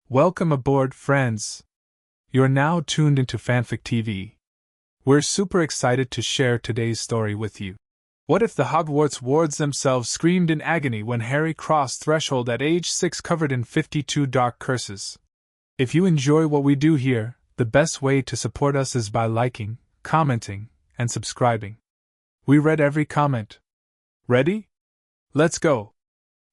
Welcome aboard, friends. You're now tuned into Fanfic TV. We're super excited to share today's story with you. What if the Hogwarts wards themselves screamed in agony when Harry crossed threshold at age 6 covered in 52 dark curses? If you enjoy what we do here, the best way to support us is by liking, commenting, and subscribing. We read every comment. Ready? Let's go!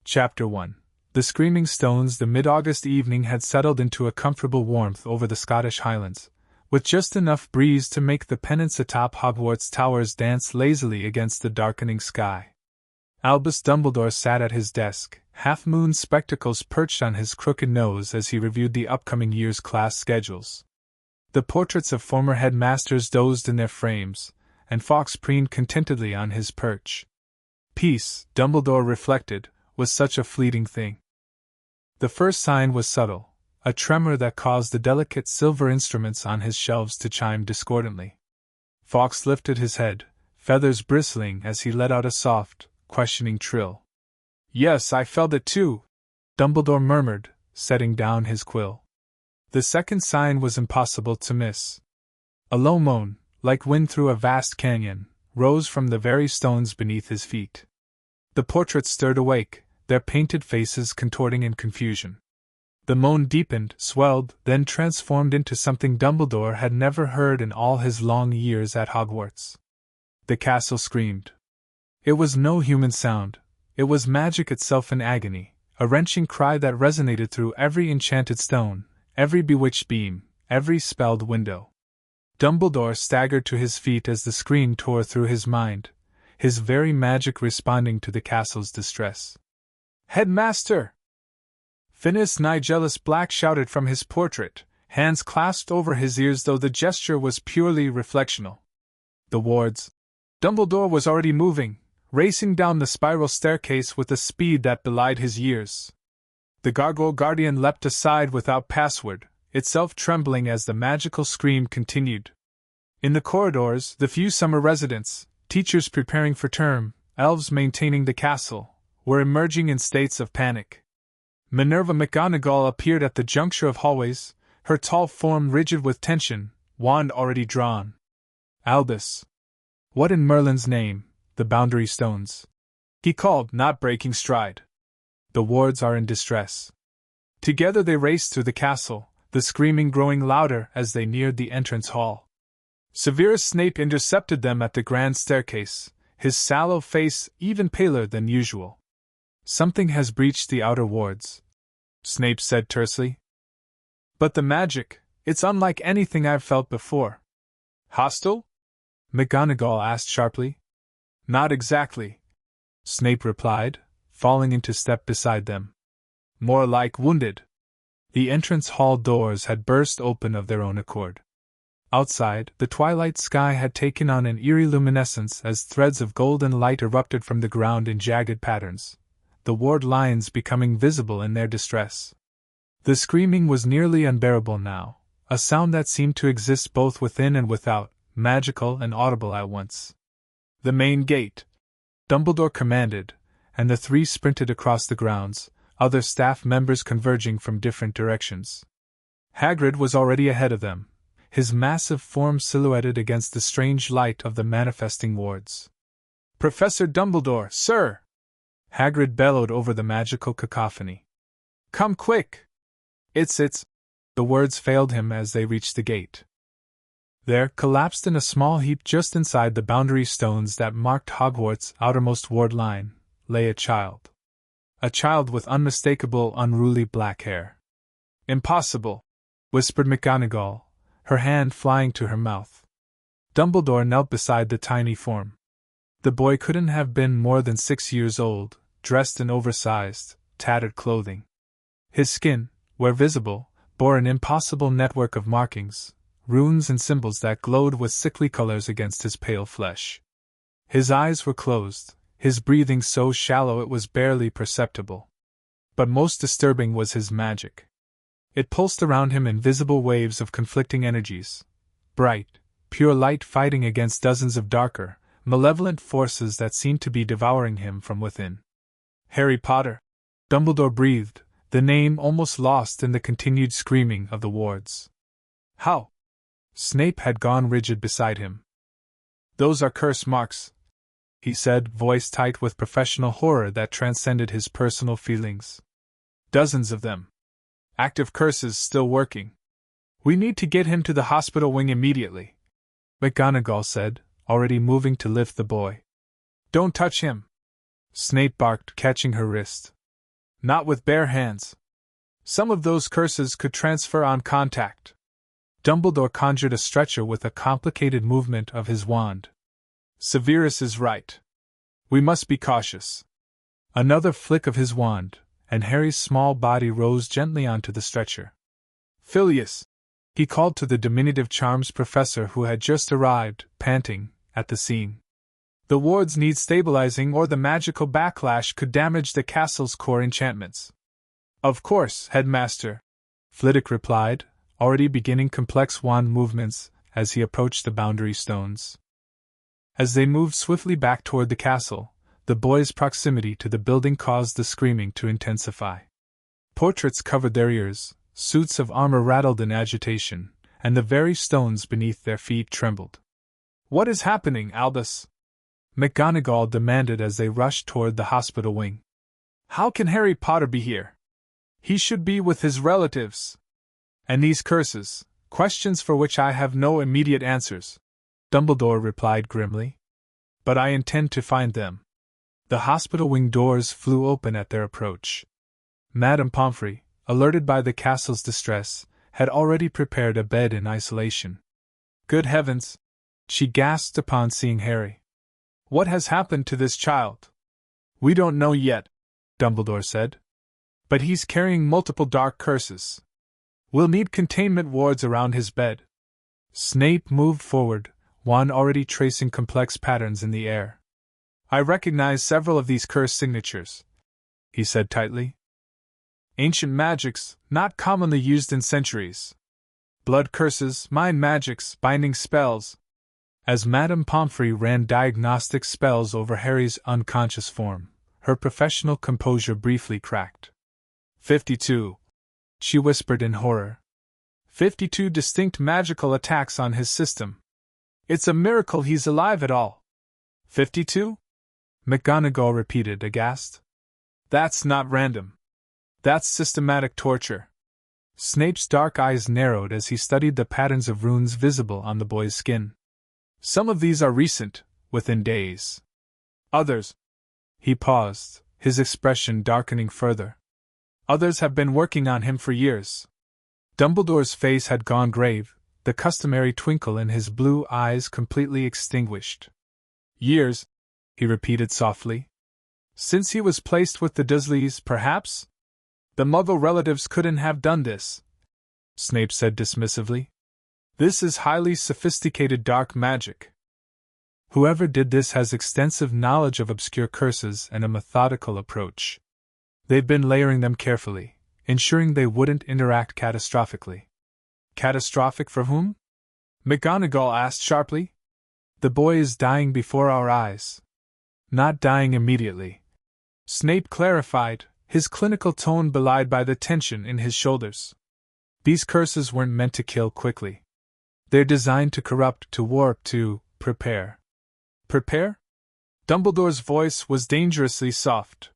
Chapter 1. The Screaming Stones. The mid-August evening had settled into a comfortable warmth over the Scottish Highlands, with just enough breeze to make the pennants atop Hogwarts towers dance lazily against the darkening sky. Albus Dumbledore sat at his desk, half-moon spectacles perched on his crooked nose as he reviewed the upcoming year's class schedules. The portraits of former headmasters dozed in their frames, and Fawkes preened contentedly on his perch. Peace, Dumbledore reflected, was such a fleeting thing. The first sign was subtle, a tremor that caused the delicate silver instruments on his shelves to chime discordantly. Fawkes lifted his head, feathers bristling as he let out a soft, questioning trill. "Yes, I felt it too," Dumbledore murmured, setting down his quill. The second sign was impossible to miss. A low moan, like wind through a vast canyon, rose from the very stones beneath his feet. The portraits stirred awake, their painted faces contorting in confusion. The moan deepened, swelled, then transformed into something Dumbledore had never heard in all his long years at Hogwarts. The castle screamed. It was no human sound, it was magic itself in agony, a wrenching cry that resonated through every enchanted stone, every bewitched beam, every spelled window. Dumbledore staggered to his feet as the scream tore through his mind, his very magic responding to the castle's distress. "Headmaster!" Finis Nigellus Black shouted from his portrait, hands clasped over his ears though the gesture was purely reflectional. The wards. Dumbledore was already moving, racing down the spiral staircase with a speed that belied his years. The Gargoyle Guardian leapt aside without password, itself trembling as the magical scream continued. In the corridors, the few summer residents, teachers preparing for term, elves maintaining the castle, were emerging in states of panic. Minerva McGonagall appeared at the juncture of hallways, her tall form rigid with tension, wand already drawn. "Albus! What in Merlin's name, the boundary stones?" he called, not breaking stride. "The wards are in distress." Together they raced through the castle, the screaming growing louder as they neared the entrance hall. Severus Snape intercepted them at the grand staircase, his sallow face even paler than usual. "Something has breached the outer wards," Snape said tersely. "But the magic, it's unlike anything I've felt before." "Hostile?" McGonagall asked sharply. "Not exactly," Snape replied, falling into step beside them. "More like wounded." The entrance hall doors had burst open of their own accord. Outside, the twilight sky had taken on an eerie luminescence as threads of golden light erupted from the ground in jagged patterns, the ward lines becoming visible in their distress. The screaming was nearly unbearable now, a sound that seemed to exist both within and without, magical and audible at once. "The main gate," Dumbledore commanded, and the three sprinted across the grounds, other staff members converging from different directions. Hagrid was already ahead of them, his massive form silhouetted against the strange light of the manifesting wards. "Professor Dumbledore, sir!" Hagrid bellowed over the magical cacophony. "Come quick!" It's. The words failed him as they reached the gate. There, collapsed in a small heap just inside the boundary stones that marked Hogwarts' outermost ward line, lay a child. A child with unmistakable, unruly black hair. "Impossible!" whispered McGonagall, her hand flying to her mouth. Dumbledore knelt beside the tiny form. The boy couldn't have been more than 6 years old, dressed in oversized, tattered clothing. His skin, where visible, bore an impossible network of markings, runes and symbols that glowed with sickly colors against his pale flesh. His eyes were closed, his breathing so shallow it was barely perceptible. But most disturbing was his magic. It pulsed around him in visible waves of conflicting energies, bright, pure light fighting against dozens of darker, malevolent forces that seemed to be devouring him from within. "Harry Potter!" Dumbledore breathed, the name almost lost in the continued screaming of the wards. How? Snape had gone rigid beside him. Those are curse marks, he said, voice tight with professional horror that transcended his personal feelings. Dozens of them. Active curses still working. We need to get him to the hospital wing immediately, McGonagall said, already moving to lift the boy. Don't touch him, Snape barked, catching her wrist. Not with bare hands. Some of those curses could transfer on contact. Dumbledore conjured a stretcher with a complicated movement of his wand. Severus is right. We must be cautious. Another flick of his wand, and Harry's small body rose gently onto the stretcher. Filius, he called to the diminutive charms professor who had just arrived, panting, at the scene. The wards need stabilizing or the magical backlash could damage the castle's core enchantments. Of course, headmaster, Flitwick replied, already beginning complex wand movements as he approached the boundary stones. As they moved swiftly back toward the castle, the boys' proximity to the building caused the screaming to intensify. Portraits covered their ears, suits of armor rattled in agitation, and the very stones beneath their feet trembled. What is happening, Albus? McGonagall demanded as they rushed toward the hospital wing. How can Harry Potter be here? He should be with his relatives. And these curses, questions for which I have no immediate answers, Dumbledore replied grimly. But I intend to find them. The hospital wing doors flew open at their approach. Madame Pomfrey, alerted by the castle's distress, had already prepared a bed in isolation. Good heavens! She gasped upon seeing Harry. What has happened to this child? We don't know yet, Dumbledore said. But he's carrying multiple dark curses. We'll need containment wards around his bed. Snape moved forward, wand already tracing complex patterns in the air. I recognize several of these curse signatures, he said tightly. Ancient magics, not commonly used in centuries. Blood curses, mind magics, binding spells. As Madame Pomfrey ran diagnostic spells over Harry's unconscious form, her professional composure briefly cracked. 52. She whispered in horror. 52 distinct magical attacks on his system. It's a miracle he's alive at all. 52? McGonagall repeated, aghast. That's not random. That's systematic torture. Snape's dark eyes narrowed as he studied the patterns of runes visible on the boy's skin. Some of these are recent, within days. Others. He paused, his expression darkening further. Others have been working on him for years. Dumbledore's face had gone grave, the customary twinkle in his blue eyes completely extinguished. Years, he repeated softly. Since he was placed with the Dursleys, perhaps? The Muggle relatives couldn't have done this, Snape said dismissively. This is highly sophisticated dark magic. Whoever did this has extensive knowledge of obscure curses and a methodical approach. They've been layering them carefully, ensuring they wouldn't interact catastrophically. Catastrophic for whom? McGonagall asked sharply. The boy is dying before our eyes. Not dying immediately, Snape clarified, his clinical tone belied by the tension in his shoulders. These curses weren't meant to kill quickly. They're designed to corrupt, to warp, to prepare. Prepare? Dumbledore's voice was dangerously soft.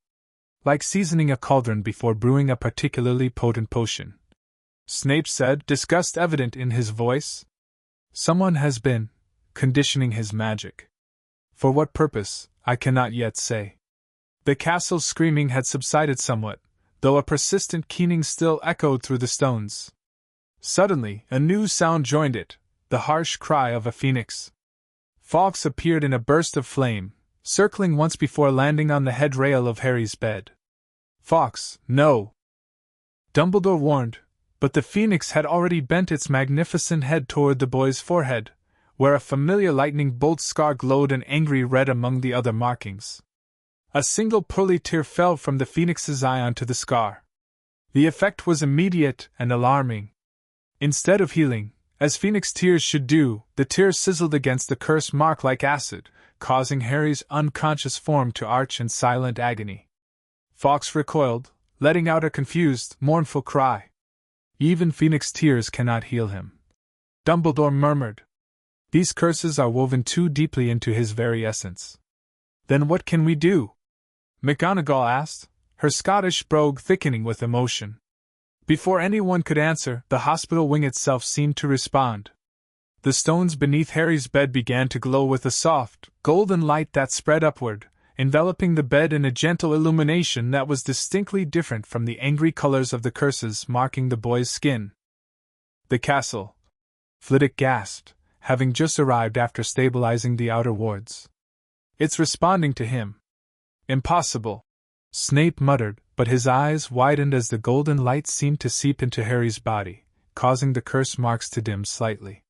Like seasoning a cauldron before brewing a particularly potent potion. Snape said, disgust evident in his voice. Someone has been conditioning his magic. For what purpose, I cannot yet say. The castle's screaming had subsided somewhat, though a persistent keening still echoed through the stones. Suddenly, a new sound joined it, the harsh cry of a phoenix. Fawkes appeared in a burst of flame, circling once before landing on the headrail of Harry's bed. Fawkes, no! Dumbledore warned, but the phoenix had already bent its magnificent head toward the boy's forehead, where a familiar lightning bolt scar glowed an angry red among the other markings. A single pearly tear fell from the phoenix's eye onto the scar. The effect was immediate and alarming. Instead of healing, as phoenix tears should do, the tear sizzled against the curse mark like acid, causing Harry's unconscious form to arch in silent agony. Fawkes recoiled, letting out a confused, mournful cry. Even Phoenix tears cannot heal him. Dumbledore murmured. These curses are woven too deeply into his very essence. Then what can we do? McGonagall asked, her Scottish brogue thickening with emotion. Before anyone could answer, the hospital wing itself seemed to respond. The stones beneath Harry's bed began to glow with a soft, golden light that spread upward, enveloping the bed in a gentle illumination that was distinctly different from the angry colors of the curses marking the boy's skin. The castle, Flitwick gasped, having just arrived after stabilizing the outer wards. It's responding to him. Impossible, Snape muttered, but his eyes widened as the golden light seemed to seep into Harry's body, causing the curse marks to dim slightly.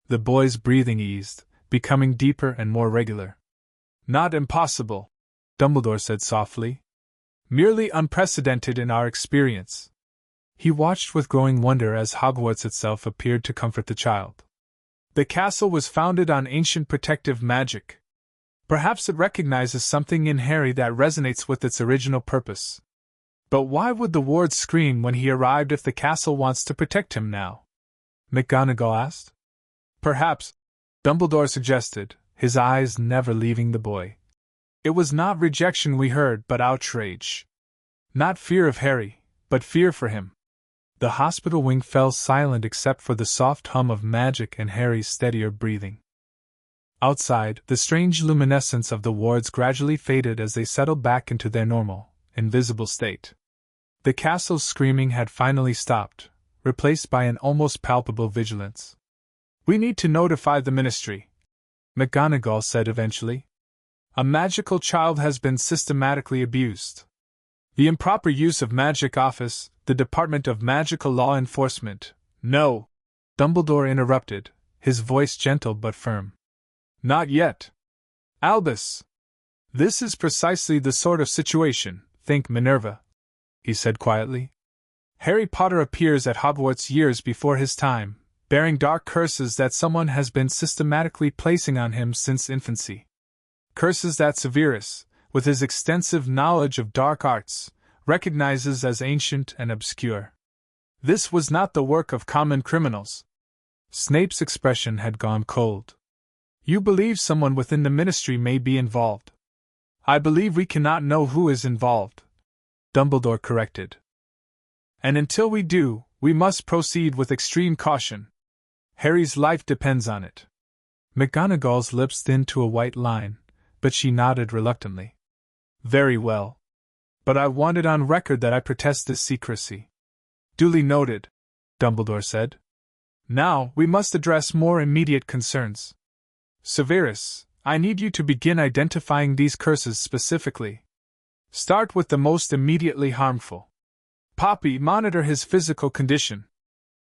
The boy's breathing eased, becoming deeper and more regular. Not impossible, Dumbledore said softly. Merely unprecedented in our experience. He watched with growing wonder as Hogwarts itself appeared to comfort the child. The castle was founded on ancient protective magic. Perhaps it recognizes something in Harry that resonates with its original purpose. But why would the wards scream when he arrived if the castle wants to protect him now? McGonagall asked. Perhaps, Dumbledore suggested, his eyes never leaving the boy. It was not rejection we heard, but outrage. Not fear of Harry, but fear for him. The hospital wing fell silent except for the soft hum of magic and Harry's steadier breathing. Outside, the strange luminescence of the wards gradually faded as they settled back into their normal, invisible state. The castle's screaming had finally stopped, replaced by an almost palpable vigilance. We need to notify the Ministry, McGonagall said eventually. A magical child has been systematically abused. The improper use of Magic Office, the Department of Magical Law Enforcement. No, Dumbledore interrupted, his voice gentle but firm. Not yet. Albus! This is precisely the sort of situation, think Minerva, he said quietly. Harry Potter appears at Hogwarts years before his time, bearing dark curses that someone has been systematically placing on him since infancy. Curses that Severus, with his extensive knowledge of dark arts, recognizes as ancient and obscure. This was not the work of common criminals. Snape's expression had gone cold. You believe someone within the Ministry may be involved. I believe we cannot know who is involved, Dumbledore corrected. And until we do, we must proceed with extreme caution. Harry's life depends on it. McGonagall's lips thinned to a white line, but she nodded reluctantly. Very well. But I want it on record that I protest this secrecy. Duly noted, Dumbledore said. Now, we must address more immediate concerns. Severus, I need you to begin identifying these curses specifically. Start with the most immediately harmful. Poppy, monitor his physical condition.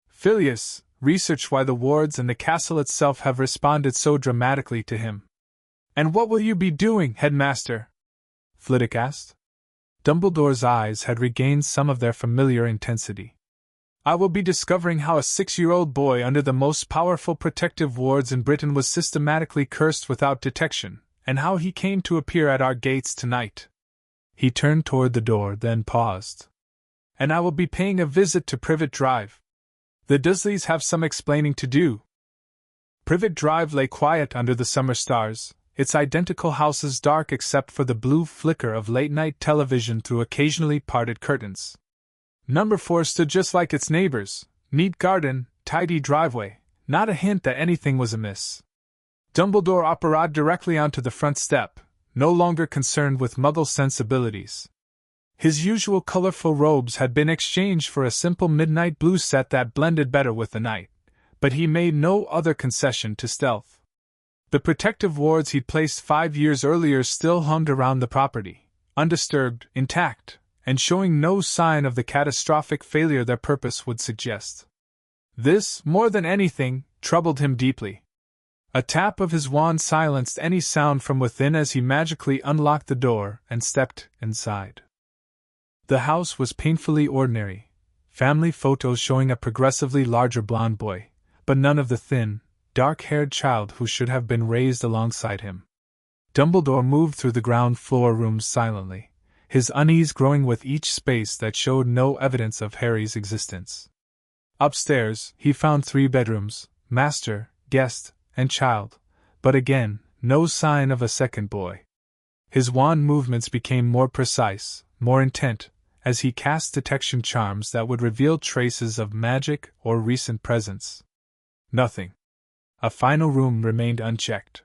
Phileas, research why the wards and the castle itself have responded so dramatically to him. And what will you be doing, Headmaster? Flitwick asked. Dumbledore's eyes had regained some of their familiar intensity. I will be discovering how a 6-year-old boy under the most powerful protective wards in Britain was systematically cursed without detection, and how he came to appear at our gates tonight. He turned toward the door, then paused. And I will be paying a visit to Privet Drive. The Dursleys have some explaining to do. Privet Drive lay quiet under the summer stars, its identical houses dark except for the blue flicker of late-night television through occasionally parted curtains. Number 4 stood just like its neighbors, neat garden, tidy driveway, not a hint that anything was amiss. Dumbledore operated directly onto the front step, no longer concerned with Muggle sensibilities. His usual colorful robes had been exchanged for a simple midnight blue set that blended better with the night, but he made no other concession to stealth. The protective wards he'd placed 5 years earlier still hummed around the property, undisturbed, intact, and showing no sign of the catastrophic failure their purpose would suggest. This, more than anything, troubled him deeply. A tap of his wand silenced any sound from within as he magically unlocked the door and stepped inside. The house was painfully ordinary, family photos showing a progressively larger blond boy, but none of the thin, dark-haired child who should have been raised alongside him. Dumbledore moved through the ground floor rooms silently, his unease growing with each space that showed no evidence of Harry's existence. Upstairs, he found 3 bedrooms, master, guest, and child, but again, no sign of a second boy. His wand movements became more precise, more intent, as he cast detection charms that would reveal traces of magic or recent presence. Nothing. A final room remained unchecked.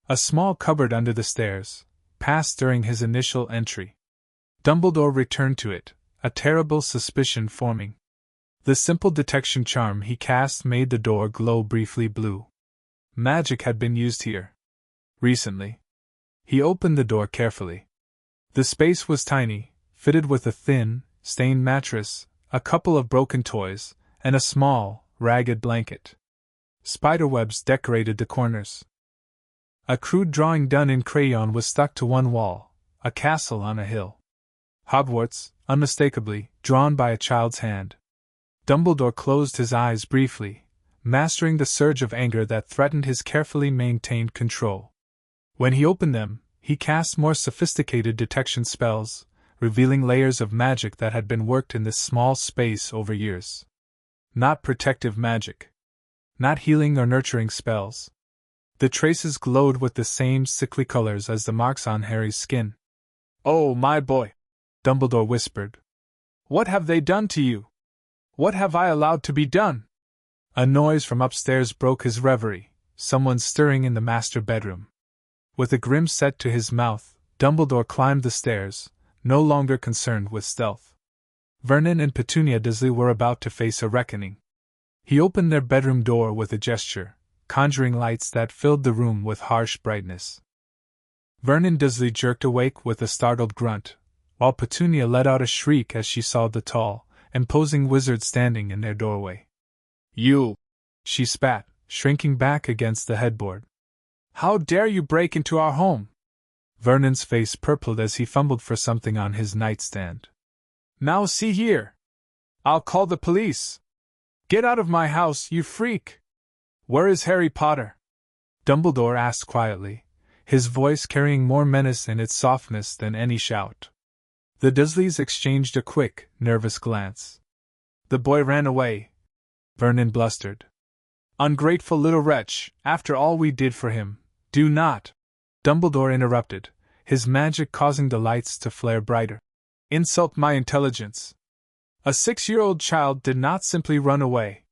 A small cupboard under the stairs, passed during his initial entry. Dumbledore returned to it, a terrible suspicion forming. The simple detection charm he cast made the door glow briefly blue. Magic had been used here. Recently. He opened the door carefully. The space was tiny, fitted with a thin, stained mattress, a couple of broken toys, and a small, ragged blanket. Spiderwebs decorated the corners. A crude drawing done in crayon was stuck to one wall, a castle on a hill. Hogwarts, unmistakably, drawn by a child's hand. Dumbledore closed his eyes briefly, mastering the surge of anger that threatened his carefully maintained control. When he opened them, he cast more sophisticated detection spells, revealing layers of magic that had been worked in this small space over years. Not protective magic. Not healing or nurturing spells. The traces glowed with the same sickly colors as the marks on Harry's skin. "Oh, my boy," Dumbledore whispered. "What have they done to you? What have I allowed to be done?" A noise from upstairs broke his reverie, someone stirring in the master bedroom. With a grim set to his mouth, Dumbledore climbed the stairs, no longer concerned with stealth. Vernon and Petunia Dursley were about to face a reckoning. He opened their bedroom door with a gesture, conjuring lights that filled the room with harsh brightness. Vernon Dursley jerked awake with a startled grunt, while Petunia let out a shriek as she saw the tall, imposing wizard standing in their doorway. "You!" she spat, shrinking back against the headboard. "How dare you break into our home?" Vernon's face purpled as he fumbled for something on his nightstand. "Now see here! I'll call the police! Get out of my house, you freak! Where is Harry Potter?" Dumbledore asked quietly, his voice carrying more menace in its softness than any shout. The Dursleys exchanged a quick, nervous glance. "The boy ran away," Vernon blustered. "Ungrateful little wretch, after all we did for him. Do not!" Dumbledore interrupted, his magic causing the lights to flare brighter. "Insult my intelligence. A 6-year-old child did not simply run away.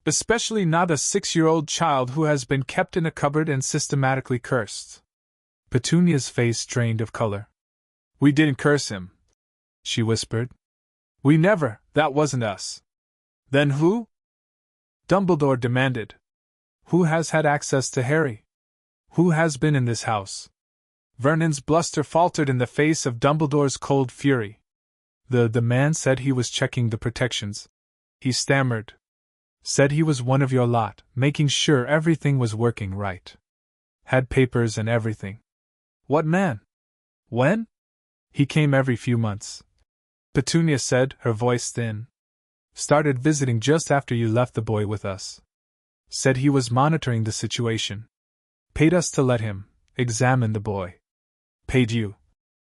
Especially not a 6-year-old child who has been kept in a cupboard and systematically cursed." Petunia's face drained of color. "We didn't curse him," she whispered. "We never, that wasn't us." "Then who?" Dumbledore demanded. "Who has had access to Harry? Who has been in this house?" Vernon's bluster faltered in the face of Dumbledore's cold fury. The man said he was checking the protections. He stammered. "Said he was one of your lot, making sure everything was working right. Had papers and everything." "What man? When?" "He came every few months," Petunia said, her voice thin. "Started visiting just after you left the boy with us. Said he was monitoring the situation. Paid us to let him examine the boy." "Paid you?"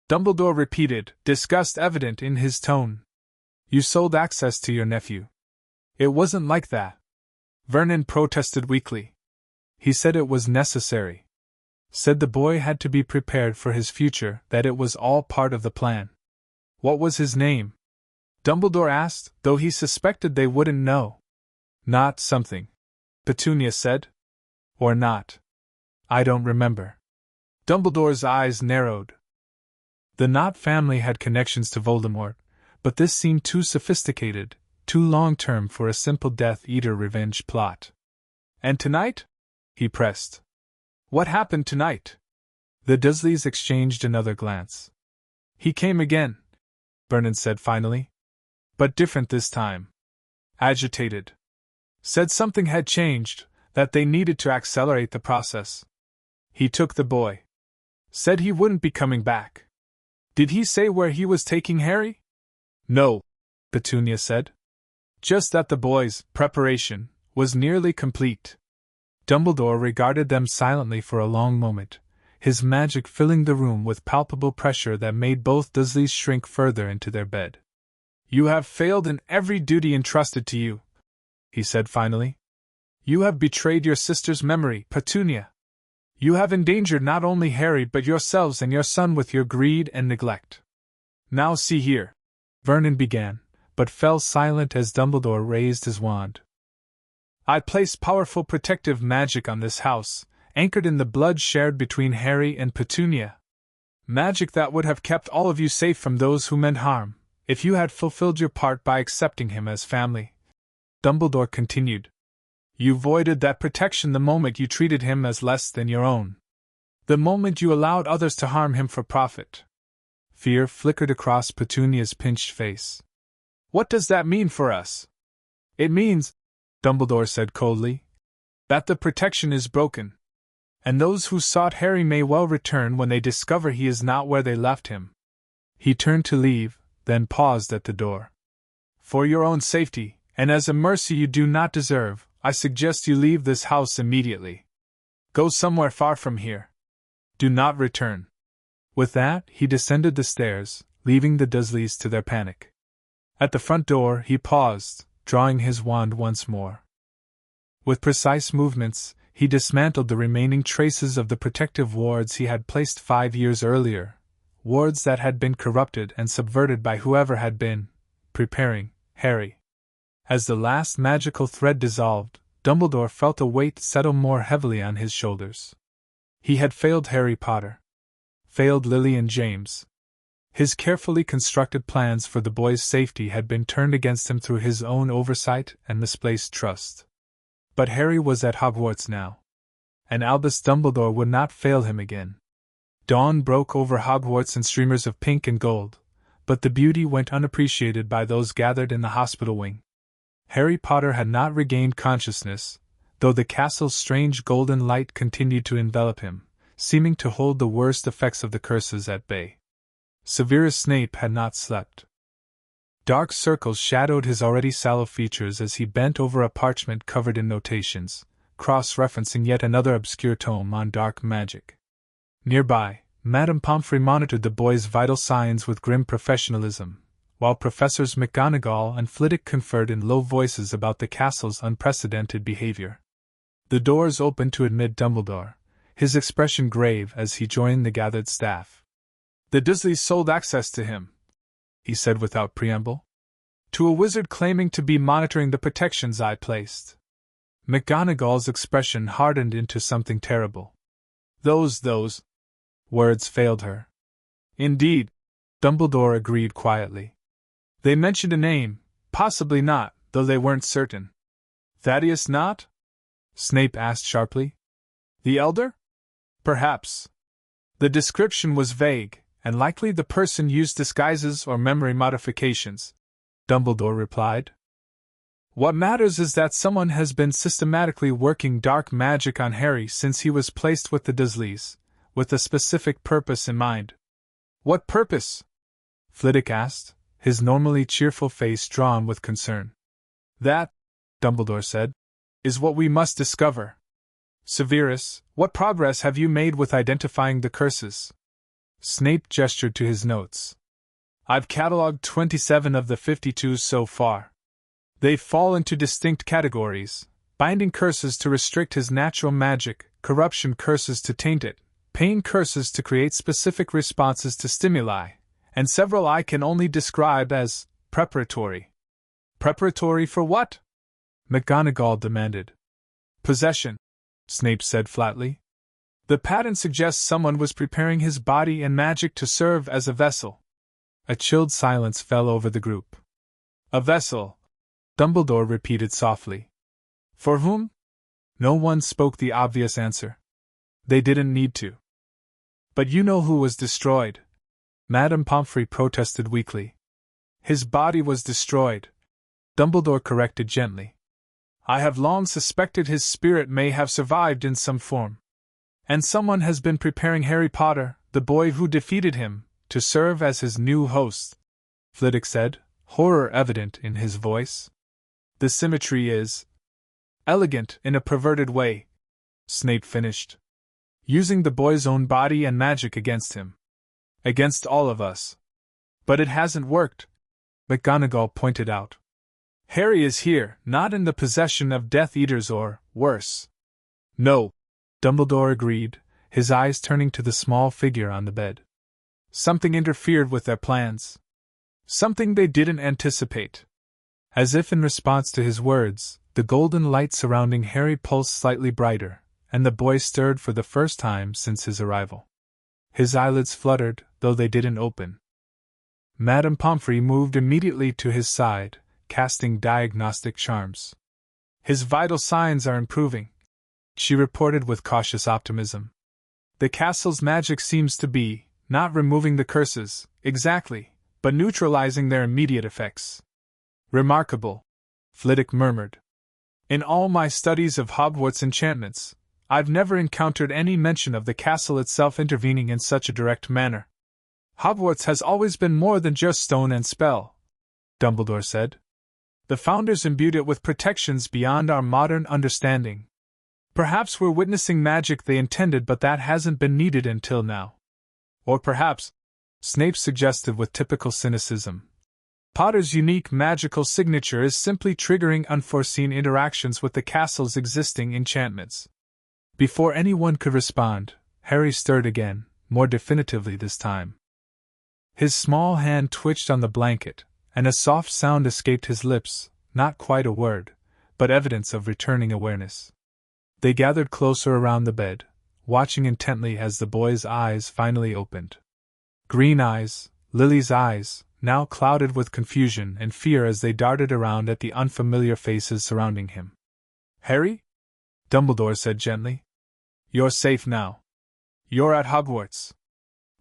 Dumbledore repeated, disgust evident in his tone. "You sold access to your nephew." "It wasn't like that," Vernon protested weakly. "He said it was necessary. Said the boy had to be prepared for his future, that it was all part of the plan." "What was his name?" Dumbledore asked, though he suspected they wouldn't know. "Not something," Petunia said. "Or not. I don't remember." Dumbledore's eyes narrowed. The Knott family had connections to Voldemort, but this seemed too sophisticated, too long-term for a simple Death Eater revenge plot. "And tonight?" he pressed. "What happened tonight?" The Dursleys exchanged another glance. "He came again," Vernon said finally. "But different this time. Agitated. Said something had changed, that they needed to accelerate the process. He took the boy. Said he wouldn't be coming back." "Did he say where he was taking Harry?" "No," Petunia said. "Just that the boy's preparation was nearly complete." Dumbledore regarded them silently for a long moment, his magic filling the room with palpable pressure that made both Dursleys shrink further into their bed. "You have failed in every duty entrusted to you," he said finally. "You have betrayed your sister's memory, Petunia. You have endangered not only Harry but yourselves and your son with your greed and neglect. Now see here," Vernon began, but fell silent as Dumbledore raised his wand. "I place powerful protective magic on this house, anchored in the blood shared between Harry and Petunia. Magic that would have kept all of you safe from those who meant harm, if you had fulfilled your part by accepting him as family," Dumbledore continued. "You voided that protection the moment you treated him as less than your own. The moment you allowed others to harm him for profit." Fear flickered across Petunia's pinched face. "What does that mean for us?" "It means," Dumbledore said coldly, "that the protection is broken. And those who sought Harry may well return when they discover he is not where they left him." He turned to leave, then paused at the door. "For your own safety, and as a mercy you do not deserve, I suggest you leave this house immediately. Go somewhere far from here. Do not return." With that, he descended the stairs, leaving the Dursleys to their panic. At the front door, he paused, drawing his wand once more. With precise movements, he dismantled the remaining traces of the protective wards he had placed 5 years earlier, wards that had been corrupted and subverted by whoever had been preparing Harry. As the last magical thread dissolved, Dumbledore felt a weight settle more heavily on his shoulders. He had failed Harry Potter. Failed Lily and James. His carefully constructed plans for the boys' safety had been turned against him through his own oversight and misplaced trust. But Harry was at Hogwarts now. And Albus Dumbledore would not fail him again. Dawn broke over Hogwarts in streamers of pink and gold, but the beauty went unappreciated by those gathered in the hospital wing. Harry Potter had not regained consciousness, though the castle's strange golden light continued to envelop him, seeming to hold the worst effects of the curses at bay. Severus Snape had not slept. Dark circles shadowed his already sallow features as he bent over a parchment covered in notations, cross-referencing yet another obscure tome on dark magic. Nearby, Madame Pomfrey monitored the boy's vital signs with grim professionalism, while Professors McGonagall and Flitwick conferred in low voices about the castle's unprecedented behavior. The doors opened to admit Dumbledore, his expression grave as he joined the gathered staff. "The Dursleys sold access to him," he said without preamble, "to a wizard claiming to be monitoring the protections I placed." McGonagall's expression hardened into something terrible. Those words failed her. "Indeed," Dumbledore agreed quietly. "They mentioned a name, possibly not, though they weren't certain." "Thaddeus not?" Snape asked sharply. "The elder?" "Perhaps. The description was vague, and likely the person used disguises or memory modifications," Dumbledore replied. "What matters is that someone has been systematically working dark magic on Harry since he was placed with the Dursleys, with a specific purpose in mind." "What purpose?" Flitwick asked, his normally cheerful face drawn with concern. "That," Dumbledore said, "is what we must discover. Severus, what progress have you made with identifying the curses?" Snape gestured to his notes. "I've catalogued 27 of the 52 so far. They fall into distinct categories: binding curses to restrict his natural magic, corruption curses to taint it, pain curses to create specific responses to stimuli, and several I can only describe as preparatory." "Preparatory for what?" McGonagall demanded. "Possession," Snape said flatly. "The pattern suggests someone was preparing his body and magic to serve as a vessel." A chilled silence fell over the group. "A vessel," Dumbledore repeated softly. "For whom?" No one spoke the obvious answer. They didn't need to. "But you know who was destroyed," Madame Pomfrey protested weakly. "His body was destroyed," Dumbledore corrected gently. "I have long suspected his spirit may have survived in some form. And someone has been preparing Harry Potter, the boy who defeated him, to serve as his new host," Flitwick said, horror evident in his voice. "The symmetry is elegant in a perverted way," Snape finished. using the boy's own body and magic against him. Against all of us. But it hasn't worked, McGonagall pointed out. Harry is here, not in the possession of Death Eaters or, worse. No, Dumbledore agreed, his eyes turning to the small figure on the bed. Something interfered with their plans. Something they didn't anticipate. As if in response to his words, the golden light surrounding Harry pulsed slightly brighter, and the boy stirred for the first time since his arrival. His eyelids fluttered, though they didn't open. Madame Pomfrey moved immediately to his side, casting diagnostic charms. His vital signs are improving, she reported with cautious optimism. The castle's magic seems to be, not removing the curses, exactly, but neutralizing their immediate effects. Remarkable, Flitwick murmured. In all my studies of Hogwarts enchantments, I've never encountered any mention of the castle itself intervening in such a direct manner. Hogwarts has always been more than just stone and spell, Dumbledore said. The founders imbued it with protections beyond our modern understanding. Perhaps we're witnessing magic they intended, but that hasn't been needed until now. Or perhaps, Snape suggested with typical cynicism, Potter's unique magical signature is simply triggering unforeseen interactions with the castle's existing enchantments. Before anyone could respond, Harry stirred again, more definitively this time. His small hand twitched on the blanket, and a soft sound escaped his lips, not quite a word, but evidence of returning awareness. They gathered closer around the bed, watching intently as the boy's eyes finally opened. Green eyes, Lily's eyes, now clouded with confusion and fear as they darted around at the unfamiliar faces surrounding him. Harry? Dumbledore said gently. You're safe now. You're at Hogwarts.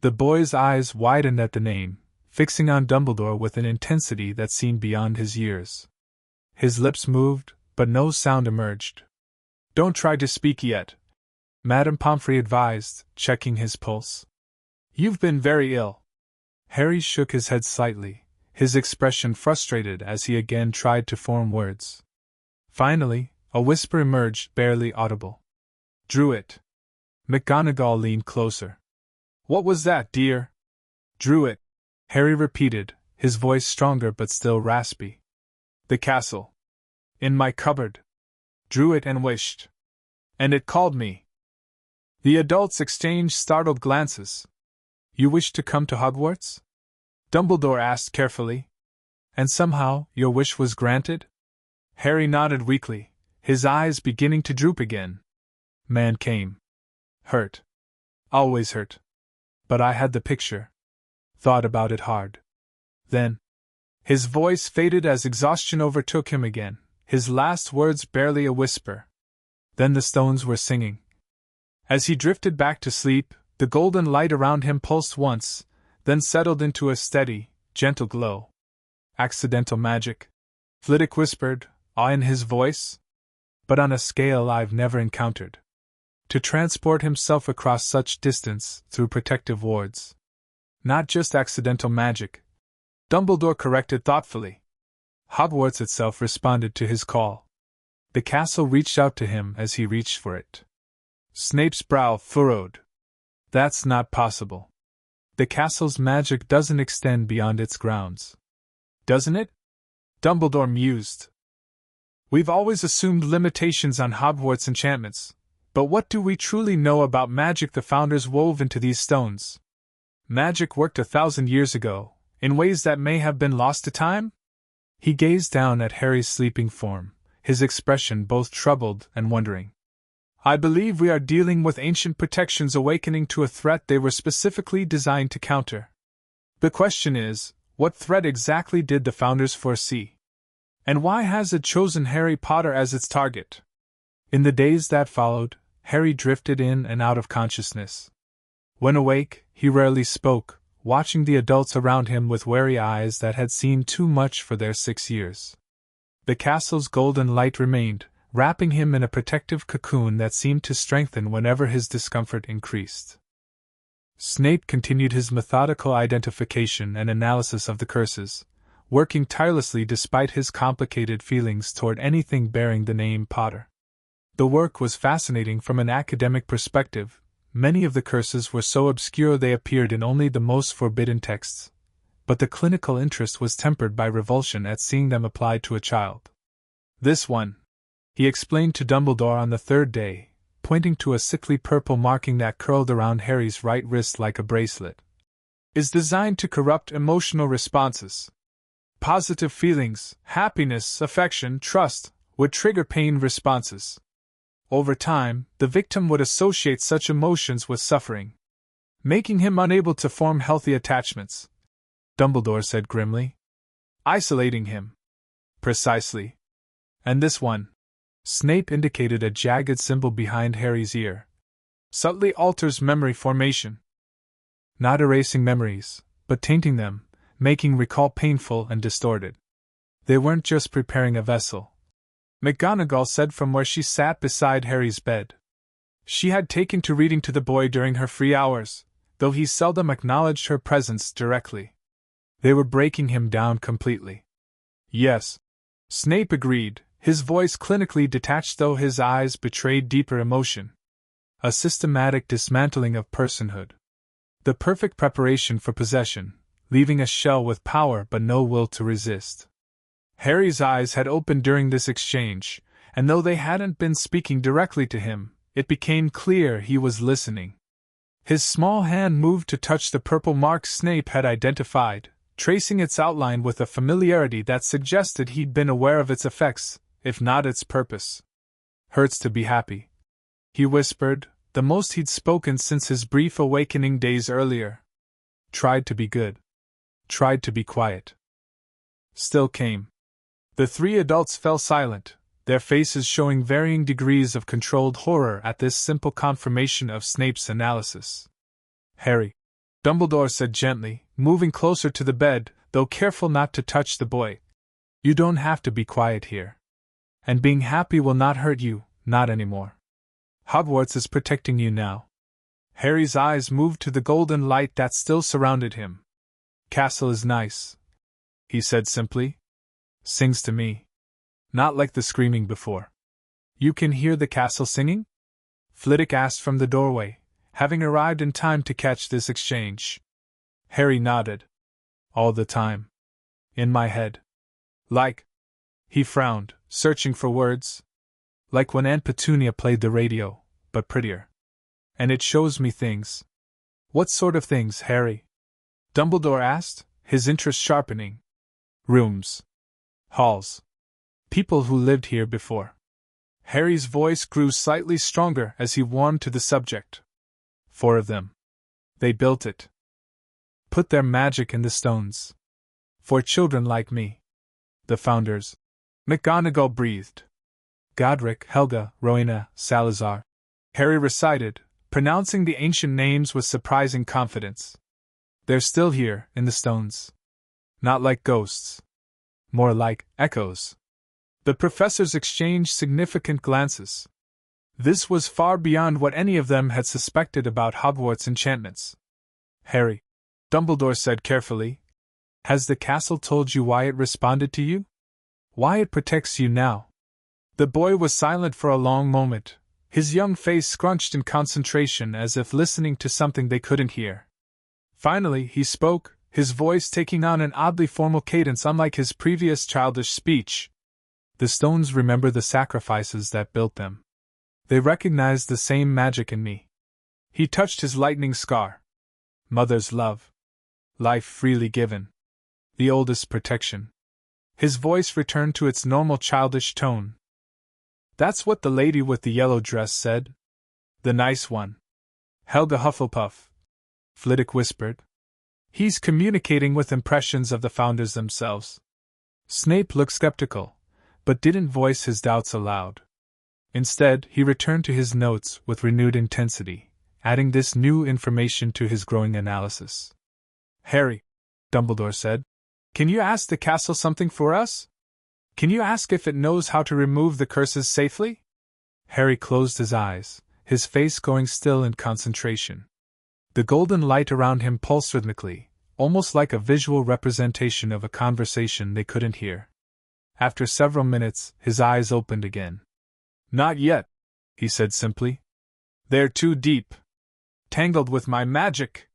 The boy's eyes widened at the name, fixing on Dumbledore with an intensity that seemed beyond his years. His lips moved, but no sound emerged. Don't try to speak yet, Madame Pomfrey advised, checking his pulse. You've been very ill. Harry shook his head slightly, his expression frustrated as he again tried to form words. Finally, a whisper emerged, barely audible. Druid. McGonagall leaned closer. What was that, dear? Druid, Harry repeated, his voice stronger but still raspy. The castle. In my cupboard. Drew it and wished. And it called me. The adults exchanged startled glances. You wish to come to Hogwarts? Dumbledore asked carefully. And somehow, your wish was granted? Harry nodded weakly, his eyes beginning to droop again. Man came. Hurt. Always hurt. But I had the picture. Thought about it hard. Then. His voice faded as exhaustion overtook him again, his last words barely a whisper. Then the stones were singing. As he drifted back to sleep, the golden light around him pulsed once, then settled into a steady, gentle glow. Accidental magic, Flitwick whispered, awe in his voice. But on a scale I've never encountered. To transport himself across such distance through protective wards. Not just accidental magic, Dumbledore corrected thoughtfully. Hogwarts itself responded to his call. The castle reached out to him as he reached for it. Snape's brow furrowed. That's not possible. The castle's magic doesn't extend beyond its grounds. Doesn't it? Dumbledore mused. We've always assumed limitations on Hogwarts enchantments, but what do we truly know about magic the founders wove into these stones? Magic worked 1,000 years ago, in ways that may have been lost to time? He gazed down at Harry's sleeping form, his expression both troubled and wondering. I believe we are dealing with ancient protections awakening to a threat they were specifically designed to counter. The question is, what threat exactly did the founders foresee? And why has it chosen Harry Potter as its target? In the days that followed, Harry drifted in and out of consciousness. When awake, he rarely spoke, watching the adults around him with wary eyes that had seen too much for their 6 years. The castle's golden light remained, wrapping him in a protective cocoon that seemed to strengthen whenever his discomfort increased. Snape continued his methodical identification and analysis of the curses, working tirelessly despite his complicated feelings toward anything bearing the name Potter. The work was fascinating from an academic perspective, many of the curses were so obscure they appeared in only the most forbidden texts, but the clinical interest was tempered by revulsion at seeing them applied to a child. "This one," he explained to Dumbledore on the third day, pointing to a sickly purple marking that curled around Harry's right wrist like a bracelet, "is designed to corrupt emotional responses. Positive feelings, happiness, affection, trust, would trigger pain responses. Over time, the victim would associate such emotions with suffering, making him unable to form healthy attachments," Dumbledore said grimly. "Isolating him." "Precisely. And this one," Snape indicated a jagged symbol behind Harry's ear, "subtly alters memory formation. Not erasing memories, but tainting them, making recall painful and distorted. They weren't just preparing a vessel," McGonagall said from where she sat beside Harry's bed. She had taken to reading to the boy during her free hours, though he seldom acknowledged her presence directly. They were breaking him down completely. "Yes," Snape agreed, his voice clinically detached though his eyes betrayed deeper emotion. "A systematic dismantling of personhood. The perfect preparation for possession, leaving a shell with power but no will to resist." Harry's eyes had opened during this exchange, and though they hadn't been speaking directly to him, it became clear he was listening. His small hand moved to touch the purple mark Snape had identified, tracing its outline with a familiarity that suggested he'd been aware of its effects, if not its purpose. "Hurts to be happy," he whispered, the most he'd spoken since his brief awakening days earlier. "Tried to be good. Tried to be quiet. Still came." The three adults fell silent, their faces showing varying degrees of controlled horror at this simple confirmation of Snape's analysis. "Harry," Dumbledore said gently, moving closer to the bed, though careful not to touch the boy, "you don't have to be quiet here. And being happy will not hurt you, not anymore. Hogwarts is protecting you now." Harry's eyes moved to the golden light that still surrounded him. "Castle is nice," he said simply. "Sings to me. Not like the screaming before." "You can hear the castle singing?" Flitwick asked from the doorway, having arrived in time to catch this exchange. Harry nodded. "All the time. In my head. Like," he frowned, searching for words, "like when Aunt Petunia played the radio, but prettier. And it shows me things." "What sort of things, Harry?" Dumbledore asked, his interest sharpening. "Rooms. Halls. People who lived here before." Harry's voice grew slightly stronger as he warmed to the subject. "4 of them. They built it. Put their magic in the stones. For children like me. The founders." McGonagall breathed. "Godric, Helga, Rowena, Salazar," Harry recited, pronouncing the ancient names with surprising confidence. "They're still here, in the stones. Not like ghosts. More like echoes." The professors exchanged significant glances. This was far beyond what any of them had suspected about Hogwarts enchantments. "Harry," Dumbledore said carefully, "has the castle told you why it responded to you? Why it protects you now?" The boy was silent for a long moment, his young face scrunched in concentration as if listening to something they couldn't hear. Finally, he spoke, his voice taking on an oddly formal cadence unlike his previous childish speech. "The stones remember the sacrifices that built them. They recognize the same magic in me." He touched his lightning scar. "Mother's love. Life freely given. The oldest protection." His voice returned to its normal childish tone. "That's what the lady with the yellow dress said." "The nice one." "Helga Hufflepuff," Flitwick whispered. "He's communicating with impressions of the founders themselves." Snape looked skeptical, but didn't voice his doubts aloud. Instead, he returned to his notes with renewed intensity, adding this new information to his growing analysis. "Harry," Dumbledore said, "can you ask the castle something for us? Can you ask if it knows how to remove the curses safely?" Harry closed his eyes, his face going still in concentration. The golden light around him pulsed rhythmically, almost like a visual representation of a conversation they couldn't hear. After several minutes, his eyes opened again. "Not yet," he said simply. "They're too deep. Tangled with my magic.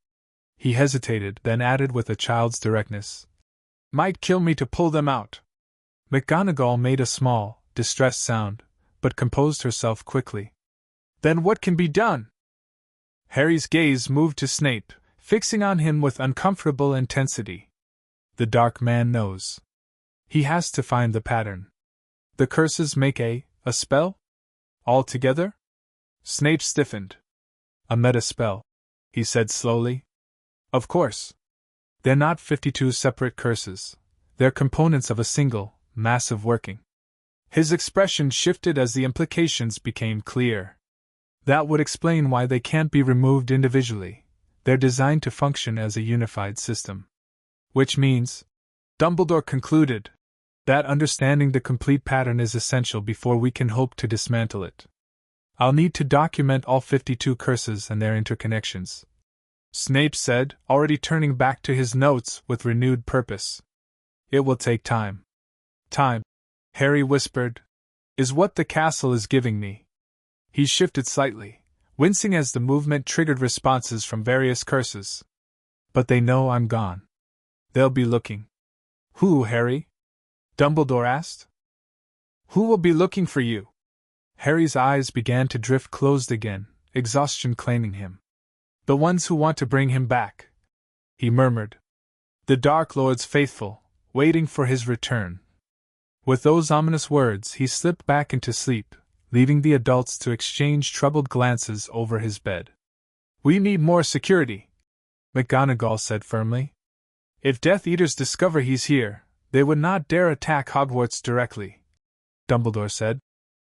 He hesitated, then added with a child's directness. Might kill me to pull them out. McGonagall made a small, distressed sound, but composed herself quickly. Then what can be done? Harry's gaze moved to Snape, fixing on him with uncomfortable intensity. The dark man knows. He has to find the pattern. The curses make a spell? Altogether? Snape stiffened. A meta-spell, he said slowly. Of course. They're not 52 separate curses. They're components of a single, massive working. His expression shifted as the implications became clear. That would explain why they can't be removed individually. They're designed to function as a unified system. Which means, Dumbledore concluded, that understanding the complete pattern is essential before we can hope to dismantle it. I'll need to document all 52 curses and their interconnections, Snape said, already turning back to his notes with renewed purpose. It will take time. Time, Harry whispered, is what the castle is giving me. He shifted slightly, wincing as the movement triggered responses from various curses. But they know I'm gone. They'll be looking. Who, Harry? Dumbledore asked. Who will be looking for you? Harry's eyes began to drift closed again, exhaustion claiming him. The ones who want to bring him back, he murmured. The Dark Lord's faithful, waiting for his return. With those ominous words, he slipped back into sleep, leaving the adults to exchange troubled glances over his bed. We need more security, McGonagall said firmly. If Death Eaters discover he's here, they would not dare attack Hogwarts directly, Dumbledore said.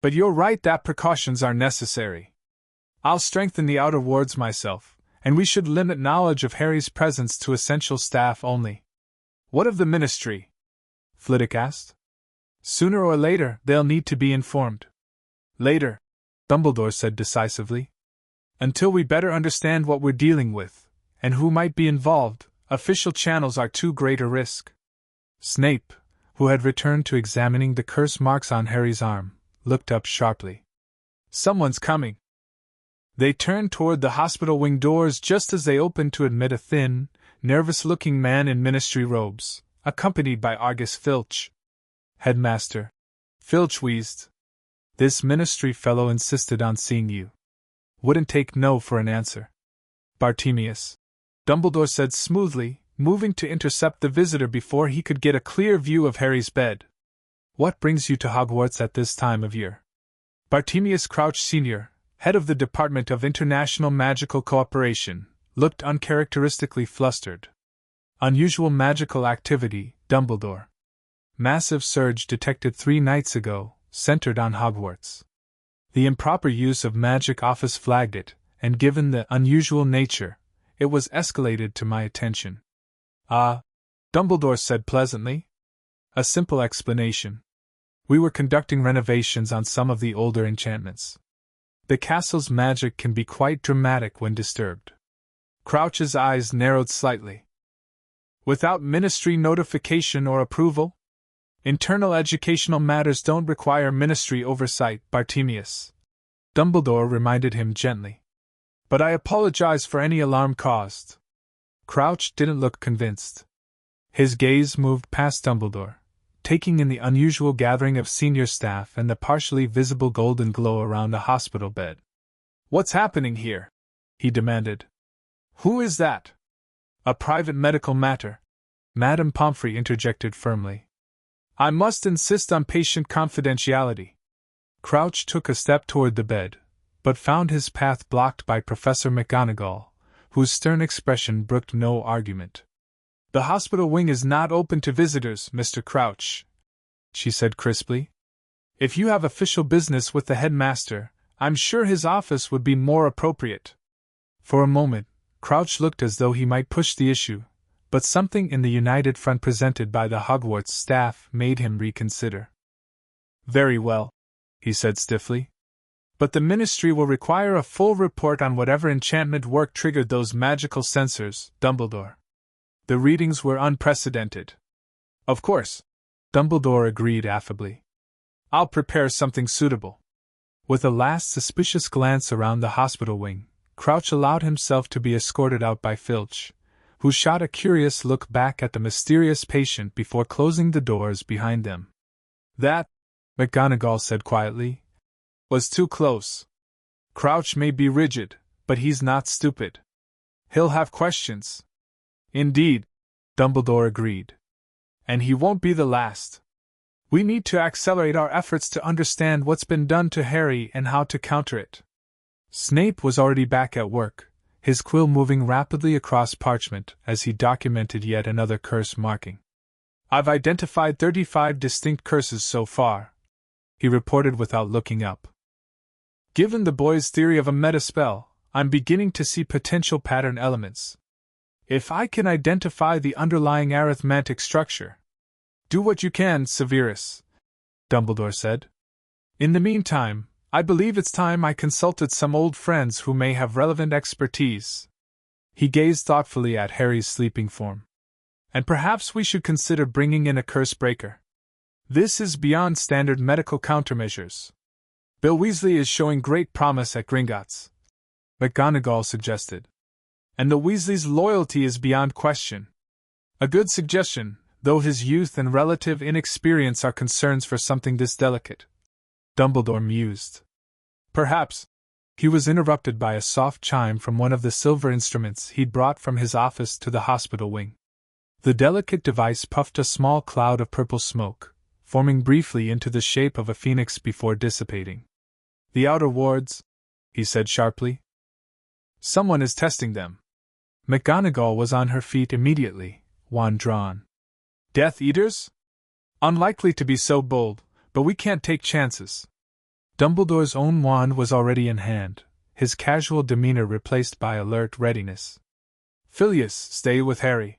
But you're right that precautions are necessary. I'll strengthen the outer wards myself, and we should limit knowledge of Harry's presence to essential staff only. What of the Ministry? Flitwick asked. Sooner or later, they'll need to be informed. Later, Dumbledore said decisively. Until we better understand what we're dealing with, and who might be involved, official channels are too great a risk. Snape, who had returned to examining the curse marks on Harry's arm, looked up sharply. Someone's coming. They turned toward the hospital wing doors just as they opened to admit a thin, nervous-looking man in ministry robes, accompanied by Argus Filch. Headmaster, Filch wheezed. This ministry fellow insisted on seeing you. Wouldn't take no for an answer. Bartemius, Dumbledore said smoothly, moving to intercept the visitor before he could get a clear view of Harry's bed. What brings you to Hogwarts at this time of year? Bartemius Crouch Sr., head of the Department of International Magical Cooperation, looked uncharacteristically flustered. Unusual magical activity, Dumbledore. Massive surge detected 3 nights ago, centered on Hogwarts. The improper use of Magic Office flagged it, and given the unusual nature, it was escalated to my attention. Ah, Dumbledore said pleasantly. A simple explanation. We were conducting renovations on some of the older enchantments. The castle's magic can be quite dramatic when disturbed. Crouch's eyes narrowed slightly. Without ministry notification or approval? Internal educational matters don't require ministry oversight, Bartemius. Dumbledore reminded him gently. But I apologize for any alarm caused. Crouch didn't look convinced. His gaze moved past Dumbledore, taking in the unusual gathering of senior staff and the partially visible golden glow around a hospital bed. What's happening here? He demanded. Who is that? A private medical matter, Madame Pomfrey interjected firmly. I must insist on patient confidentiality. Crouch took a step toward the bed, but found his path blocked by Professor McGonagall, whose stern expression brooked no argument. The hospital wing is not open to visitors, Mr. Crouch, she said crisply. If you have official business with the headmaster, I'm sure his office would be more appropriate. For a moment, Crouch looked as though he might push the issue, but something in the united front presented by the Hogwarts staff made him reconsider. Very well, he said stiffly. But the ministry will require a full report on whatever enchantment work triggered those magical sensors, Dumbledore. The readings were unprecedented. Of course, Dumbledore agreed affably. I'll prepare something suitable. With a last suspicious glance around the hospital wing, Crouch allowed himself to be escorted out by Filch, who shot a curious look back at the mysterious patient before closing the doors behind them. That, McGonagall said quietly, was too close. Crouch may be rigid, but he's not stupid. He'll have questions. Indeed, Dumbledore agreed. And he won't be the last. We need to accelerate our efforts to understand what's been done to Harry and how to counter it. Snape was already back at work, his quill moving rapidly across parchment as he documented yet another curse marking. I've identified 35 distinct curses so far, he reported without looking up. Given the boy's theory of a meta-spell, I'm beginning to see potential pattern elements. If I can identify the underlying arithmetic structure. Do what you can, Severus, Dumbledore said. In the meantime, I believe it's time I consulted some old friends who may have relevant expertise. He gazed thoughtfully at Harry's sleeping form. And perhaps we should consider bringing in a curse breaker. This is beyond standard medical countermeasures. Bill Weasley is showing great promise at Gringotts, McGonagall suggested. And the Weasleys' loyalty is beyond question. A good suggestion, though his youth and relative inexperience are concerns for something this delicate. Dumbledore mused. Perhaps. He was interrupted by a soft chime from one of the silver instruments he'd brought from his office to the hospital wing. The delicate device puffed a small cloud of purple smoke, forming briefly into the shape of a phoenix before dissipating. The outer wards, he said sharply. Someone is testing them. McGonagall was on her feet immediately, wand drawn. Death Eaters? Unlikely to be so bold, but we can't take chances. Dumbledore's own wand was already in hand, his casual demeanor replaced by alert readiness. Phileas, stay with Harry.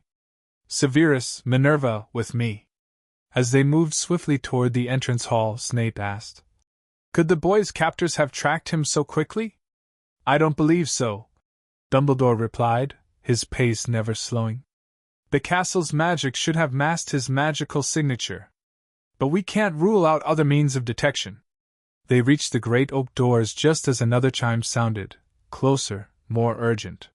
Severus, Minerva, with me. As they moved swiftly toward the entrance hall, Snape asked, Could the boy's captors have tracked him so quickly? I don't believe so, Dumbledore replied, his pace never slowing. The castle's magic should have masked his magical signature. But we can't rule out other means of detection. They reached the great oak doors just as another chime sounded, closer, more urgent.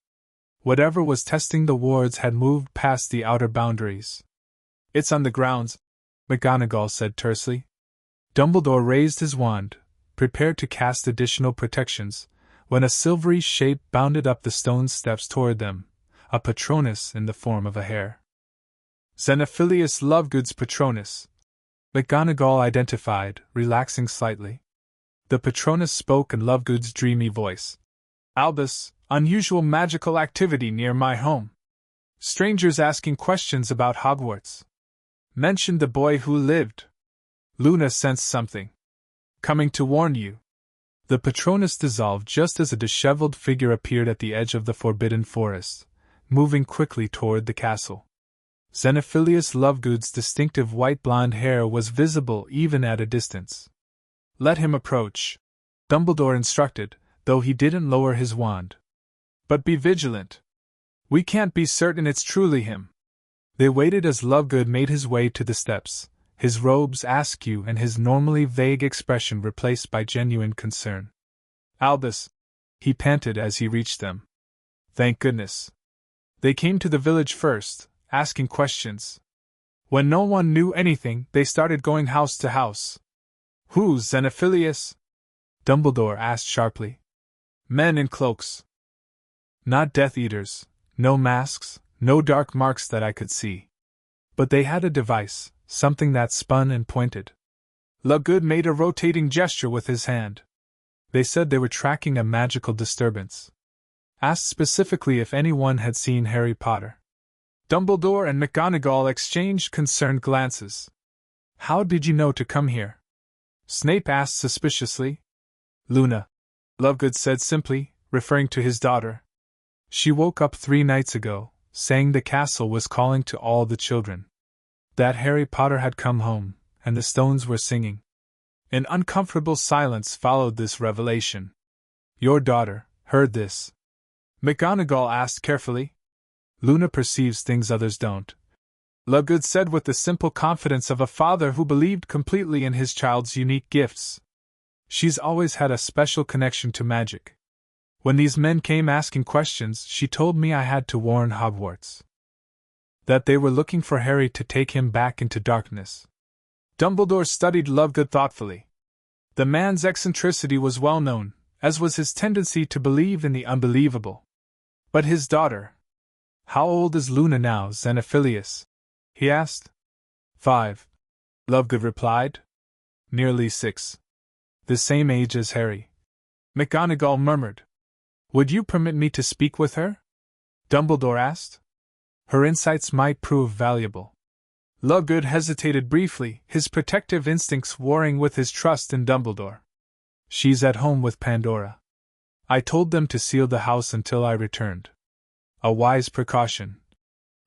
Whatever was testing the wards had moved past the outer boundaries. It's on the grounds, McGonagall said tersely. Dumbledore raised his wand, prepared to cast additional protections, when a silvery shape bounded up the stone steps toward them, a Patronus in the form of a hare. Xenophilius Lovegood's Patronus, McGonagall identified, relaxing slightly. The Patronus spoke in Lovegood's dreamy voice. Albus, unusual magical activity near my home. Strangers asking questions about Hogwarts. Mentioned the boy who lived. Luna sensed something. Coming to warn you. The Patronus dissolved just as a disheveled figure appeared at the edge of the forbidden forest, moving quickly toward the castle. Xenophilius Lovegood's distinctive white blonde hair was visible even at a distance. Let him approach, Dumbledore instructed, though he didn't lower his wand. But be vigilant. We can't be certain it's truly him. They waited as Lovegood made his way to the steps, his robes askew and his normally vague expression replaced by genuine concern. Albus, he panted as he reached them. Thank goodness. They came to the village first, asking questions. When no one knew anything, they started going house to house. Who's Xenophilius? Dumbledore asked sharply. Men in cloaks. Not Death Eaters, no masks, no dark marks that I could see. But they had a device, something that spun and pointed. Lovegood made a rotating gesture with his hand. They said they were tracking a magical disturbance. Asked specifically if anyone had seen Harry Potter. Dumbledore and McGonagall exchanged concerned glances. How did you know to come here? Snape asked suspiciously. Luna, Lovegood said simply, referring to his daughter. She woke up 3 nights ago, saying the castle was calling to all the children. That Harry Potter had come home, and the stones were singing. An uncomfortable silence followed this revelation. Your daughter heard this? McGonagall asked carefully. Luna perceives things others don't, Lovegood said with the simple confidence of a father who believed completely in his child's unique gifts. She's always had a special connection to magic. When these men came asking questions, she told me I had to warn Hogwarts. That they were looking for Harry to take him back into darkness. Dumbledore studied Lovegood thoughtfully. The man's eccentricity was well known, as was his tendency to believe in the unbelievable. But his daughter. How old is Luna now, Xenophilius? He asked. 5. Lovegood replied. Nearly 6. The same age as Harry. McGonagall murmured. Would you permit me to speak with her? Dumbledore asked. Her insights might prove valuable. Lovegood hesitated briefly, his protective instincts warring with his trust in Dumbledore. She's at home with Pandora. I told them to seal the house until I returned. A wise precaution.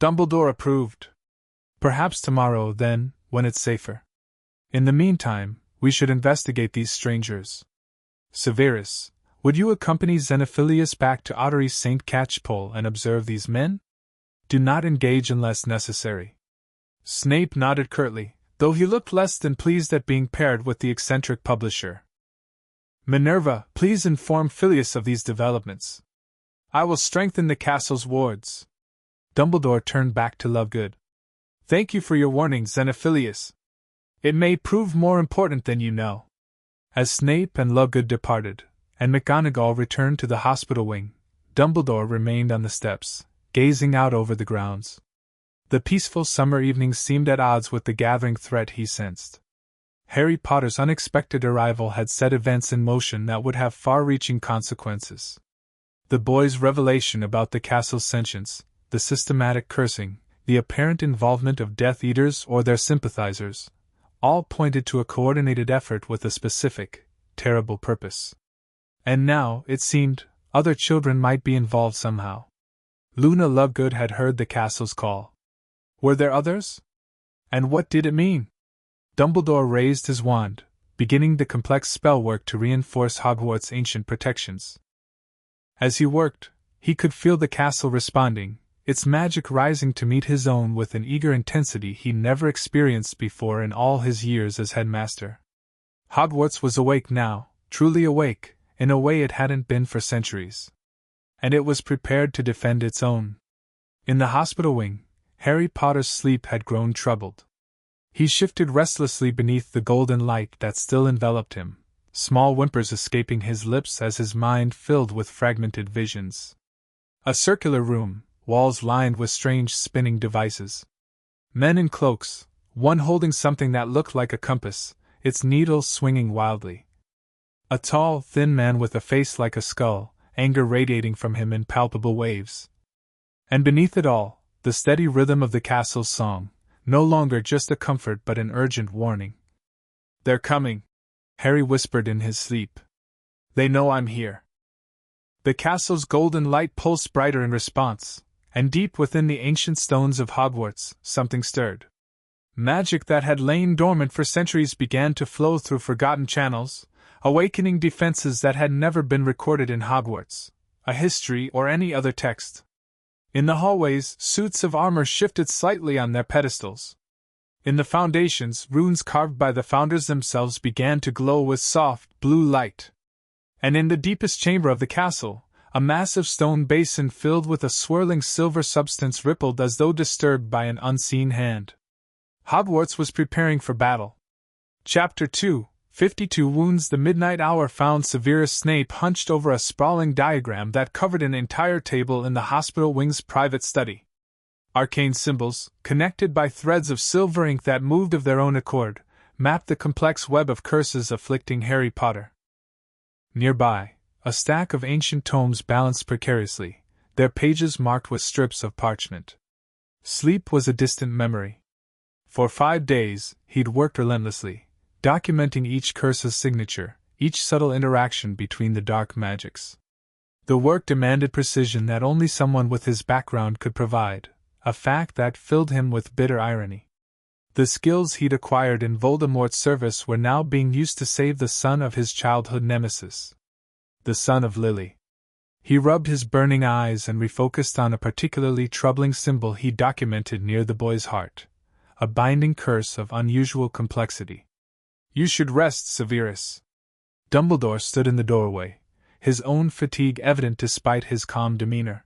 Dumbledore approved. Perhaps tomorrow, then, when it's safer. In the meantime, we should investigate these strangers. Severus, would you accompany Xenophilius back to Ottery St. Catchpole and observe these men? Do not engage unless necessary. Snape nodded curtly, though he looked less than pleased at being paired with the eccentric publisher. Minerva, please inform Filius of these developments. I will strengthen the castle's wards. Dumbledore turned back to Lovegood. Thank you for your warning, Xenophilius. It may prove more important than you know. As Snape and Lovegood departed, and McGonagall returned to the hospital wing, Dumbledore remained on the steps, gazing out over the grounds. The peaceful summer evenings seemed at odds with the gathering threat he sensed. Harry Potter's unexpected arrival had set events in motion that would have far-reaching consequences. The boy's revelation about the castle's sentience, the systematic cursing, the apparent involvement of Death Eaters or their sympathizers, all pointed to a coordinated effort with a specific, terrible purpose. And now, it seemed, other children might be involved somehow. Luna Lovegood had heard the castle's call. Were there others? And what did it mean? Dumbledore raised his wand, beginning the complex spell work to reinforce Hogwarts' ancient protections. As he worked, he could feel the castle responding, its magic rising to meet his own with an eager intensity he never experienced before in all his years as headmaster. Hogwarts was awake now, truly awake, in a way it hadn't been for centuries. And it was prepared to defend its own. In the hospital wing, Harry Potter's sleep had grown troubled. He shifted restlessly beneath the golden light that still enveloped him, small whimpers escaping his lips as his mind filled with fragmented visions. A circular room, walls lined with strange spinning devices. Men in cloaks, one holding something that looked like a compass, its needles swinging wildly. A tall, thin man with a face like a skull, anger radiating from him in palpable waves. And beneath it all, the steady rhythm of the castle's song, no longer just a comfort but an urgent warning. They're coming, Harry whispered in his sleep. They know I'm here. The castle's golden light pulsed brighter in response, and deep within the ancient stones of Hogwarts, something stirred. Magic that had lain dormant for centuries began to flow through forgotten channels, awakening defenses that had never been recorded in Hogwarts, a history, or any other text. In the hallways, suits of armor shifted slightly on their pedestals. In the foundations, runes carved by the founders themselves began to glow with soft, blue light. And in the deepest chamber of the castle, a massive stone basin filled with a swirling silver substance rippled as though disturbed by an unseen hand. Hogwarts was preparing for battle. Chapter 2, 52 Wounds. The midnight hour found Severus Snape hunched over a sprawling diagram that covered an entire table in the hospital wing's private study. Arcane symbols, connected by threads of silver ink that moved of their own accord, mapped the complex web of curses afflicting Harry Potter. Nearby, a stack of ancient tomes balanced precariously, their pages marked with strips of parchment. Sleep was a distant memory. For 5 days, he'd worked relentlessly, documenting each curse's signature, each subtle interaction between the dark magics. The work demanded precision that only someone with his background could provide, a fact that filled him with bitter irony. The skills he'd acquired in Voldemort's service were now being used to save the son of his childhood nemesis. The son of Lily. He rubbed his burning eyes and refocused on a particularly troubling symbol he documented near the boy's heart, a binding curse of unusual complexity. You should rest, Severus. Dumbledore stood in the doorway, his own fatigue evident despite his calm demeanor.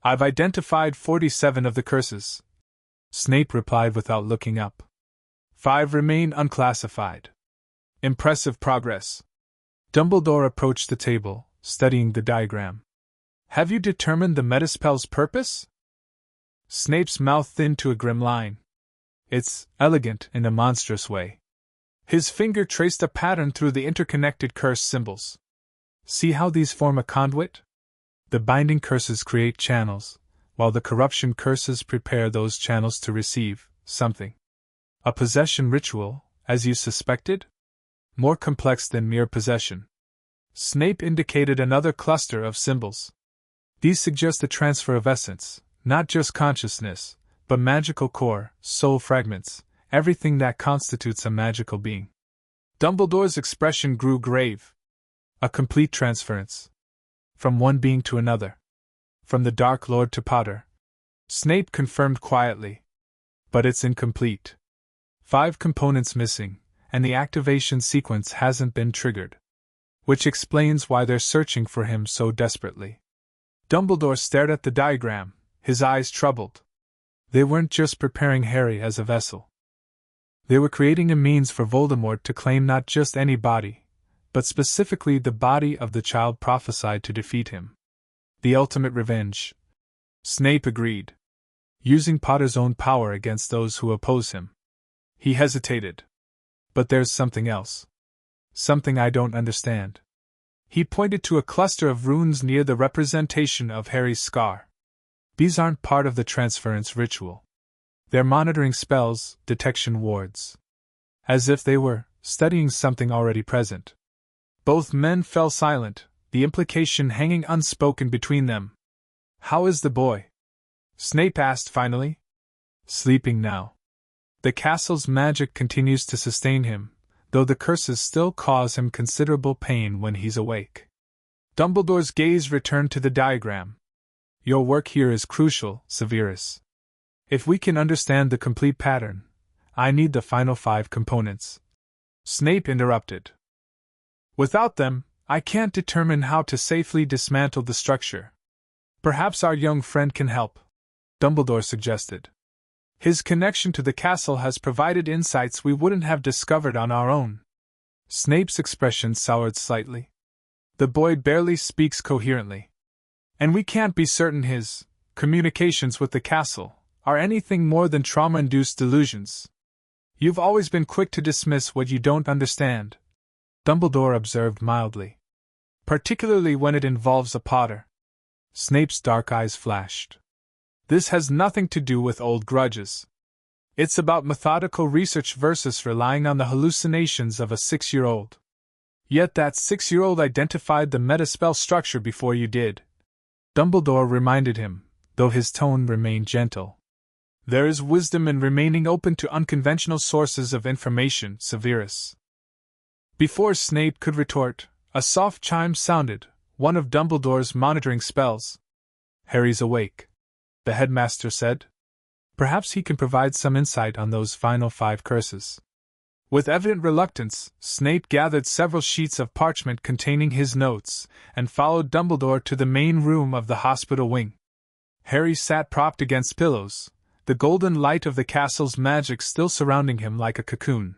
"I've identified 47 of the curses," Snape replied without looking up. "5 remain unclassified." "Impressive progress." Dumbledore approached the table, studying the diagram. "Have you determined the metaspell's purpose?" Snape's mouth thinned to a grim line. "It's elegant in a monstrous way." His finger traced a pattern through the interconnected curse symbols. "See how these form a conduit? The binding curses create channels, while the corruption curses prepare those channels to receive something. A possession ritual, as you suspected? More complex than mere possession." Snape indicated another cluster of symbols. "These suggest the transfer of essence, not just consciousness, but magical core, soul fragments, everything that constitutes a magical being." Dumbledore's expression grew grave. "A complete transference. From one being to another. From the Dark Lord to Potter." Snape confirmed quietly. "But it's incomplete. 5 components missing, and the activation sequence hasn't been triggered. Which explains why they're searching for him so desperately." Dumbledore stared at the diagram, his eyes troubled. They weren't just preparing Harry as a vessel. They were creating a means for Voldemort to claim not just any body, but specifically the body of the child prophesied to defeat him. The ultimate revenge. Snape agreed. Using Potter's own power against those who oppose him. He hesitated. "But there's something else. Something I don't understand." He pointed to a cluster of runes near the representation of Harry's scar. "These aren't part of the transference ritual. They're monitoring spells, detection wards. As if they were studying something already present." Both men fell silent, the implication hanging unspoken between them. "How is the boy?" Snape asked finally. "Sleeping now. The castle's magic continues to sustain him, though the curses still cause him considerable pain when he's awake." Dumbledore's gaze returned to the diagram. "Your work here is crucial, Severus. If we can understand the complete pattern, I need the final 5 components." Snape interrupted. "Without them, I can't determine how to safely dismantle the structure. Perhaps our young friend can help," Dumbledore suggested. "His connection to the castle has provided insights we wouldn't have discovered on our own." Snape's expression soured slightly. "The boy barely speaks coherently. And we can't be certain his communications with the castle are anything more than trauma-induced delusions. You've always been quick to dismiss what you don't understand," Dumbledore observed mildly. "Particularly when it involves a Potter." Snape's dark eyes flashed. "This has nothing to do with old grudges. It's about methodical research versus relying on the hallucinations of a 6-year-old. Yet that 6-year-old identified the metaspell structure before you did," Dumbledore reminded him, though his tone remained gentle. "There is wisdom in remaining open to unconventional sources of information, Severus." Before Snape could retort, a soft chime sounded, one of Dumbledore's monitoring spells. "Harry's awake," the headmaster said. "Perhaps he can provide some insight on those final 5 curses." With evident reluctance, Snape gathered several sheets of parchment containing his notes, and followed Dumbledore to the main room of the hospital wing. Harry sat propped against pillows, the golden light of the castle's magic still surrounding him like a cocoon.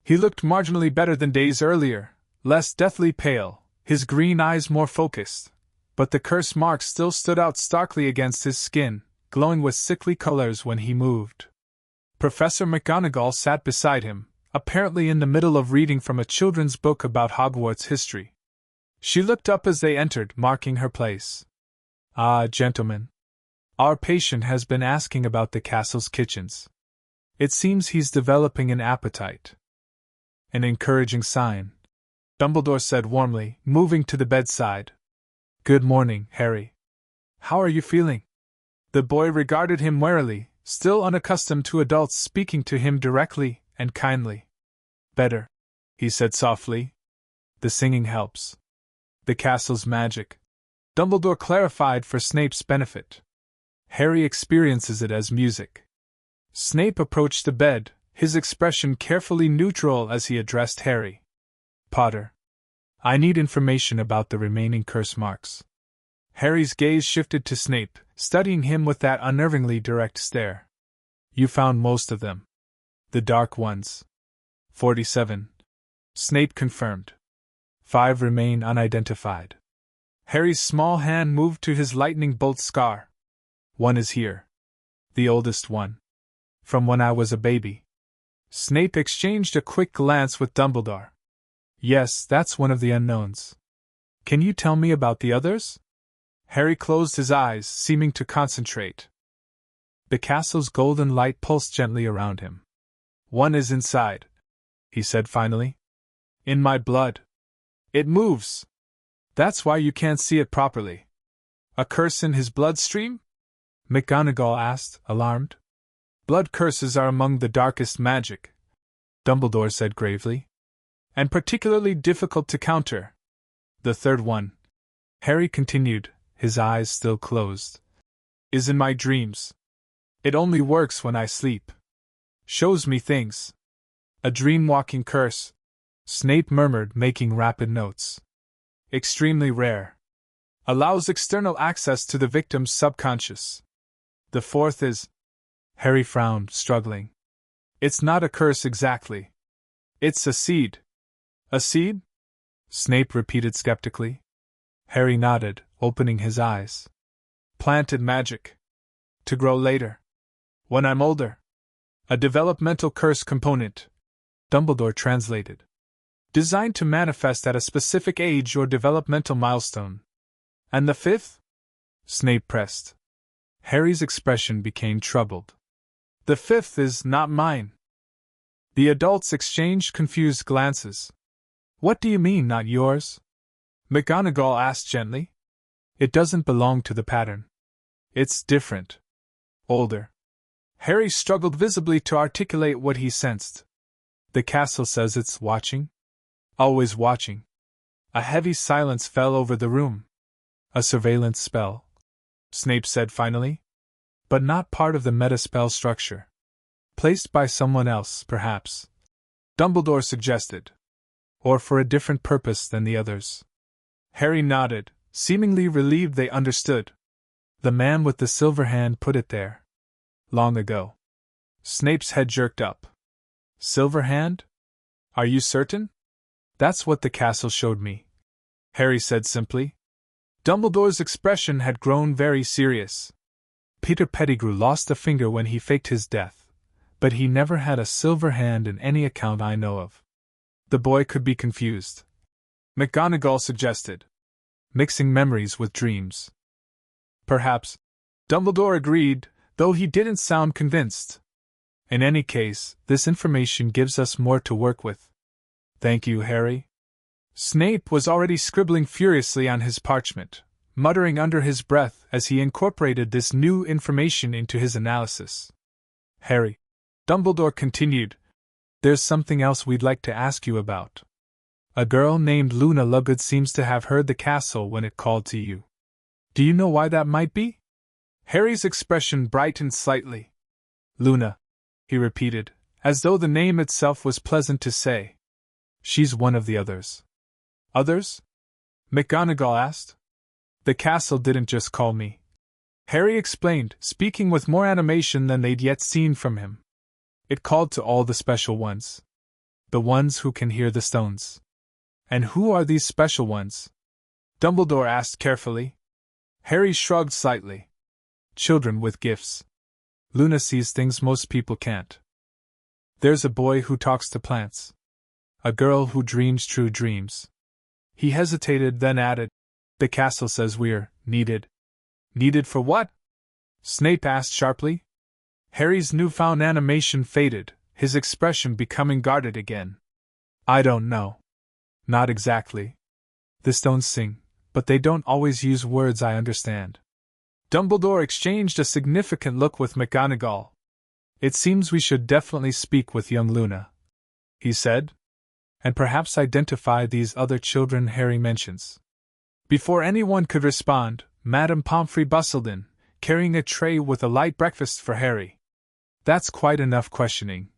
He looked marginally better than days earlier, less deathly pale, his green eyes more focused, but the curse marks still stood out starkly against his skin, glowing with sickly colors when he moved. Professor McGonagall sat beside him, apparently in the middle of reading from a children's book about Hogwarts history. She looked up as they entered, marking her place. "Ah, gentlemen. Our patient has been asking about the castle's kitchens. It seems he's developing an appetite." "An encouraging sign," Dumbledore said warmly, moving to the bedside. "Good morning, Harry. How are you feeling?" The boy regarded him warily, still unaccustomed to adults speaking to him directly and kindly. "Better," he said softly. "The singing helps. The castle's magic," Dumbledore clarified for Snape's benefit. "Harry experiences it as music." Snape approached the bed, his expression carefully neutral as he addressed Harry. "Potter, I need information about the remaining curse marks. Harry's gaze shifted to Snape, studying him with that unnervingly direct stare. You found most of them. The dark ones. 47. Snape confirmed. 5 remain unidentified. Harry's small hand moved to his lightning bolt scar. 1 is here. The oldest one. From when I was a baby. Snape exchanged a quick glance with Dumbledore. Yes, that's one of the unknowns. Can you tell me about the others? Harry closed his eyes, seeming to concentrate. The castle's golden light pulsed gently around him. 1 is inside, he said finally. In my blood. It moves. That's why you can't see it properly. A curse in his bloodstream? McGonagall asked, alarmed. Blood curses are among the darkest magic, Dumbledore said gravely. And particularly difficult to counter. The third one, Harry continued, his eyes still closed, is in my dreams. It only works when I sleep. Shows me things. A dream-walking curse, Snape murmured, making rapid notes. Extremely rare. Allows external access to the victim's subconscious. The fourth is... Harry frowned, struggling. It's not a curse exactly. It's a seed. A seed? Snape repeated skeptically. Harry nodded, opening his eyes. Planted magic. To grow later. When I'm older. A developmental curse component. Dumbledore translated. Designed to manifest at a specific age or developmental milestone. And the fifth? Snape pressed. Harry's expression became troubled. The fifth is not mine. The adults exchanged confused glances. What do you mean, not yours? McGonagall asked gently. It doesn't belong to the pattern. It's different. Older. Harry struggled visibly to articulate what he sensed. The castle says it's watching? Always watching. A heavy silence fell over the room. A surveillance spell, Snape said finally. But not part of the meta-spell structure. Placed by someone else, perhaps. Dumbledore suggested. Or for a different purpose than the others. Harry nodded, seemingly relieved they understood. The man with the silver hand put it there. Long ago. Snape's head jerked up. Silver hand? Are you certain? That's what the castle showed me, Harry said simply. Dumbledore's expression had grown very serious. Peter Pettigrew lost a finger when he faked his death, but he never had a silver hand in any account I know of. The boy could be confused. McGonagall suggested. Mixing memories with dreams. Perhaps. Dumbledore agreed, though he didn't sound convinced. In any case, this information gives us more to work with. Thank you, Harry. Snape was already scribbling furiously on his parchment, muttering under his breath as he incorporated this new information into his analysis. Harry, Dumbledore continued, there's something else we'd like to ask you about. A girl named Luna Lovegood seems to have heard the castle when it called to you. Do you know why that might be? Harry's expression brightened slightly. Luna, he repeated, as though the name itself was pleasant to say. She's one of the others. Others? McGonagall asked. The castle didn't just call me. Harry explained, speaking with more animation than they'd yet seen from him. It called to all the special ones. The ones who can hear the stones. And who are these special ones? Dumbledore asked carefully. Harry shrugged slightly. Children with gifts. Luna sees things most people can't. There's a boy who talks to plants. A girl who dreams true dreams. He hesitated, then added, the castle says we're needed. Needed for what? Snape asked sharply. Harry's newfound animation faded, his expression becoming guarded again. I don't know. Not exactly. The stones sing, but they don't always use words I understand. Dumbledore exchanged a significant look with McGonagall. It seems we should definitely speak with young Luna, he said. And perhaps identify these other children Harry mentions. Before anyone could respond, Madame Pomfrey bustled in, carrying a tray with a light breakfast for Harry. That's quite enough questioning,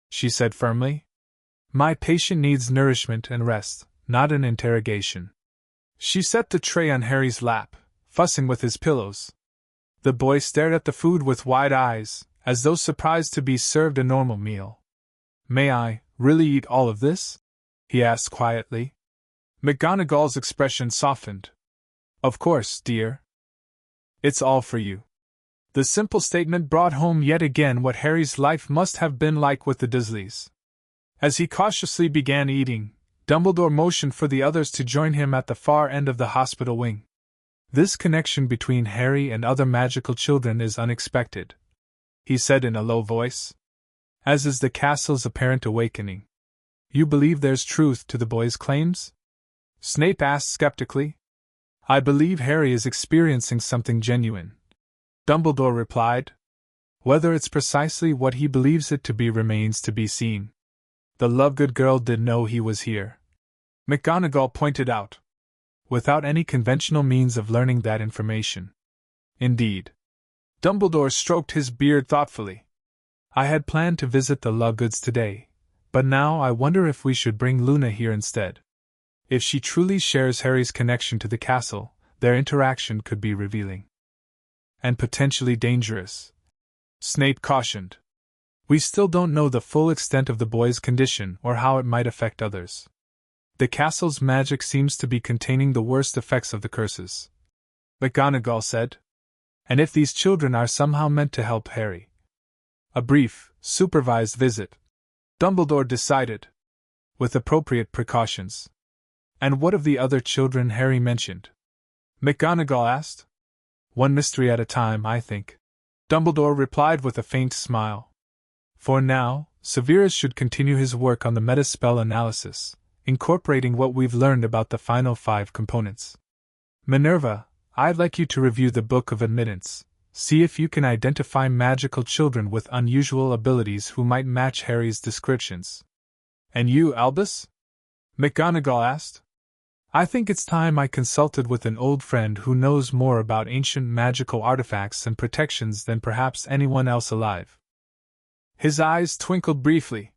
she said firmly. My patient needs nourishment and rest, not an interrogation. She set the tray on Harry's lap, fussing with his pillows. The boy stared at the food with wide eyes, as though surprised to be served a normal meal. "May I really eat all of this?" he asked quietly. McGonagall's expression softened. "Of course, dear. It's all for you." The simple statement brought home yet again what Harry's life must have been like with the Dursleys. As he cautiously began eating, Dumbledore motioned for the others to join him at the far end of the hospital wing. "This connection between Harry and other magical children is unexpected," he said in a low voice, "as is the castle's apparent awakening. You believe there's truth to the boy's claims?" Snape asked skeptically. "I believe Harry is experiencing something genuine," Dumbledore replied. "Whether it's precisely what he believes it to be remains to be seen. The Lovegood girl did know he was here," McGonagall pointed out, "without any conventional means of learning that information." "Indeed." Dumbledore stroked his beard thoughtfully. "I had planned to visit the Lovegoods today, but now I wonder if we should bring Luna here instead. If she truly shares Harry's connection to the castle, their interaction could be revealing. And potentially dangerous," Snape cautioned. "We still don't know the full extent of the boy's condition or how it might affect others. The castle's magic seems to be containing the worst effects of the curses," McGonagall said. "And if these children are somehow meant to help Harry, a brief, supervised visit," Dumbledore decided, "with appropriate precautions." "And what of the other children Harry mentioned?" McGonagall asked. "One mystery at a time, I think," Dumbledore replied with a faint smile. "For now, Severus should continue his work on the metaspell analysis, incorporating what we've learned about the final 5 components. Minerva, I'd like you to review the Book of Admittance, see if you can identify magical children with unusual abilities who might match Harry's descriptions." "And you, Albus?" McGonagall asked. "I think it's time I consulted with an old friend who knows more about ancient magical artifacts and protections than perhaps anyone else alive." His eyes twinkled briefly.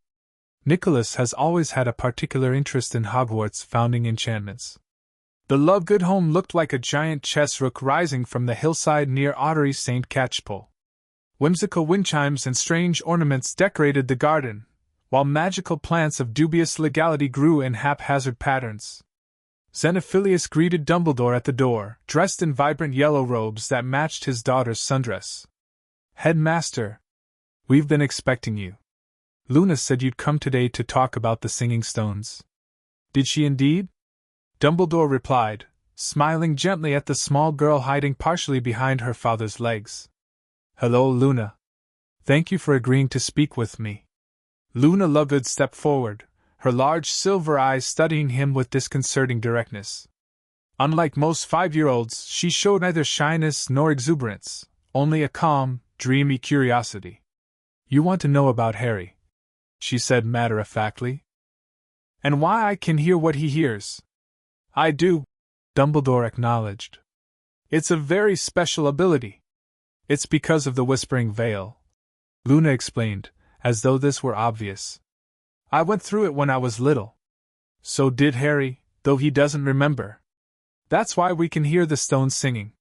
"Nicholas has always had a particular interest in Hogwarts' founding enchantments." The Lovegood home looked like a giant chess rook rising from the hillside near Ottery St. Catchpole. Whimsical wind chimes and strange ornaments decorated the garden, while magical plants of dubious legality grew in haphazard patterns. Xenophilius greeted Dumbledore at the door, dressed in vibrant yellow robes that matched his daughter's sundress. "Headmaster, we've been expecting you. Luna said you'd come today to talk about the Singing Stones." "Did she indeed?" Dumbledore replied, smiling gently at the small girl hiding partially behind her father's legs. "Hello, Luna. Thank you for agreeing to speak with me." Luna Lovegood stepped forward, her large silver eyes studying him with disconcerting directness. Unlike most 5-year-olds, she showed neither shyness nor exuberance, only a calm, dreamy curiosity. "You want to know about Harry," she said matter-of-factly. "And why I can hear what he hears." "I do," Dumbledore acknowledged. "It's a very special ability." "It's because of the Whispering Veil," Luna explained, as though this were obvious. "I went through it when I was little. So did Harry, though he doesn't remember. That's why we can hear the stones singing."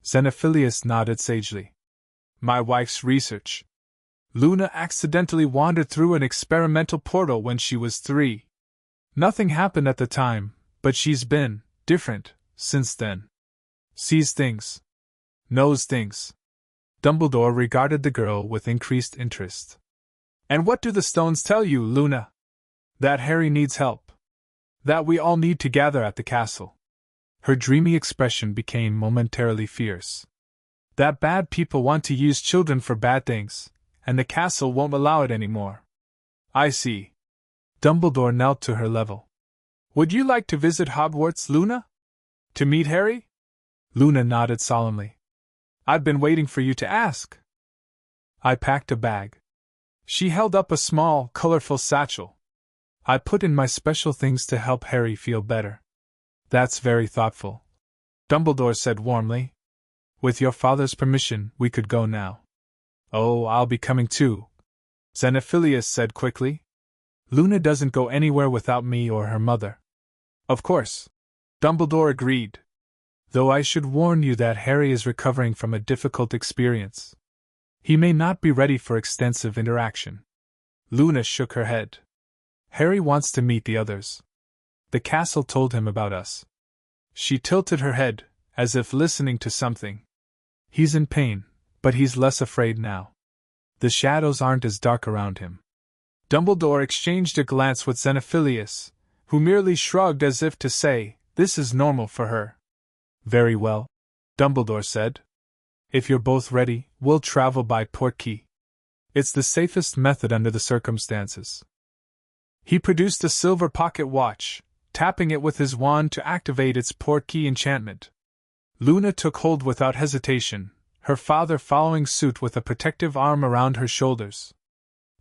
Xenophilius nodded sagely. "My wife's research. Luna accidentally wandered through an experimental portal when she was 3. Nothing happened at the time, but she's been different since then. Sees things. Knows things." Dumbledore regarded the girl with increased interest. "And what do the stones tell you, Luna?" "That Harry needs help. That we all need to gather at the castle." Her dreamy expression became momentarily fierce. "That bad people want to use children for bad things, and the castle won't allow it anymore." "I see." Dumbledore knelt to her level. "Would you like to visit Hogwarts, Luna? To meet Harry?" Luna nodded solemnly. "I've been waiting for you to ask." "I packed a bag." She held up a small, colorful satchel. "I put in my special things to help Harry feel better." "That's very thoughtful," Dumbledore said warmly. "With your father's permission, we could go now." "Oh, I'll be coming too," Xenophilius said quickly. "Luna doesn't go anywhere without me or her mother." Of course, Dumbledore agreed. Though I should warn you that Harry is recovering from a difficult experience. He may not be ready for extensive interaction. Luna shook her head. Harry wants to meet the others. The castle told him about us. She tilted her head, as if listening to something. He's in pain, but he's less afraid now. The shadows aren't as dark around him. Dumbledore exchanged a glance with Xenophilius, who merely shrugged as if to say, this is normal for her. Very well, Dumbledore said. If you're both ready, we'll travel by Portkey. It's the safest method under the circumstances. He produced a silver pocket watch, tapping it with his wand to activate its Portkey enchantment. Luna took hold without hesitation, her father following suit with a protective arm around her shoulders.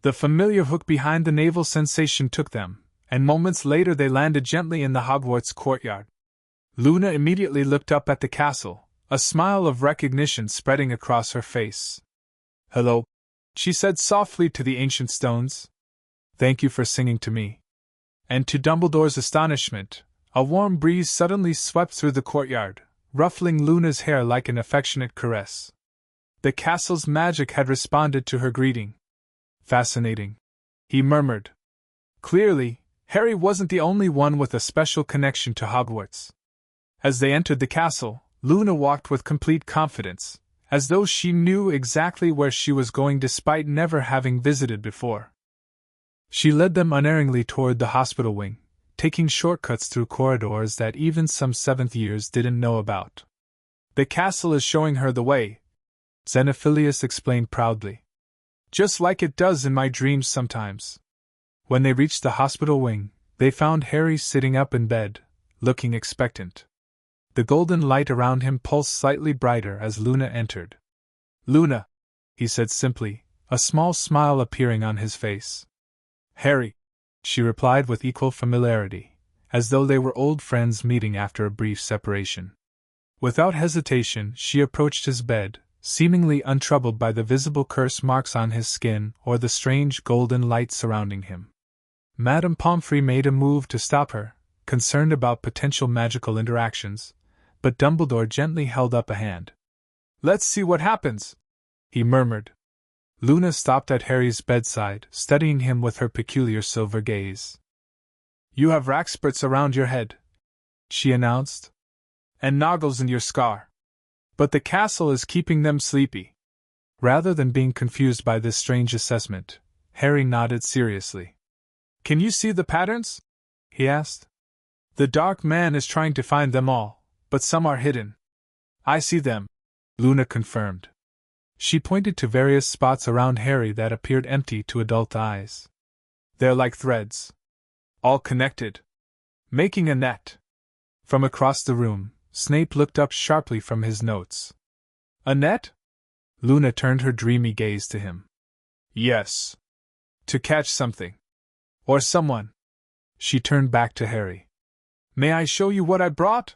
The familiar hook behind the navel sensation took them, and moments later they landed gently in the Hogwarts courtyard. Luna immediately looked up at the castle, a smile of recognition spreading across her face. Hello, she said softly to the ancient stones. Thank you for singing to me. And to Dumbledore's astonishment, a warm breeze suddenly swept through the courtyard, ruffling Luna's hair like an affectionate caress. The castle's magic had responded to her greeting. Fascinating, he murmured. Clearly, Harry wasn't the only one with a special connection to Hogwarts. As they entered the castle, Luna walked with complete confidence, as though she knew exactly where she was going despite never having visited before. She led them unerringly toward the hospital wing, taking shortcuts through corridors that even some seventh years didn't know about. The castle is showing her the way, Xenophilius explained proudly. Just like it does in my dreams sometimes. When they reached the hospital wing, they found Harry sitting up in bed, looking expectant. The golden light around him pulsed slightly brighter as Luna entered. Luna, he said simply, a small smile appearing on his face. Harry, she replied with equal familiarity, as though they were old friends meeting after a brief separation. Without hesitation, she approached his bed, seemingly untroubled by the visible curse marks on his skin or the strange golden light surrounding him. Madame Pomfrey made a move to stop her, concerned about potential magical interactions, but Dumbledore gently held up a hand. Let's see what happens, he murmured. Luna stopped at Harry's bedside, studying him with her peculiar silver gaze. You have rackspurts around your head, she announced, and noggles in your scar. But the castle is keeping them sleepy. Rather than being confused by this strange assessment, Harry nodded seriously. Can you see the patterns? He asked. The dark man is trying to find them all, but some are hidden. I see them, Luna confirmed. She pointed to various spots around Harry that appeared empty to adult eyes. They're like threads. All connected. Making a net. From across the room, Snape looked up sharply from his notes. A net? Luna turned her dreamy gaze to him. Yes. To catch something. Or someone. She turned back to Harry. May I show you what I brought?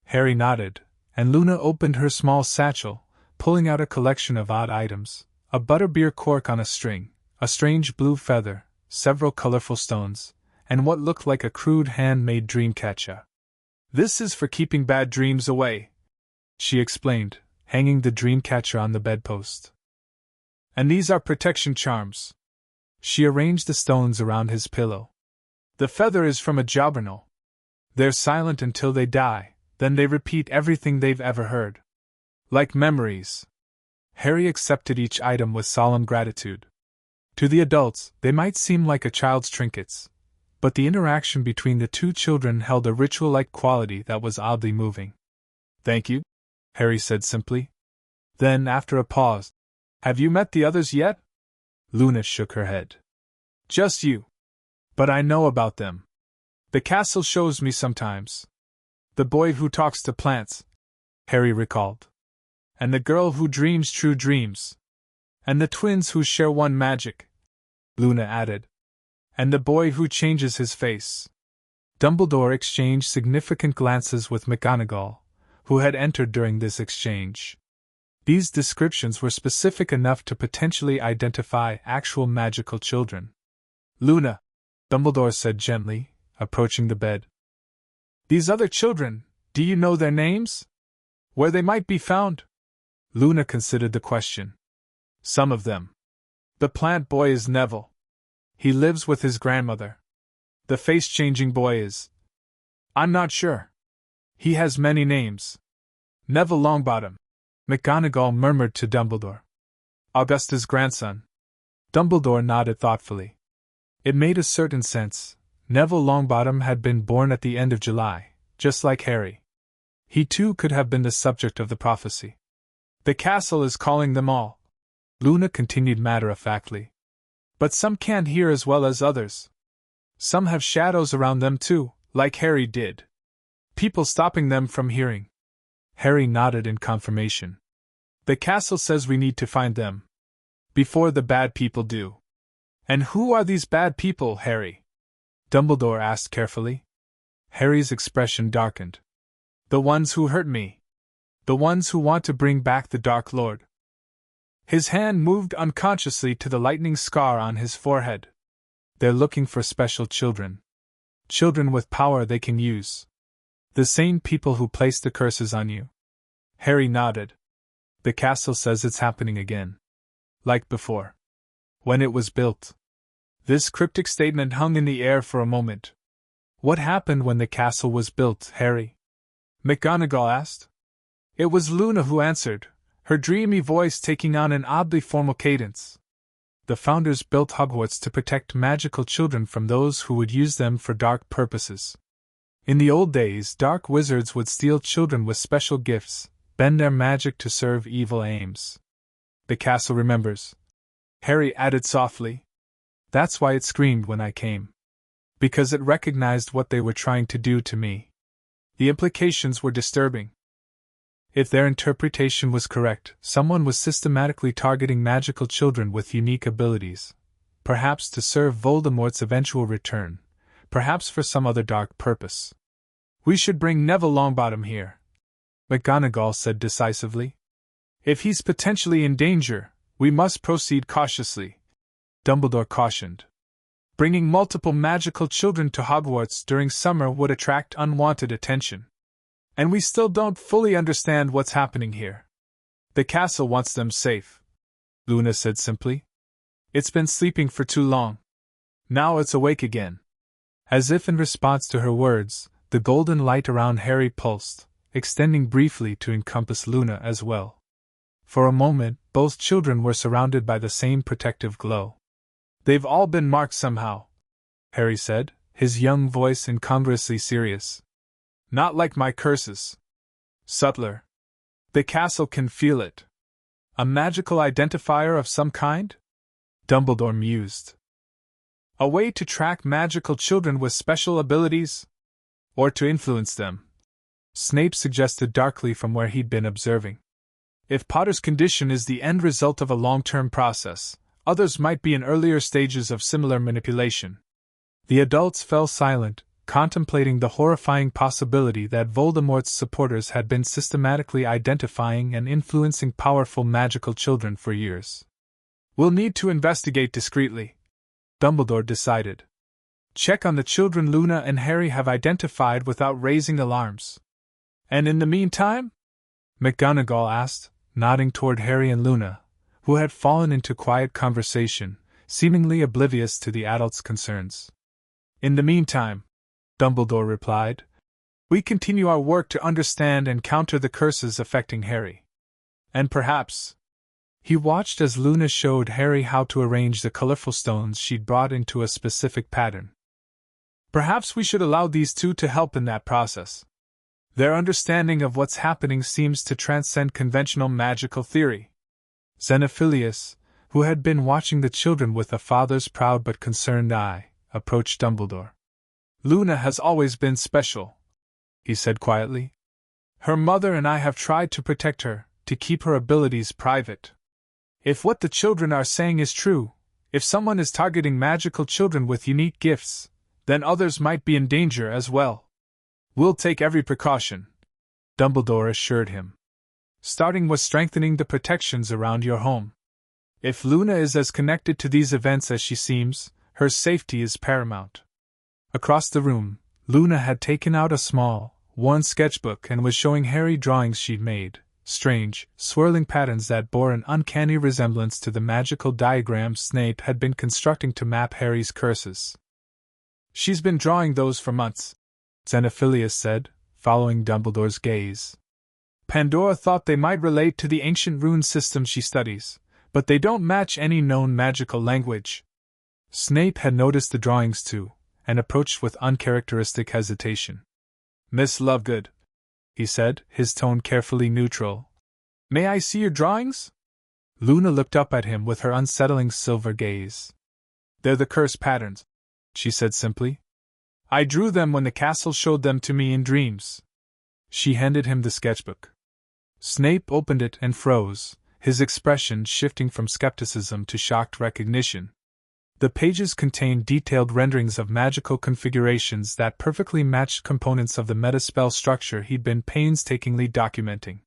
Harry nodded, and Luna opened her small satchel, pulling out a collection of odd items, a butterbeer cork on a string, a strange blue feather, several colorful stones, and what looked like a crude handmade dream catcher. This is for keeping bad dreams away, she explained, hanging the dream catcher on the bedpost. And these are protection charms. She arranged the stones around his pillow. The feather is from a jobberknoll. They're silent until they die, then they repeat everything they've ever heard. Like memories. Harry accepted each item with solemn gratitude. To the adults, they might seem like a child's trinkets, but the interaction between the two children held a ritual-like quality that was oddly moving. Thank you, Harry said simply. Then, after a pause, have you met the others yet? Luna shook her head. Just you. But I know about them. The castle shows me sometimes. The boy who talks to plants, Harry recalled. And the girl who dreams true dreams. And the twins who share one magic, Luna added. And the boy who changes his face. Dumbledore exchanged significant glances with McGonagall, who had entered during this exchange. These descriptions were specific enough to potentially identify actual magical children. Luna, Dumbledore said gently, approaching the bed. These other children, do you know their names? Where they might be found? Luna considered the question. Some of them. The plant boy is Neville. He lives with his grandmother. The face-changing boy is... I'm not sure. He has many names. Neville Longbottom, McGonagall murmured to Dumbledore. Augusta's grandson. Dumbledore nodded thoughtfully. It made a certain sense. Neville Longbottom had been born at the end of July, just like Harry. He too could have been the subject of the prophecy. The castle is calling them all, Luna continued matter-of-factly. But some can't hear as well as others. Some have shadows around them too, like Harry did. People stopping them from hearing. Harry nodded in confirmation. The castle says we need to find them. Before the bad people do. And who are these bad people, Harry? Dumbledore asked carefully. Harry's expression darkened. The ones who hurt me. The ones who want to bring back the Dark Lord. His hand moved unconsciously to the lightning scar on his forehead. They're looking for special children. Children with power they can use. The same people who placed the curses on you. Harry nodded. The castle says it's happening again. Like before. When it was built. This cryptic statement hung in the air for a moment. What happened when the castle was built, Harry? McGonagall asked. It was Luna who answered, her dreamy voice taking on an oddly formal cadence. The founders built Hogwarts to protect magical children from those who would use them for dark purposes. In the old days, dark wizards would steal children with special gifts, bend their magic to serve evil aims. The castle remembers. Harry added softly. That's why it screamed when I came. Because it recognized what they were trying to do to me. The implications were disturbing. If their interpretation was correct, someone was systematically targeting magical children with unique abilities, perhaps to serve Voldemort's eventual return, perhaps for some other dark purpose. We should bring Neville Longbottom here, McGonagall said decisively. If he's potentially in danger, we must proceed cautiously, Dumbledore cautioned. Bringing multiple magical children to Hogwarts during summer would attract unwanted attention. And we still don't fully understand what's happening here. The castle wants them safe, Luna said simply. It's been sleeping for too long. Now it's awake again. As if in response to her words, the golden light around Harry pulsed, extending briefly to encompass Luna as well. For a moment, both children were surrounded by the same protective glow. They've all been marked somehow, Harry said, his young voice incongruously serious. Not like my curses. Subtler. The castle can feel it. A magical identifier of some kind? Dumbledore mused. A way to track magical children with special abilities? Or to influence them? Snape suggested darkly from where he'd been observing. If Potter's condition is the end result of a long-term process, others might be in earlier stages of similar manipulation. The adults fell silent, contemplating the horrifying possibility that Voldemort's supporters had been systematically identifying and influencing powerful magical children for years. We'll need to investigate discreetly, Dumbledore decided. Check on the children Luna and Harry have identified without raising alarms. And in the meantime? McGonagall asked, nodding toward Harry and Luna, who had fallen into quiet conversation, seemingly oblivious to the adults' concerns. In the meantime, Dumbledore replied, we continue our work to understand and counter the curses affecting Harry. And perhaps... He watched as Luna showed Harry how to arrange the colorful stones she'd brought into a specific pattern. Perhaps we should allow these two to help in that process. Their understanding of what's happening seems to transcend conventional magical theory. Xenophilius, who had been watching the children with a father's proud but concerned eye, approached Dumbledore. Luna has always been special, he said quietly. Her mother and I have tried to protect her, to keep her abilities private. If what the children are saying is true, if someone is targeting magical children with unique gifts, then others might be in danger as well. We'll take every precaution, Dumbledore assured him. Starting with strengthening the protections around your home. If Luna is as connected to these events as she seems, her safety is paramount. Across the room, Luna had taken out a small, worn sketchbook and was showing Harry drawings she'd made, strange, swirling patterns that bore an uncanny resemblance to the magical diagrams Snape had been constructing to map Harry's curses. "She's been drawing those for months," Xenophilius said, following Dumbledore's gaze. "Pandora thought they might relate to the ancient rune system she studies, but they don't match any known magical language." Snape had noticed the drawings too, and approached with uncharacteristic hesitation. "Miss Lovegood," he said, his tone carefully neutral, "may I see your drawings?" Luna looked up at him with her unsettling silver gaze. "They're the curse patterns," she said simply. "I drew them when the castle showed them to me in dreams." She handed him the sketchbook. Snape opened it and froze, his expression shifting from skepticism to shocked recognition. The pages contained detailed renderings of magical configurations that perfectly matched components of the metaspell structure he'd been painstakingly documenting.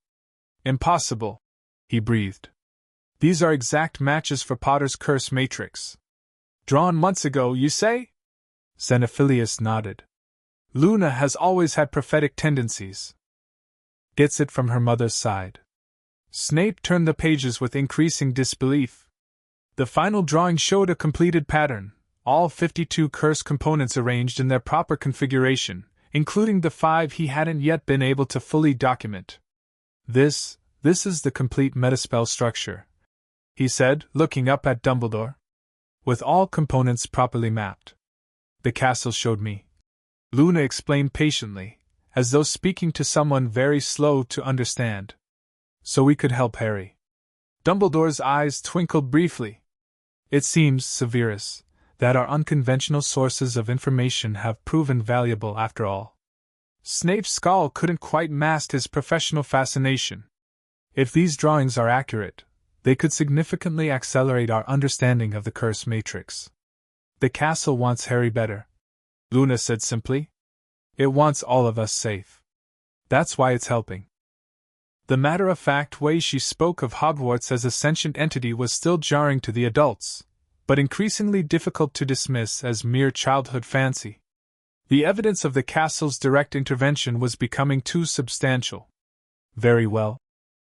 "Impossible," he breathed. "These are exact matches for Potter's curse matrix." "Drawn months ago, you say?" Xenophilius nodded. "Luna has always had prophetic tendencies. Gets it from her mother's side." Snape turned the pages with increasing disbelief. The final drawing showed a completed pattern, all 52 curse components arranged in their proper configuration, including the 5 he hadn't yet been able to fully document. This is the complete metaspell structure," he said, looking up at Dumbledore. "With all components properly mapped. The castle showed me," Luna explained patiently, as though speaking to someone very slow to understand. "So we could help Harry." Dumbledore's eyes twinkled briefly. "It seems, Severus, that our unconventional sources of information have proven valuable after all." Snape's scowl couldn't quite mask his professional fascination. "If these drawings are accurate, they could significantly accelerate our understanding of the curse matrix." "The castle wants Harry better," Luna said simply. "It wants all of us safe. That's why it's helping." The matter-of-fact way she spoke of Hogwarts as a sentient entity was still jarring to the adults, but increasingly difficult to dismiss as mere childhood fancy. The evidence of the castle's direct intervention was becoming too substantial. "Very well,"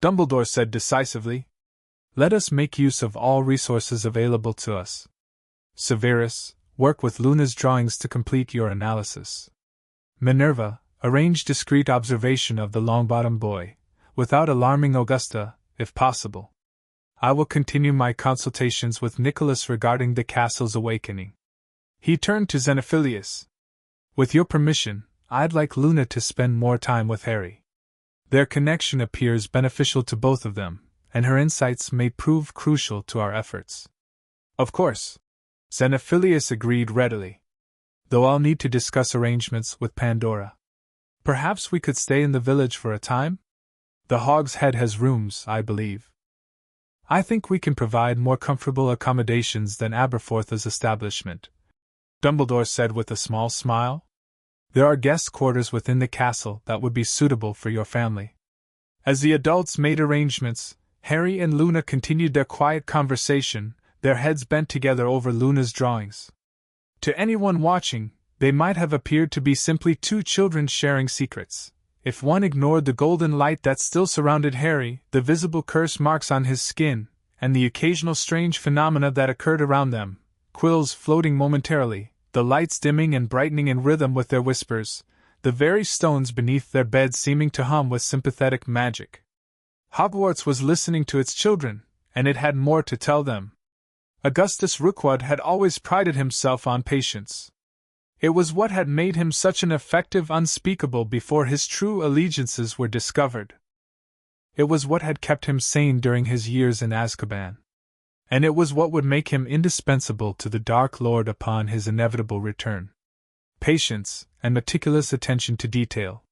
Dumbledore said decisively. "Let us make use of all resources available to us. Severus, work with Luna's drawings to complete your analysis. Minerva, arrange discreet observation of the Longbottom boy, without alarming Augusta, if possible. I will continue my consultations with Nicholas regarding the castle's awakening." He turned to Xenophilius. "With your permission, I'd like Luna to spend more time with Harry. Their connection appears beneficial to both of them, and her insights may prove crucial to our efforts." "Of course," Xenophilius agreed readily. "Though I'll need to discuss arrangements with Pandora. Perhaps we could stay in the village for a time? The Hog's Head has rooms, I believe." "I think we can provide more comfortable accommodations than Aberforth's establishment," Dumbledore said with a small smile. "There are guest quarters within the castle that would be suitable for your family." As the adults made arrangements, Harry and Luna continued their quiet conversation, their heads bent together over Luna's drawings. To anyone watching, they might have appeared to be simply two children sharing secrets. If one ignored the golden light that still surrounded Harry, the visible curse marks on his skin, and the occasional strange phenomena that occurred around them, quills floating momentarily, the lights dimming and brightening in rhythm with their whispers, the very stones beneath their beds seeming to hum with sympathetic magic. Hogwarts was listening to its children, and it had more to tell them. Augustus Rookwood had always prided himself on patience. It was what had made him such an effective unspeakable before his true allegiances were discovered. It was what had kept him sane during his years in Azkaban. And it was what would make him indispensable to the Dark Lord upon his inevitable return. Patience, and meticulous attention to detail.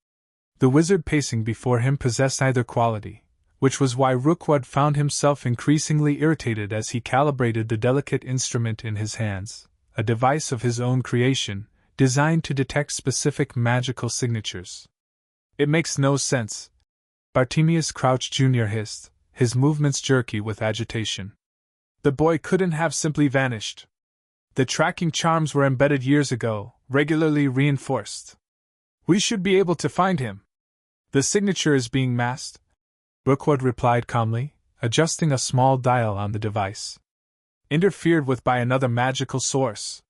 The wizard pacing before him possessed either quality, which was why Rookwood found himself increasingly irritated as he calibrated the delicate instrument in his hands, a device of his own creation, designed to detect specific magical signatures. "It makes no sense," Bartemius Crouch Jr. hissed, his movements jerky with agitation. "The boy couldn't have simply vanished. The tracking charms were embedded years ago, regularly reinforced. We should be able to find him. The signature is being masked, Rookwood replied calmly, adjusting a small dial on the device. Interfered with by another magical source.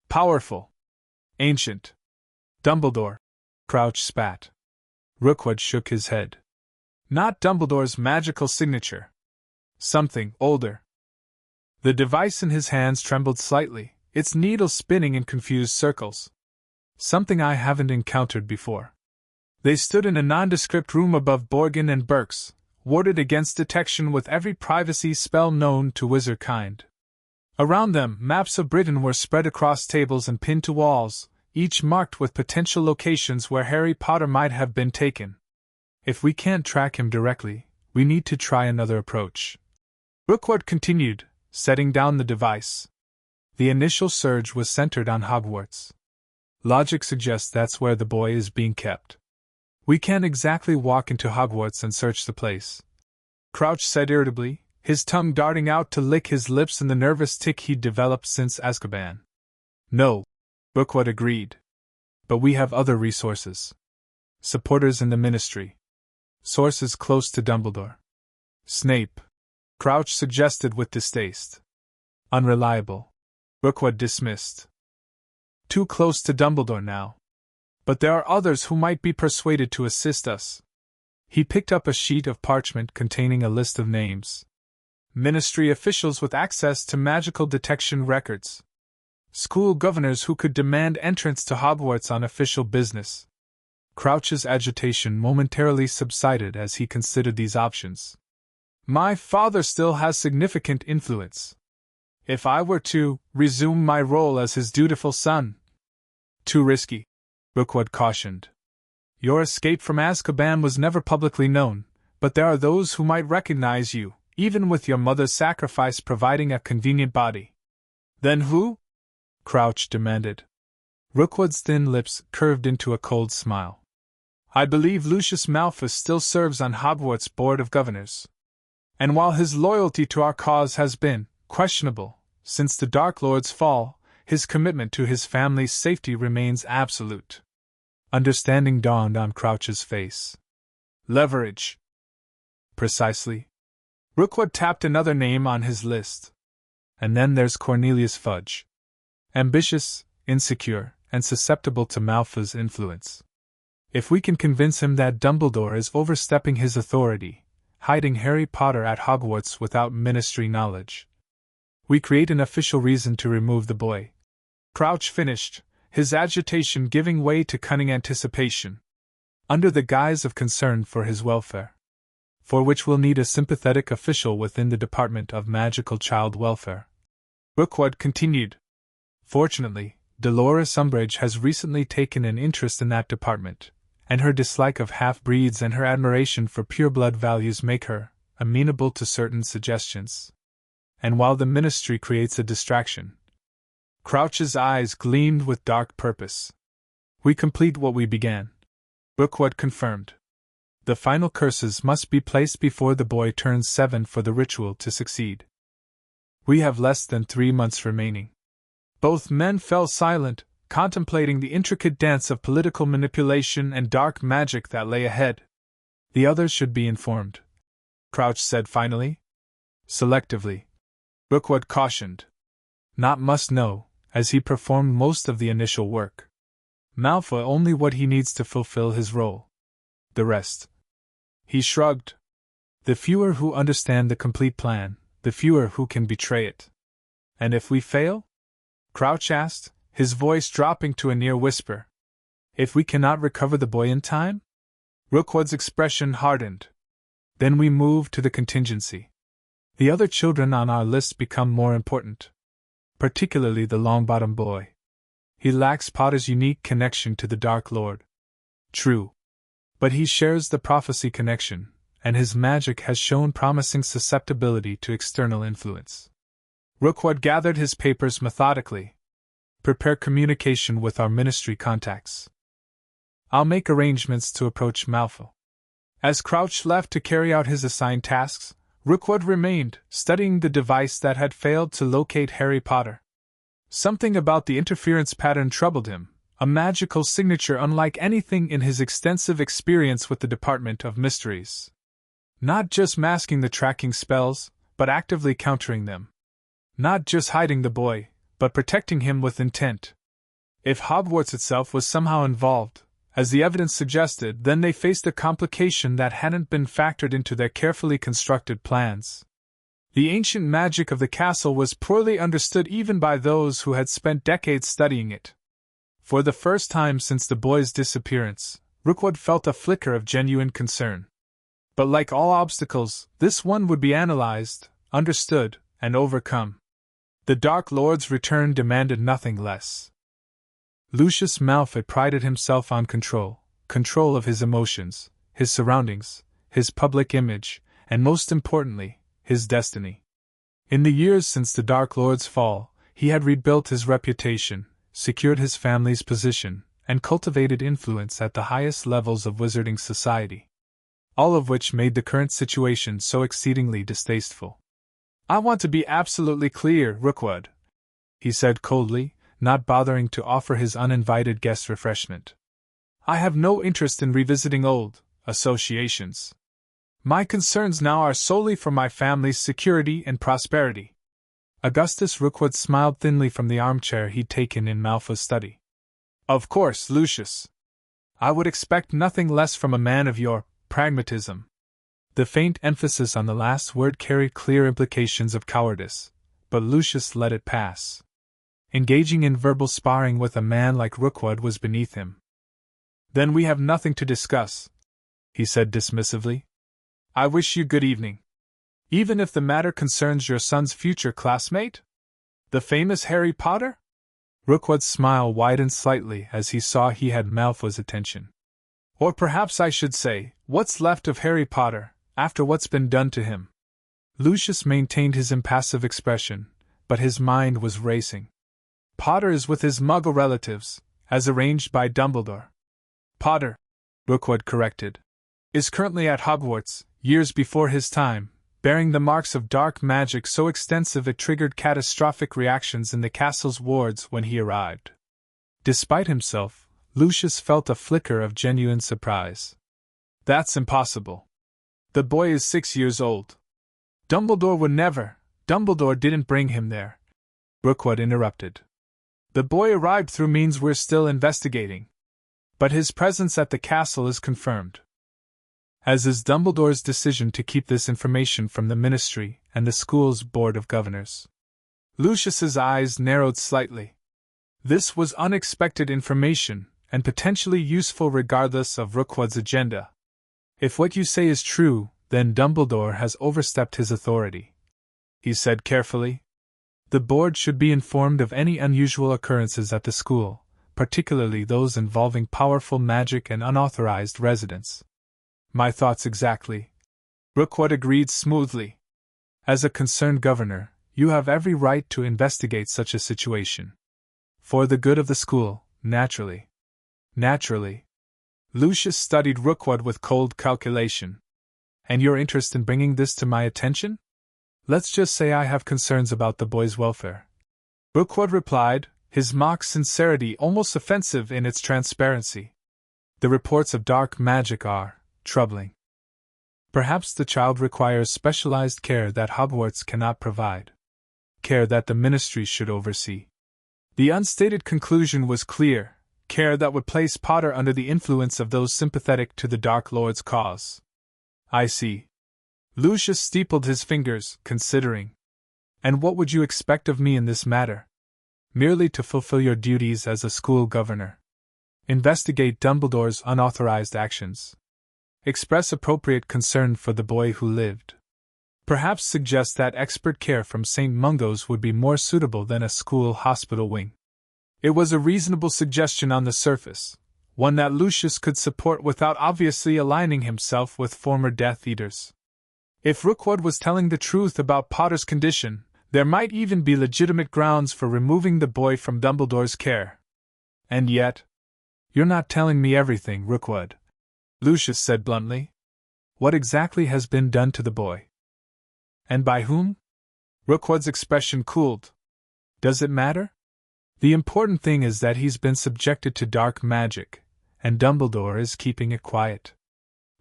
Powerful. Ancient. Dumbledore. Crouch spat. Rookwood shook his head. Not Dumbledore's magical signature. Something older. The device in his hands trembled slightly, its needle spinning in confused circles. Something I haven't encountered before. They stood in a nondescript room above Borgin and Burke's, warded against detection with every privacy spell known to wizard kind. Around them, maps of Britain were spread across tables and pinned to walls, each marked with potential locations where Harry Potter might have been taken. If we can't track him directly, we need to try another approach. Rookwood continued, setting down the device. The initial surge was centered on Hogwarts. Logic suggests that's where the boy is being kept. We can't exactly walk into Hogwarts and search the place, Crouch said irritably, his tongue darting out to lick his lips in the nervous tic he'd developed since Azkaban. No, Rookwood agreed. But we have other resources. Supporters in the Ministry. Sources close to Dumbledore. Snape, Crouch suggested with distaste. Unreliable, Rookwood dismissed. Too close to Dumbledore now. But there are others who might be persuaded to assist us. He picked up a sheet of parchment containing a list of names. Ministry officials with access to magical detection records. School governors who could demand entrance to Hogwarts on official business. Crouch's agitation momentarily subsided as he considered these options. My father still has significant influence. If I were to resume my role as his dutiful son. Too risky, Rookwood cautioned. Your escape from Azkaban was never publicly known, but there are those who might recognize you, even with your mother's sacrifice providing a convenient body. Then who? Crouch demanded. Rookwood's thin lips curved into a cold smile. I believe Lucius Malfoy still serves on Hogwarts' Board of Governors. And while his loyalty to our cause has been questionable since the Dark Lord's fall, his commitment to his family's safety remains absolute. Understanding dawned on Crouch's face. Leverage. Precisely. Rookwood tapped another name on his list. And then there's Cornelius Fudge. Ambitious, insecure, and susceptible to Malfoy's influence. If we can convince him that Dumbledore is overstepping his authority, hiding Harry Potter at Hogwarts without Ministry knowledge, we create an official reason to remove the boy. Crouch finished, his agitation giving way to cunning anticipation. Under the guise of concern for his welfare. For which we'll need a sympathetic official within the Department of Magical Child Welfare. Rookwood continued. Fortunately, Dolores Umbridge has recently taken an interest in that department, and her dislike of half-breeds and her admiration for pureblood values make her amenable to certain suggestions. And while the Ministry creates a distraction, Crouch's eyes gleamed with dark purpose. We complete what we began, Rookwood confirmed. The final curses must be placed before the boy turns 7 for the ritual to succeed. We have less than 3 months remaining. Both men fell silent, contemplating the intricate dance of political manipulation and dark magic that lay ahead. The others should be informed, Crouch said finally. Selectively, Rookwood cautioned. Not must know, as he performed most of the initial work. Malfoy only what he needs to fulfill his role. The rest. He shrugged. The fewer who understand the complete plan, the fewer who can betray it. And if we fail? Crouch asked, his voice dropping to a near whisper. If we cannot recover the boy in time? Rookwood's expression hardened. Then we move to the contingency. The other children on our list become more important. Particularly the Longbottom boy. He lacks Potter's unique connection to the Dark Lord. True. But he shares the prophecy connection, and his magic has shown promising susceptibility to external influence. Rookwood gathered his papers methodically. Prepare communication with our Ministry contacts. I'll make arrangements to approach Malfoy. As Crouch left to carry out his assigned tasks, Rookwood remained, studying the device that had failed to locate Harry Potter. Something about the interference pattern troubled him, A magical signature unlike anything in his extensive experience with the Department of Mysteries. Not just masking the tracking spells, but actively countering them. Not just hiding the boy, but protecting him with intent. If Hogwarts itself was somehow involved, as the evidence suggested, then they faced a complication that hadn't been factored into their carefully constructed plans. The ancient magic of the castle was poorly understood even by those who had spent decades studying it. For the first time since the boy's disappearance, Rookwood felt a flicker of genuine concern. But like all obstacles, this one would be analyzed, understood, and overcome. The Dark Lord's return demanded nothing less. Lucius Malfoy prided himself on control of his emotions, his surroundings, his public image, and most importantly, his destiny. In the years since the Dark Lord's fall, he had rebuilt his reputation, secured his family's position, and cultivated influence at the highest levels of wizarding society. All of which made the current situation so exceedingly distasteful. "I want to be absolutely clear, Rookwood," he said coldly, not bothering to offer his uninvited guest refreshment. "I have no interest in revisiting old associations. My concerns now are solely for my family's security and prosperity." Augustus Rookwood smiled thinly from the armchair he'd taken in Malfoy's study. "Of course, Lucius. I would expect nothing less from a man of your pragmatism." The faint emphasis on the last word carried clear implications of cowardice, but Lucius let it pass. Engaging in verbal sparring with a man like Rookwood was beneath him. "Then we have nothing to discuss," he said dismissively. "I wish you good evening. Even if the matter concerns your son's future classmate? The famous Harry Potter?" Rookwood's smile widened slightly as he saw he had Malfoy's attention. "Or perhaps I should say, what's left of Harry Potter, after what's been done to him." Lucius maintained his impassive expression, but his mind was racing. "Potter is with his Muggle relatives, as arranged by Dumbledore." "Potter," Rookwood corrected, "is currently at Hogwarts, years before his time, bearing the marks of dark magic so extensive it triggered catastrophic reactions in the castle's wards when he arrived." Despite himself, Lucius felt a flicker of genuine surprise. "That's impossible. The boy is 6 years old." "Dumbledore would never. Dumbledore didn't bring him there," Rookwood interrupted. "The boy arrived through means we're still investigating. But his presence at the castle is confirmed. As is Dumbledore's decision to keep this information from the Ministry and the school's Board of Governors." Lucius's eyes narrowed slightly. This was unexpected information, and potentially useful regardless of Rookwood's agenda. "If what you say is true, then Dumbledore has overstepped his authority," he said carefully. "The board should be informed of any unusual occurrences at the school, particularly those involving powerful magic and unauthorized residents." "My thoughts exactly," Rookwood agreed smoothly. "As a concerned governor, you have every right to investigate such a situation. For the good of the school, naturally." "Naturally." Lucius studied Rookwood with cold calculation. "And your interest in bringing this to my attention?" "Let's just say I have concerns about the boy's welfare," Rookwood replied, his mock sincerity almost offensive in its transparency. "The reports of dark magic are troubling. Perhaps the child requires specialized care that Hogwarts cannot provide. Care that the Ministry should oversee." The unstated conclusion was clear: care that would place Potter under the influence of those sympathetic to the Dark Lord's cause. "I see." Lucius steepled his fingers, considering. "And what would you expect of me in this matter?" "Merely to fulfill your duties as a school governor. Investigate Dumbledore's unauthorized actions. Express appropriate concern for the boy who lived. Perhaps suggest that expert care from St. Mungo's would be more suitable than a school hospital wing." It was a reasonable suggestion on the surface, one that Lucius could support without obviously aligning himself with former Death Eaters. If Rookwood was telling the truth about Potter's condition, there might even be legitimate grounds for removing the boy from Dumbledore's care. "And yet—" "You're not telling me everything, Rookwood," Lucius said bluntly. "What exactly has been done to the boy? And by whom?" Rookwood's expression cooled. "Does it matter?" The important thing is that he's been subjected to dark magic, and Dumbledore is keeping it quiet.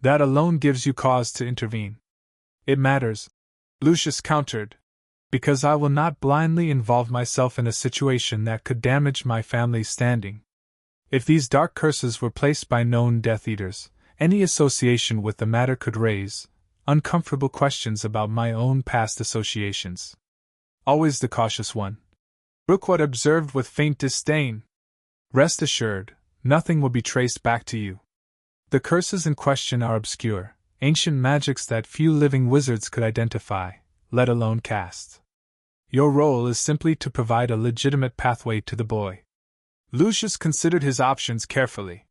That alone gives you cause to intervene. It matters, Lucius countered, because I will not blindly involve myself in a situation that could damage my family's standing. If these dark curses were placed by known Death Eaters, any association with the matter could raise uncomfortable questions about my own past associations. Always the cautious one, Rookwood observed with faint disdain. Rest assured, nothing will be traced back to you. The curses in question are obscure, ancient magics that few living wizards could identify, let alone cast. Your role is simply to provide a legitimate pathway to the boy. Lucius considered his options carefully.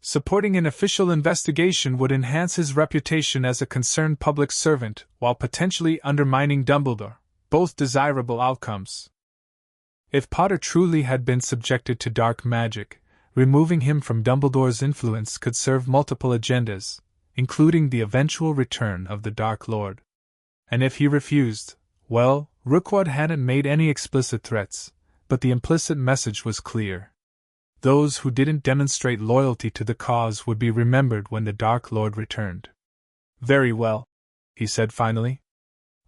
Supporting an official investigation would enhance his reputation as a concerned public servant while potentially undermining Dumbledore, both desirable outcomes. If Potter truly had been subjected to dark magic, removing him from Dumbledore's influence could serve multiple agendas, including the eventual return of the Dark Lord. And if he refused, well, Rookwood hadn't made any explicit threats, but the implicit message was clear. Those who didn't demonstrate loyalty to the cause would be remembered when the Dark Lord returned. Very well, he said finally.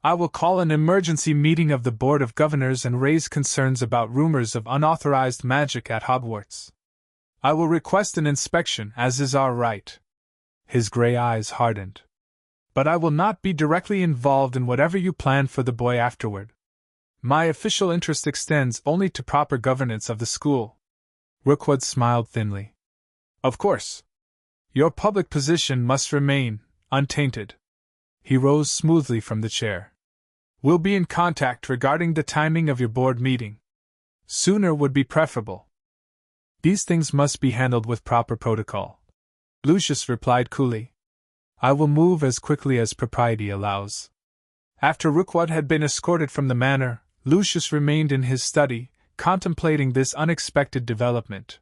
I will call an emergency meeting of the Board of Governors and raise concerns about rumors of unauthorized magic at Hogwarts. I will request an inspection, as is our right. His gray eyes hardened. But I will not be directly involved in whatever you plan for the boy afterward. My official interest extends only to proper governance of the school. Rookwood smiled thinly. Of course. Your public position must remain untainted. He rose smoothly from the chair. We'll be in contact regarding the timing of your board meeting. Sooner would be preferable. These things must be handled with proper protocol. Lucius replied coolly. I will move as quickly as propriety allows. After Rookwood had been escorted from the manor, Lucius remained in his study, contemplating this unexpected development.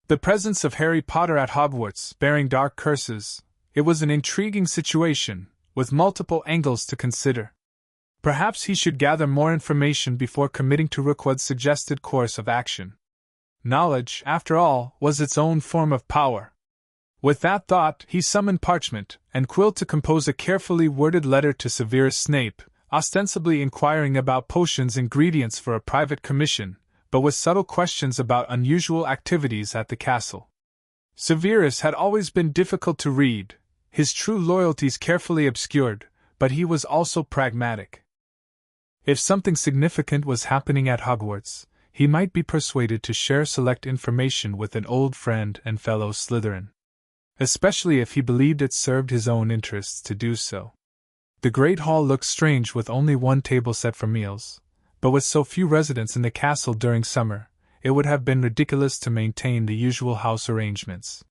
The presence of Harry Potter at Hogwarts, bearing dark curses, it was an intriguing situation, with multiple angles to consider. Perhaps he should gather more information before committing to Rookwood's suggested course of action. Knowledge, after all, was its own form of power. With that thought, he summoned parchment and quill to compose a carefully worded letter to Severus Snape, ostensibly inquiring about potions' ingredients for a private commission, but with subtle questions about unusual activities at the castle. Severus had always been difficult to read, his true loyalties carefully obscured, but he was also pragmatic. If something significant was happening at Hogwarts, he might be persuaded to share select information with an old friend and fellow Slytherin. Especially if he believed it served his own interests to do so. The Great Hall looked strange with only one table set for meals, but with so few residents in the castle during summer, it would have been ridiculous to maintain the usual house arrangements.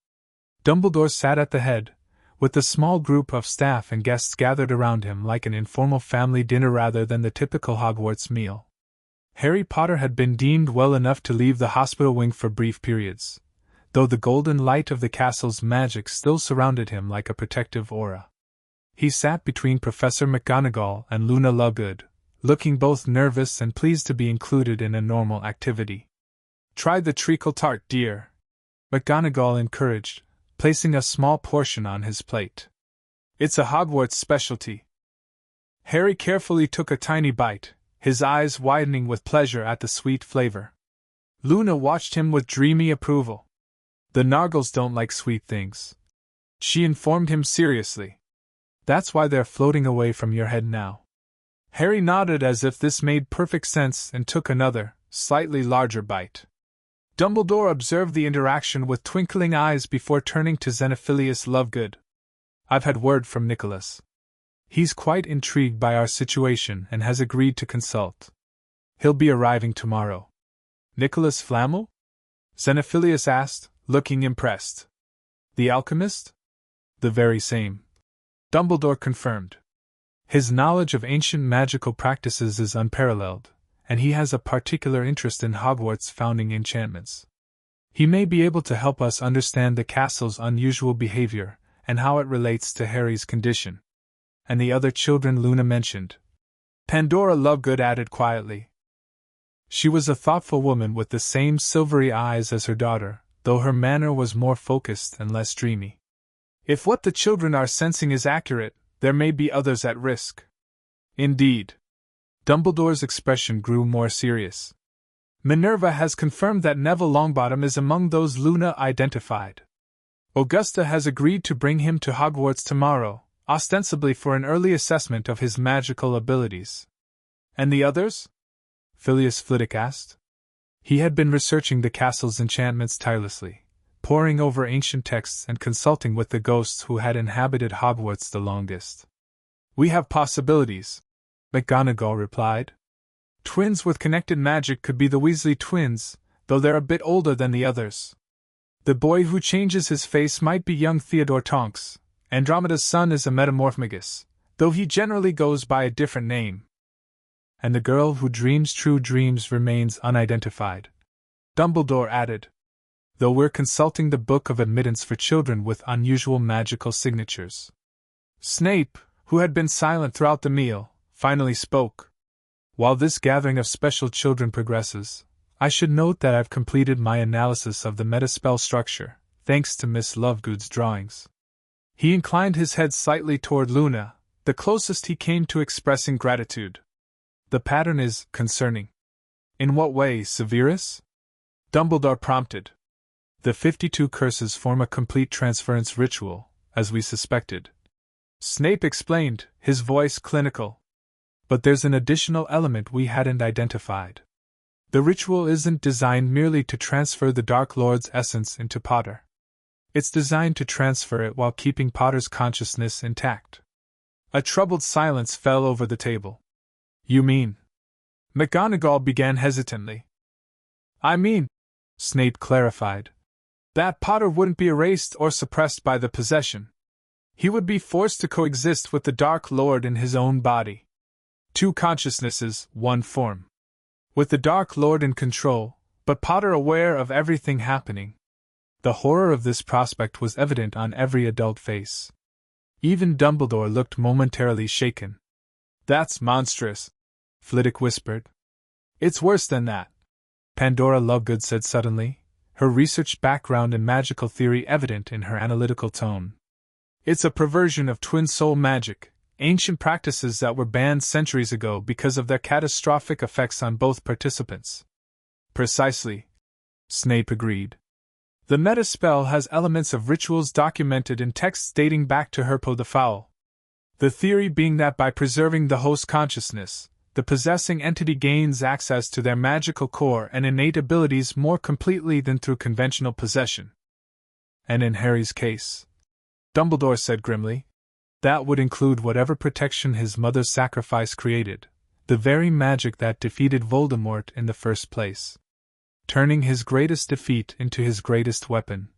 Dumbledore sat at the head, with the small group of staff and guests gathered around him like an informal family dinner rather than the typical Hogwarts meal. Harry Potter had been deemed well enough to leave the hospital wing for brief periods, though the golden light of the castle's magic still surrounded him like a protective aura. He sat between Professor McGonagall and Luna Lovegood, looking both nervous and pleased to be included in a normal activity. Try the treacle tart, dear, McGonagall encouraged, placing a small portion on his plate. It's a Hogwarts specialty. Harry carefully took a tiny bite, his eyes widening with pleasure at the sweet flavor. Luna watched him with dreamy approval. The Nargles don't like sweet things, she informed him seriously. That's why they're floating away from your head now. Harry nodded as if this made perfect sense and took another, slightly larger bite. Dumbledore observed the interaction with twinkling eyes before turning to Xenophilius Lovegood. I've had word from Nicholas. He's quite intrigued by our situation and has agreed to consult. He'll be arriving tomorrow. Nicholas Flamel? Xenophilius asked, looking impressed. The alchemist? The very same. Dumbledore confirmed. His knowledge of ancient magical practices is unparalleled, and he has a particular interest in Hogwarts' founding enchantments. He may be able to help us understand the castle's unusual behavior and how it relates to Harry's condition. And the other children Luna mentioned. Pandora Lovegood added quietly. She was a thoughtful woman with the same silvery eyes as her daughter, though her manner was more focused and less dreamy. If what the children are sensing is accurate, there may be others at risk. Indeed. Dumbledore's expression grew more serious. Minerva has confirmed that Neville Longbottom is among those Luna identified. Augusta has agreed to bring him to Hogwarts tomorrow, ostensibly for an early assessment of his magical abilities. And the others? Phileas Flitwick asked. He had been researching the castle's enchantments tirelessly, poring over ancient texts and consulting with the ghosts who had inhabited Hogwarts the longest. We have possibilities, McGonagall replied. Twins with connected magic could be the Weasley twins, though they're a bit older than the others. The boy who changes his face might be young Theodore Tonks. Andromeda's son is a metamorphomagus, though he generally goes by a different name. And the girl who dreams true dreams remains unidentified, Dumbledore added, though we're consulting the Book of Admittance for children with unusual magical signatures. Snape, who had been silent throughout the meal, finally spoke. While this gathering of special children progresses, I should note that I've completed my analysis of the metaspell structure, thanks to Miss Lovegood's drawings. He inclined his head slightly toward Luna, the closest he came to expressing gratitude. The pattern is concerning. In what way, Severus? Dumbledore prompted. The 52 curses form a complete transference ritual, as we suspected. Snape explained, his voice clinical. But there's an additional element we hadn't identified. The ritual isn't designed merely to transfer the Dark Lord's essence into Potter. It's designed to transfer it while keeping Potter's consciousness intact. A troubled silence fell over the table. You mean? McGonagall began hesitantly. I mean, Snape clarified, that Potter wouldn't be erased or suppressed by the possession. He would be forced to coexist with the Dark Lord in his own body. 2 consciousnesses, 1 form. With the Dark Lord in control, but Potter aware of everything happening. The horror of this prospect was evident on every adult face. Even Dumbledore looked momentarily shaken. That's monstrous, Flitwick whispered. It's worse than that, Pandora Lovegood said suddenly, her research background in magical theory evident in her analytical tone. It's a perversion of twin soul magic, ancient practices that were banned centuries ago because of their catastrophic effects on both participants. Precisely, Snape agreed. The metaspell has elements of rituals documented in texts dating back to Herpo the Foul. The theory being that by preserving the host consciousness, the possessing entity gains access to their magical core and innate abilities more completely than through conventional possession. And in Harry's case, Dumbledore said grimly, that would include whatever protection his mother's sacrifice created, the very magic that defeated Voldemort in the first place. Turning his greatest defeat into his greatest weapon.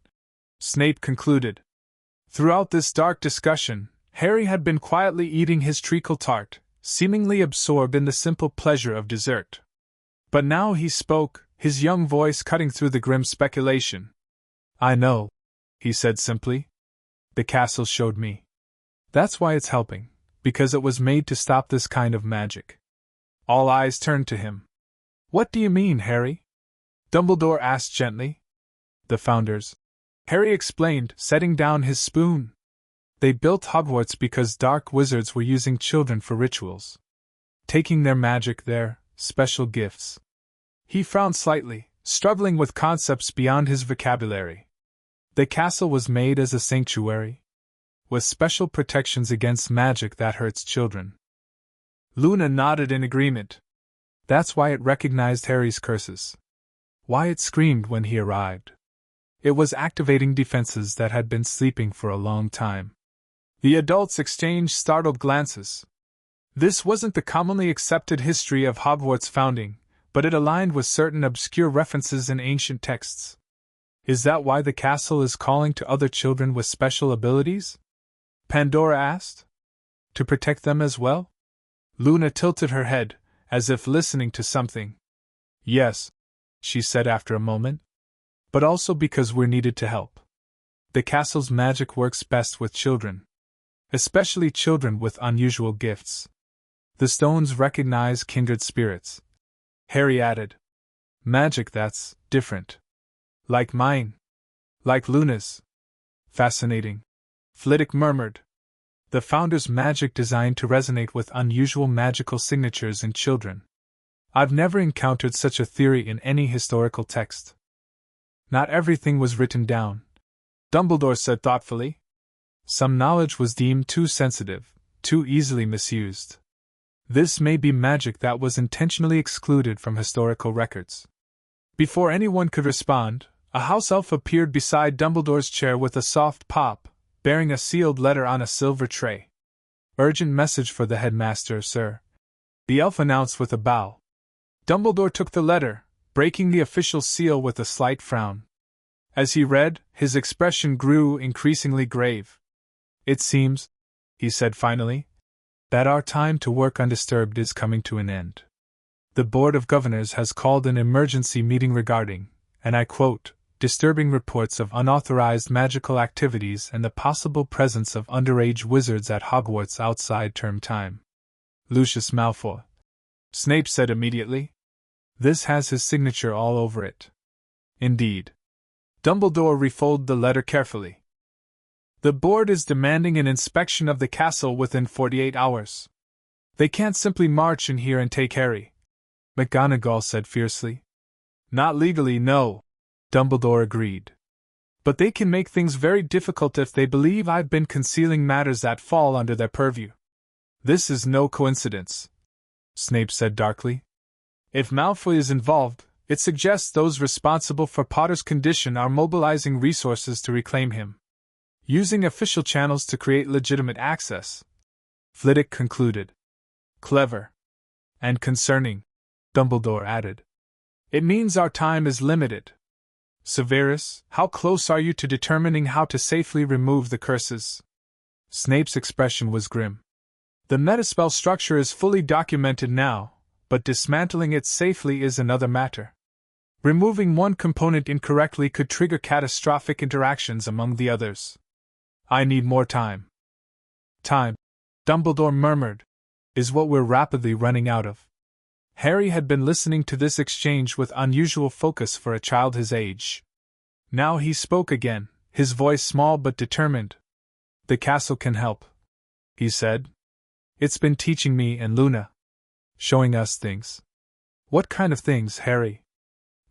Snape concluded. Throughout this dark discussion, Harry had been quietly eating his treacle tart, seemingly absorbed in the simple pleasure of dessert. But now he spoke, his young voice cutting through the grim speculation. I know, he said simply. The castle showed me. That's why it's helping, because it was made to stop this kind of magic. All eyes turned to him. What do you mean, Harry? Dumbledore asked gently. The Founders, Harry explained, setting down his spoon. They built Hogwarts because dark wizards were using children for rituals. Taking their magic, their special gifts. He frowned slightly, struggling with concepts beyond his vocabulary. The castle was made as a sanctuary, with special protections against magic that hurts children. Luna nodded in agreement. That's why it recognized Harry's curses. Why it screamed when he arrived. It was activating defenses that had been sleeping for a long time. The adults exchanged startled glances. This wasn't the commonly accepted history of Hogwarts' founding, but it aligned with certain obscure references in ancient texts. Is that why the castle is calling to other children with special abilities? Pandora asked. To protect them as well? Luna tilted her head, as if listening to something. Yes, she said after a moment. But also because we're needed to help. The castle's magic works best with children. Especially children with unusual gifts. The stones recognize kindred spirits. Harry added. Magic that's different. Like mine. Like Luna's. Fascinating. Flitwick murmured. The Founder's magic designed to resonate with unusual magical signatures in children. I've never encountered such a theory in any historical text. Not everything was written down, Dumbledore said thoughtfully. Some knowledge was deemed too sensitive, too easily misused. This may be magic that was intentionally excluded from historical records. Before anyone could respond, a house elf appeared beside Dumbledore's chair with a soft pop, bearing a sealed letter on a silver tray. Urgent message for the headmaster, sir, the elf announced with a bow. Dumbledore took the letter, breaking the official seal with a slight frown. As he read, his expression grew increasingly grave. It seems, he said finally, that our time to work undisturbed is coming to an end. The Board of Governors has called an emergency meeting regarding, and I quote, disturbing reports of unauthorized magical activities and the possible presence of underage wizards at Hogwarts outside term time. Lucius Malfoy. Snape said immediately. This has his signature all over it. Indeed. Dumbledore refolded the letter carefully. The board is demanding an inspection of the castle within 48 hours. They can't simply march in here and take Harry, McGonagall said fiercely. Not legally, no, Dumbledore agreed. But they can make things very difficult if they believe I've been concealing matters that fall under their purview. This is no coincidence, Snape said darkly. If Malfoy is involved, it suggests those responsible for Potter's condition are mobilizing resources to reclaim him. Using official channels to create legitimate access, Flitwick concluded. Clever. And concerning, Dumbledore added. It means our time is limited. Severus, how close are you to determining how to safely remove the curses? Snape's expression was grim. The metaspell structure is fully documented now, but dismantling it safely is another matter. Removing one component incorrectly could trigger catastrophic interactions among the others. I need more time. Time, Dumbledore murmured, is what we're rapidly running out of. Harry had been listening to this exchange with unusual focus for a child his age. Now he spoke again, his voice small but determined. The castle can help, he said. It's been teaching me and Luna. Showing us things. What kind of things, Harry?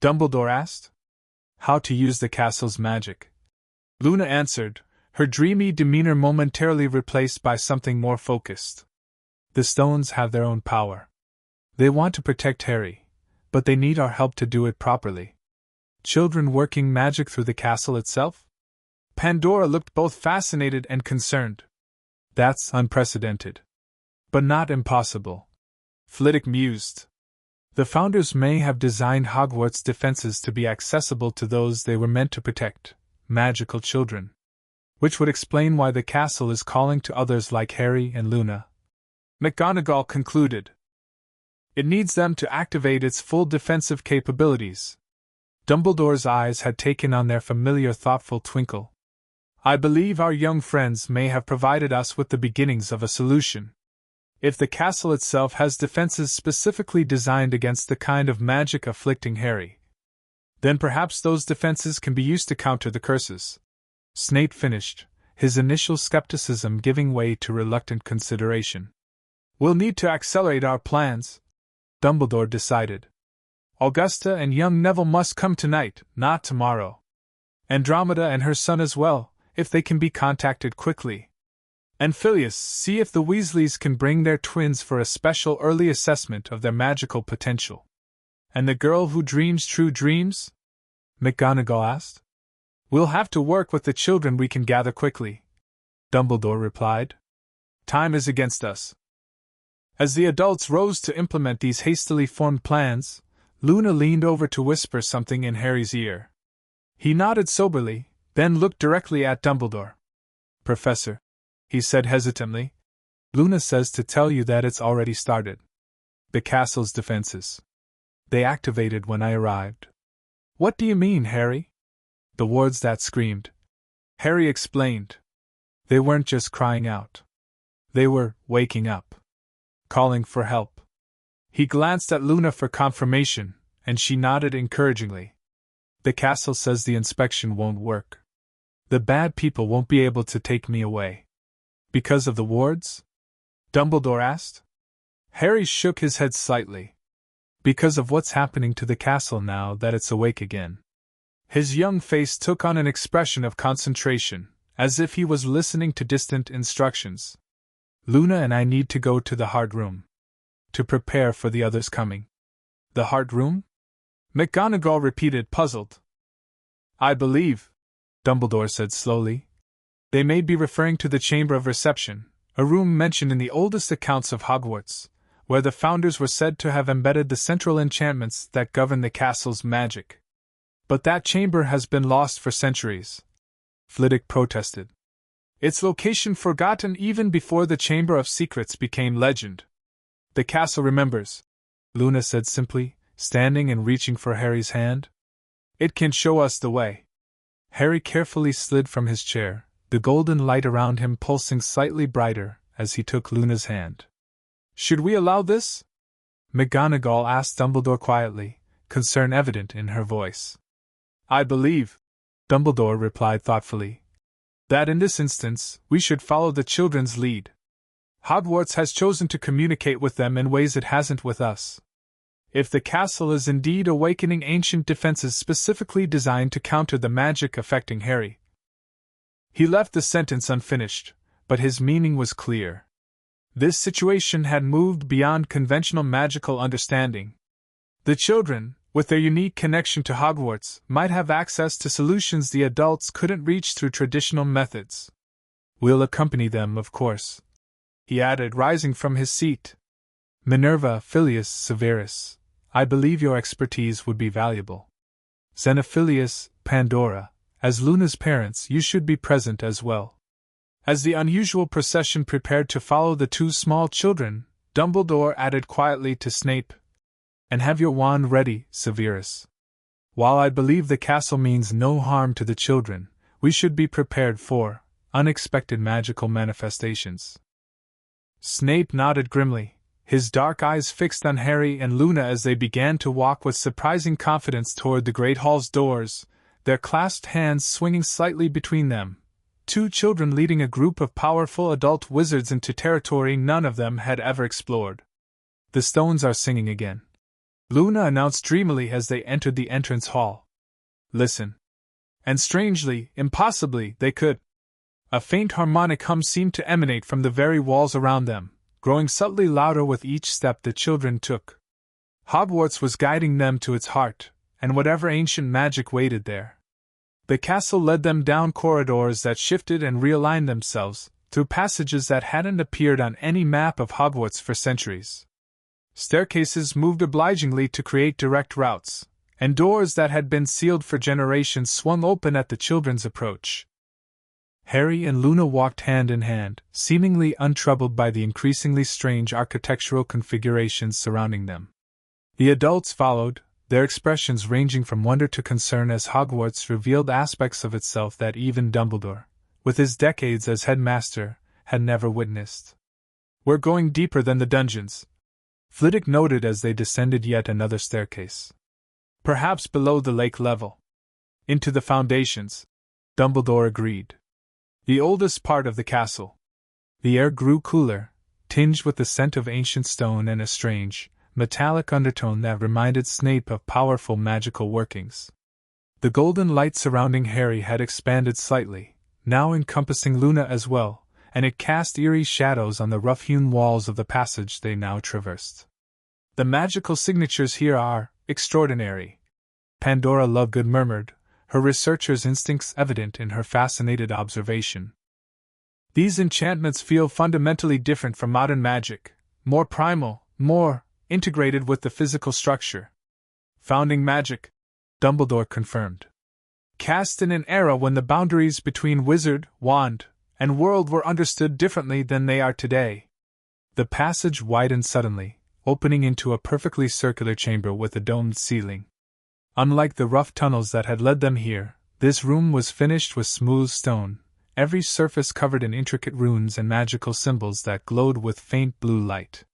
Dumbledore asked. How to use the castle's magic. Luna answered, her dreamy demeanor momentarily replaced by something more focused. The stones have their own power. They want to protect Harry, but they need our help to do it properly. Children working magic through the castle itself? Pandora looked both fascinated and concerned. That's unprecedented. But not impossible. Flitwick mused. The founders may have designed Hogwarts defenses to be accessible to those they were meant to protect, magical children. Which would explain why the castle is calling to others like Harry and Luna. McGonagall concluded. It needs them to activate its full defensive capabilities. Dumbledore's eyes had taken on their familiar thoughtful twinkle. I believe our young friends may have provided us with the beginnings of a solution. If the castle itself has defenses specifically designed against the kind of magic afflicting Harry, then perhaps those defenses can be used to counter the curses. Snape finished, his initial skepticism giving way to reluctant consideration. We'll need to accelerate our plans, Dumbledore decided. Augusta and young Neville must come tonight, not tomorrow. Andromeda and her son as well, if they can be contacted quickly. And Phileas, see if the Weasleys can bring their twins for a special early assessment of their magical potential. And the girl who dreams true dreams? McGonagall asked. We'll have to work with the children we can gather quickly, Dumbledore replied. Time is against us. As the adults rose to implement these hastily formed plans, Luna leaned over to whisper something in Harry's ear. He nodded soberly, then looked directly at Dumbledore. Professor, he said hesitantly, Luna says to tell you that it's already started. The castle's defenses. They activated when I arrived. What do you mean, Harry? The words that screamed. Harry explained. They weren't just crying out. They were waking up. Calling for help. He glanced at Luna for confirmation, and she nodded encouragingly. The castle says the inspection won't work. The bad people won't be able to take me away. Because of the wards? Dumbledore asked. Harry shook his head slightly. Because of what's happening to the castle now that it's awake again. His young face took on an expression of concentration, as if he was listening to distant instructions. Luna and I need to go to the Heart Room. To prepare for the others coming. The Heart Room? McGonagall repeated, puzzled. I believe, Dumbledore said slowly, they may be referring to the Chamber of Reception, a room mentioned in the oldest accounts of Hogwarts, where the founders were said to have embedded the central enchantments that govern the castle's magic. But that chamber has been lost for centuries, Flitwick protested. Its location forgotten even before the Chamber of Secrets became legend. The castle remembers, Luna said simply, standing and reaching for Harry's hand. It can show us the way. Harry carefully slid from his chair, the golden light around him pulsing slightly brighter as he took Luna's hand. Should we allow this? McGonagall asked Dumbledore quietly, concern evident in her voice. I believe, Dumbledore replied thoughtfully, that in this instance we should follow the children's lead. Hogwarts has chosen to communicate with them in ways it hasn't with us. If the castle is indeed awakening ancient defenses specifically designed to counter the magic affecting Harry. He left the sentence unfinished, but his meaning was clear. This situation had moved beyond conventional magical understanding. The children, with their unique connection to Hogwarts, might have access to solutions the adults couldn't reach through traditional methods. We'll accompany them, of course, he added, rising from his seat. Minerva, Filius, Severus, I believe your expertise would be valuable. Xenophilius, Pandora, as Luna's parents, you should be present as well. As the unusual procession prepared to follow the two small children, Dumbledore added quietly to Snape, and have your wand ready, Severus. While I believe the castle means no harm to the children, we should be prepared for unexpected magical manifestations. Snape nodded grimly, his dark eyes fixed on Harry and Luna as they began to walk with surprising confidence toward the Great Hall's doors, their clasped hands swinging slightly between them. Two children leading a group of powerful adult wizards into territory none of them had ever explored. The stones are singing again, Luna announced dreamily as they entered the entrance hall. Listen. And strangely, impossibly, they could. A faint harmonic hum seemed to emanate from the very walls around them, growing subtly louder with each step the children took. Hogwarts was guiding them to its heart, and whatever ancient magic waited there. The castle led them down corridors that shifted and realigned themselves, through passages that hadn't appeared on any map of Hogwarts for centuries. Staircases moved obligingly to create direct routes, and doors that had been sealed for generations swung open at the children's approach. Harry and Luna walked hand in hand, seemingly untroubled by the increasingly strange architectural configurations surrounding them. The adults followed, their expressions ranging from wonder to concern as Hogwarts revealed aspects of itself that even Dumbledore, with his decades as headmaster, had never witnessed. We're going deeper than the dungeons, Flitwick noted as they descended yet another staircase. Perhaps below the lake level. Into the foundations, Dumbledore agreed. The oldest part of the castle. The air grew cooler, tinged with the scent of ancient stone and a strange, metallic undertone that reminded Snape of powerful magical workings. The golden light surrounding Harry had expanded slightly, now encompassing Luna as well, and it cast eerie shadows on the rough-hewn walls of the passage they now traversed. The magical signatures here are extraordinary, Pandora Lovegood murmured, her researcher's instincts evident in her fascinated observation. These enchantments feel fundamentally different from modern magic, more primal, more integrated with the physical structure. Founding magic, Dumbledore confirmed. Cast in an era when the boundaries between wizard, wand, and world were understood differently than they are today. The passage widened suddenly, opening into a perfectly circular chamber with a domed ceiling. Unlike the rough tunnels that had led them here, this room was finished with smooth stone, every surface covered in intricate runes and magical symbols that glowed with faint blue light.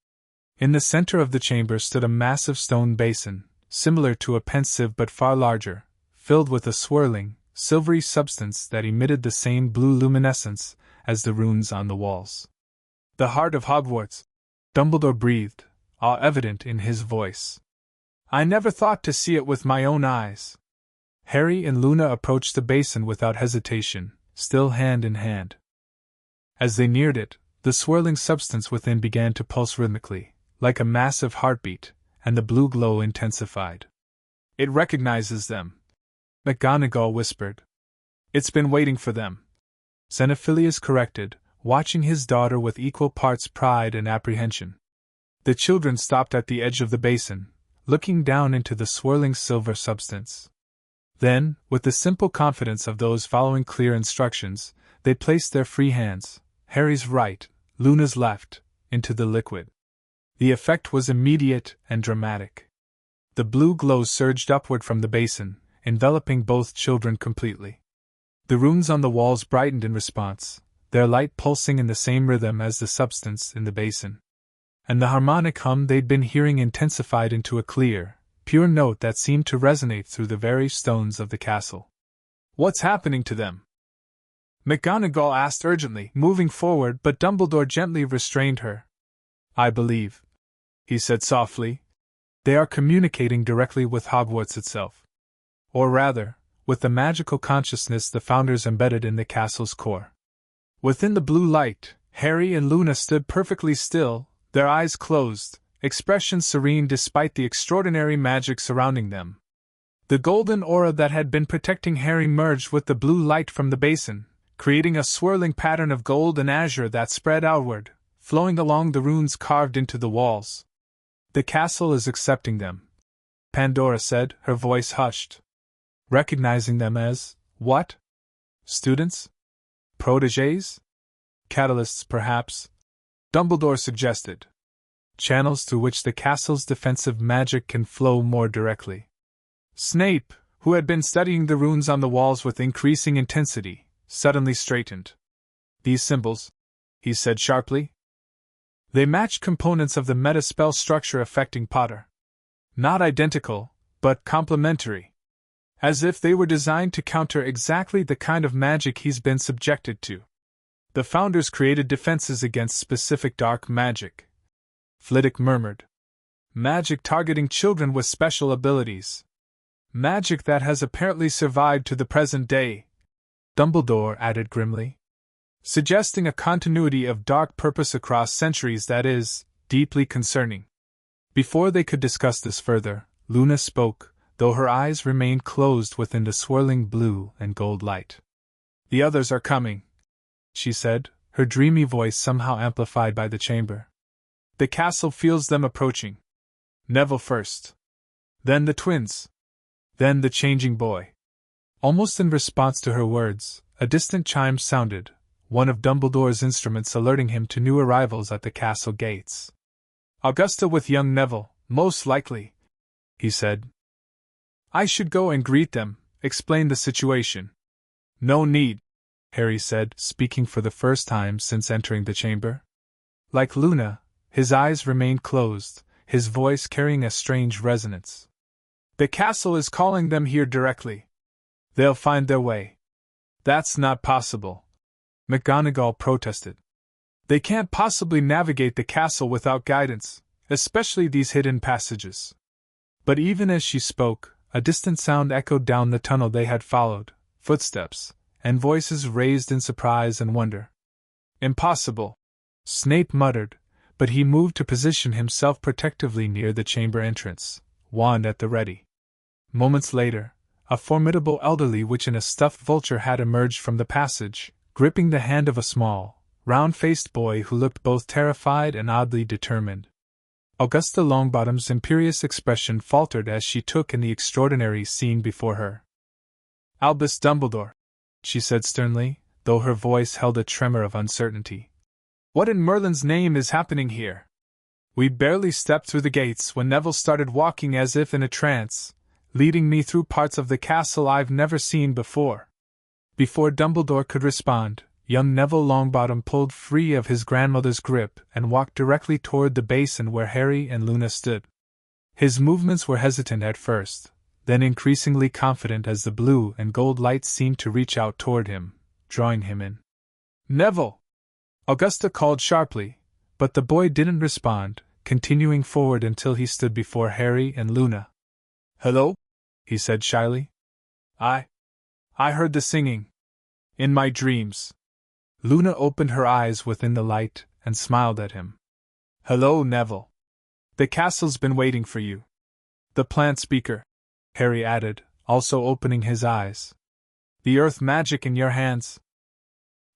In the center of the chamber stood a massive stone basin, similar to a pensieve but far larger, filled with a swirling, silvery substance that emitted the same blue luminescence as the runes on the walls. "The heart of Hogwarts," Dumbledore breathed, awe evident in his voice. "I never thought to see it with my own eyes." Harry and Luna approached the basin without hesitation, still hand in hand. As they neared it, the swirling substance within began to pulse rhythmically, like a massive heartbeat, and the blue glow intensified. "It recognizes them," McGonagall whispered. "It's been waiting for them," Xenophilius corrected, watching his daughter with equal parts pride and apprehension. The children stopped at the edge of the basin, looking down into the swirling silver substance. Then, with the simple confidence of those following clear instructions, they placed their free hands, Harry's right, Luna's left, into the liquid. The effect was immediate and dramatic. The blue glow surged upward from the basin, enveloping both children completely. The runes on the walls brightened in response, their light pulsing in the same rhythm as the substance in the basin. And the harmonic hum they'd been hearing intensified into a clear, pure note that seemed to resonate through the very stones of the castle. "What's happening to them?" McGonagall asked urgently, moving forward, but Dumbledore gently restrained her. "I believe," he said softly, "they are communicating directly with Hogwarts itself. Or rather, with the magical consciousness the Founders embedded in the castle's core." Within the blue light, Harry and Luna stood perfectly still, their eyes closed, expressions serene despite the extraordinary magic surrounding them. The golden aura that had been protecting Harry merged with the blue light from the basin, creating a swirling pattern of gold and azure that spread outward, flowing along the runes carved into the walls. "The castle is accepting them," Pandora said, her voice hushed. "Recognizing them as, what? Students? Protégés? Catalysts, perhaps?" Dumbledore suggested. "Channels through which the castle's defensive magic can flow more directly." Snape, who had been studying the runes on the walls with increasing intensity, suddenly straightened. "These symbols," he said sharply. "They match components of the meta-spell structure affecting Potter. Not identical, but complementary. As if they were designed to counter exactly the kind of magic he's been subjected to. The Founders created defenses against specific dark magic," Flitwick murmured. "Magic targeting children with special abilities. Magic that has apparently survived to the present day," Dumbledore added grimly. "Suggesting a continuity of dark purpose across centuries that is, deeply concerning." Before they could discuss this further, Luna spoke, though her eyes remained closed within the swirling blue and gold light. "The others are coming," she said, her dreamy voice somehow amplified by the chamber. "The castle feels them approaching. Neville first. Then the twins. Then the changing boy." Almost in response to her words, a distant chime sounded, one of Dumbledore's instruments alerting him to new arrivals at the castle gates. "Augusta with young Neville, most likely," he said. "I should go and greet them, explain the situation." "No need," Harry said, speaking for the first time since entering the chamber. Like Luna, his eyes remained closed, his voice carrying a strange resonance. "The castle is calling them here directly. They'll find their way." "That's not possible," McGonagall protested. "They can't possibly navigate the castle without guidance, especially these hidden passages." But even as she spoke, a distant sound echoed down the tunnel they had followed, footsteps, and voices raised in surprise and wonder. "Impossible," Snape muttered, but he moved to position himself protectively near the chamber entrance, wand at the ready. Moments later, a formidable elderly witch in a stuffed vulture had emerged from the passage, gripping the hand of a small, round-faced boy who looked both terrified and oddly determined. Augusta Longbottom's imperious expression faltered as she took in the extraordinary scene before her. "Albus Dumbledore," she said sternly, though her voice held a tremor of uncertainty. "What in Merlin's name is happening here? We barely stepped through the gates when Neville started walking as if in a trance, leading me through parts of the castle I've never seen before." Before Dumbledore could respond, young Neville Longbottom pulled free of his grandmother's grip and walked directly toward the basin where Harry and Luna stood. His movements were hesitant at first, then increasingly confident as the blue and gold light seemed to reach out toward him, drawing him in. "Neville!" Augusta called sharply, but the boy didn't respond, continuing forward until he stood before Harry and Luna. "Hello?" he said shyly. I heard the singing. In my dreams." Luna opened her eyes within the light and smiled at him. "Hello, Neville. The castle's been waiting for you." "The plant speaker," Harry added, also opening his eyes. "The earth magic in your hands."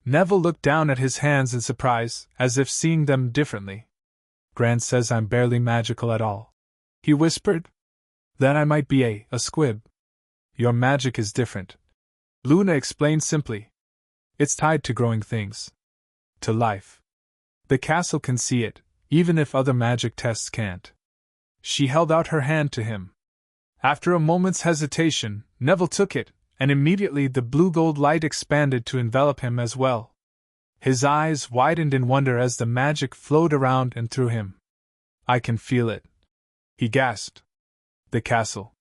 Neville looked down at his hands in surprise, as if seeing them differently. "Gran says I'm barely magical at all," he whispered. "Then I might be a squib." "Your magic is different," Luna explained simply. "It's tied to growing things. To life. The castle can see it, even if other magic tests can't." She held out her hand to him. After a moment's hesitation, Neville took it, and immediately the blue-gold light expanded to envelop him as well. His eyes widened in wonder as the magic flowed around and through him. "I can feel it," he gasped. "The castle.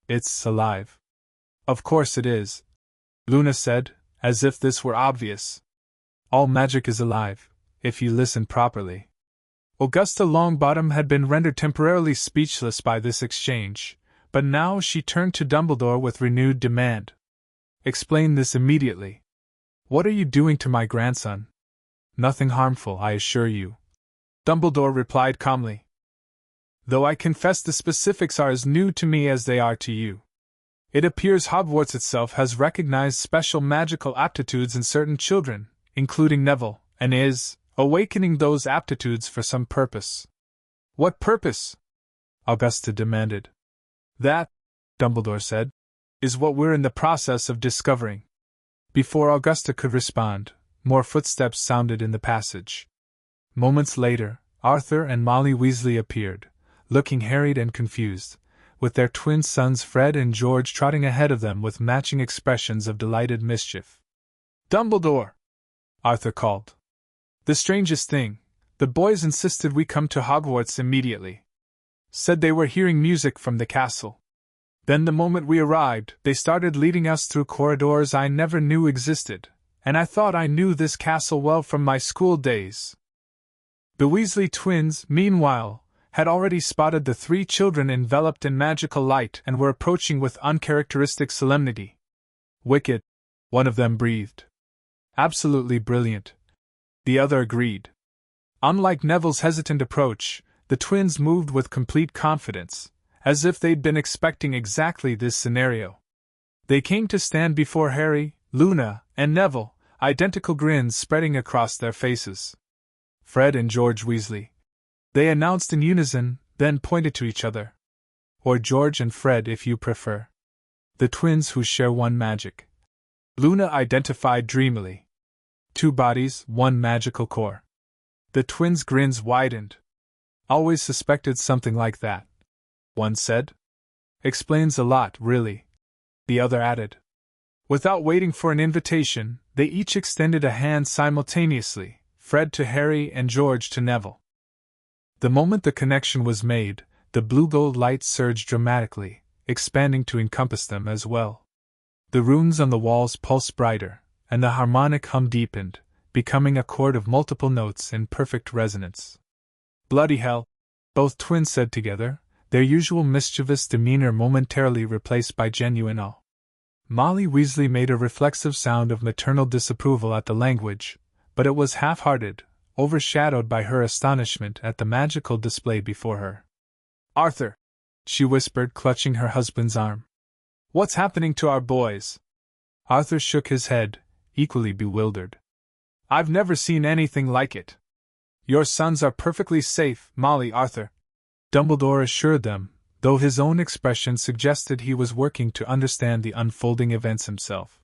It's alive." "Of course it is," Luna said, as if this were obvious. "All magic is alive, if you listen properly." Augusta Longbottom had been rendered temporarily speechless by this exchange, but now she turned to Dumbledore with renewed demand. "Explain this immediately. What are you doing to my grandson?" "Nothing harmful, I assure you," Dumbledore replied calmly. "Though I confess the specifics are as new to me as they are to you. It appears Hogwarts itself has recognized special magical aptitudes in certain children, including Neville, and is awakening those aptitudes for some purpose." "What purpose?" Augusta demanded. "That," Dumbledore said, "is what we're in the process of discovering." Before Augusta could respond, more footsteps sounded in the passage. Moments later, Arthur and Molly Weasley appeared, looking harried and confused, with their twin sons Fred and George trotting ahead of them with matching expressions of delighted mischief. "Dumbledore!" Arthur called. "The strangest thing, the boys insisted we come to Hogwarts immediately. Said they were hearing music from the castle. Then the moment we arrived, they started leading us through corridors I never knew existed, and I thought I knew this castle well from my school days." The Weasley twins, meanwhile, had already spotted the three children enveloped in magical light and were approaching with uncharacteristic solemnity. "Wicked," one of them breathed. "Absolutely brilliant," the other agreed. Unlike Neville's hesitant approach, the twins moved with complete confidence, as if they'd been expecting exactly this scenario. They came to stand before Harry, Luna, and Neville, identical grins spreading across their faces. "Fred and George Weasley," they announced in unison, then pointed to each other. "Or George and Fred if you prefer. The twins who share one magic," Luna identified dreamily. "Two bodies, one magical core." The twins' grins widened. "Always suspected something like that," one said. "Explains a lot, really," the other added. Without waiting for an invitation, they each extended a hand simultaneously, Fred to Harry and George to Neville. The moment the connection was made, the blue-gold light surged dramatically, expanding to encompass them as well. The runes on the walls pulsed brighter, and the harmonic hum deepened, becoming a chord of multiple notes in perfect resonance. "Bloody hell," both twins said together, their usual mischievous demeanor momentarily replaced by genuine awe. Molly Weasley made a reflexive sound of maternal disapproval at the language, but it was half-hearted, overshadowed by her astonishment at the magical display before her. "Arthur," she whispered, clutching her husband's arm. "What's happening to our boys?" Arthur shook his head, equally bewildered. "I've never seen anything like it." "Your sons are perfectly safe, Molly, Arthur," Dumbledore assured them, though his own expression suggested he was working to understand the unfolding events himself.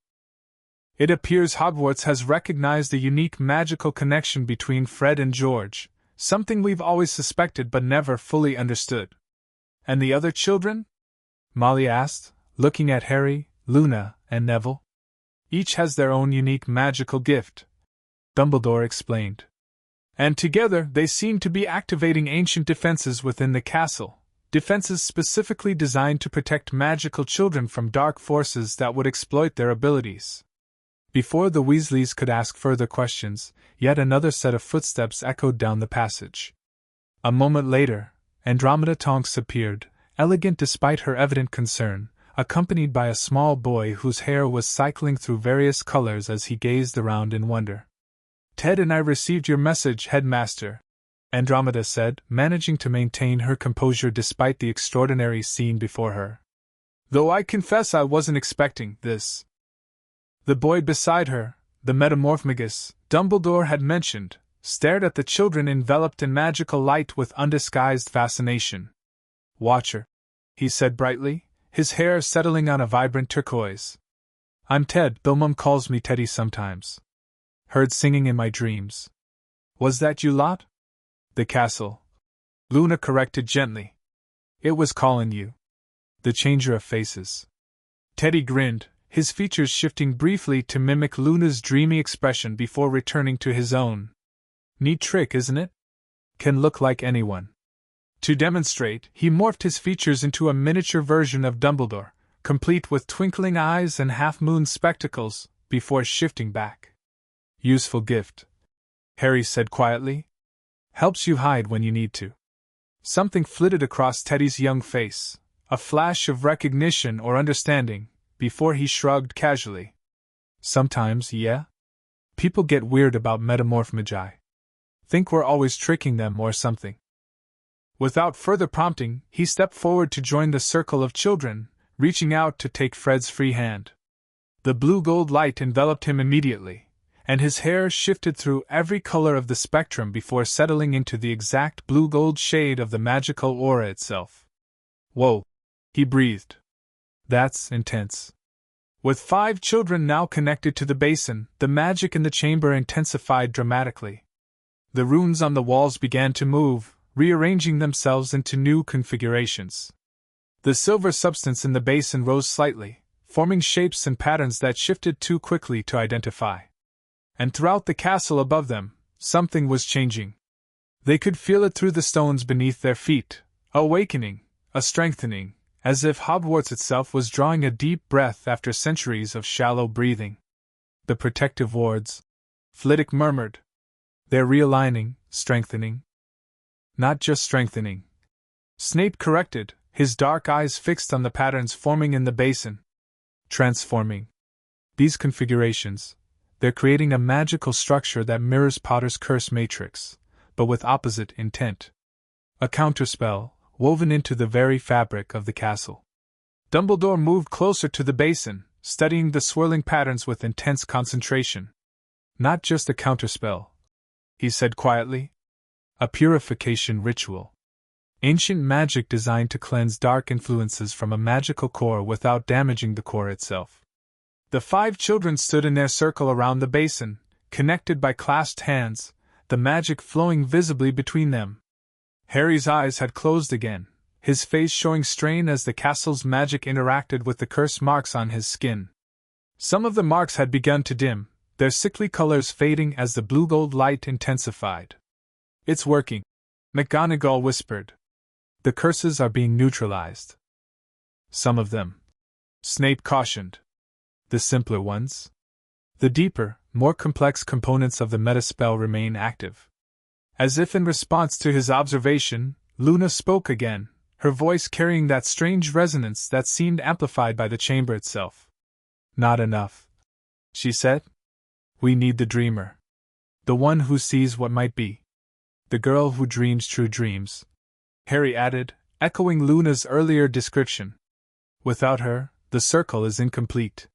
"It appears Hogwarts has recognized a unique magical connection between Fred and George, something we've always suspected but never fully understood." "And the other children?" Molly asked, looking at Harry, Luna, and Neville. "Each has their own unique magical gift," Dumbledore explained. And together they seem to be activating ancient defenses within the castle, defenses specifically designed to protect magical children from dark forces that would exploit their abilities. Before the Weasleys could ask further questions, yet another set of footsteps echoed down the passage. A moment later, Andromeda Tonks appeared, elegant despite her evident concern, accompanied by a small boy whose hair was cycling through various colors as he gazed around in wonder. "Ted and I received your message, Headmaster," Andromeda said, managing to maintain her composure despite the extraordinary scene before her. "Though I confess I wasn't expecting this." The boy beside her, the metamorphmagus Dumbledore had mentioned, stared at the children enveloped in magical light with undisguised fascination. "Watcher," he said brightly, his hair settling on a vibrant turquoise. "I'm Ted, though Mum calls me Teddy sometimes. Heard singing in my dreams." "Was that you lot?" "The castle," Luna corrected gently. "It was calling you." The changer of faces. Teddy grinned, his features shifting briefly to mimic Luna's dreamy expression before returning to his own. "Neat trick, isn't it? Can look like anyone." To demonstrate, he morphed his features into a miniature version of Dumbledore, complete with twinkling eyes and half-moon spectacles, before shifting back. "Useful gift," Harry said quietly. "Helps you hide when you need to." Something flitted across Teddy's young face, a flash of recognition or understanding, before he shrugged casually. "Sometimes, yeah. People get weird about metamorphmagi. Think we're always tricking them or something." Without further prompting, he stepped forward to join the circle of children, reaching out to take Fred's free hand. The blue-gold light enveloped him immediately, and his hair shifted through every color of the spectrum before settling into the exact blue-gold shade of the magical aura itself. "Whoa," he breathed. "That's intense." With 5 children now connected to the basin, the magic in the chamber intensified dramatically. The runes on the walls began to move, rearranging themselves into new configurations. The silver substance in the basin rose slightly, forming shapes and patterns that shifted too quickly to identify. And throughout the castle above them, something was changing. They could feel it through the stones beneath their feet, a awakening, a strengthening, as if Hogwarts itself was drawing a deep breath after centuries of shallow breathing. "The protective wards," Flitwick murmured. "They're realigning, strengthening." "Not just strengthening," Snape corrected, his dark eyes fixed on the patterns forming in the basin. "Transforming. These configurations, they're creating a magical structure that mirrors Potter's curse matrix, but with opposite intent. A counterspell, woven into the very fabric of the castle." Dumbledore moved closer to the basin, studying the swirling patterns with intense concentration. "Not just a counterspell," he said quietly. "A purification ritual. Ancient magic designed to cleanse dark influences from a magical core without damaging the core itself." The 5 children stood in their circle around the basin, connected by clasped hands, the magic flowing visibly between them. Harry's eyes had closed again, his face showing strain as the castle's magic interacted with the curse marks on his skin. Some of the marks had begun to dim, their sickly colors fading as the blue-gold light intensified. "It's working," McGonagall whispered. "The curses are being neutralized." "Some of them," Snape cautioned. "The simpler ones? The deeper, more complex components of the metaspell remain active." As if in response to his observation, Luna spoke again, her voice carrying that strange resonance that seemed amplified by the chamber itself. "Not enough," she said. "We need the dreamer. The one who sees what might be. The girl who dreams true dreams," Harry added, echoing Luna's earlier description. "Without her, the circle is incomplete."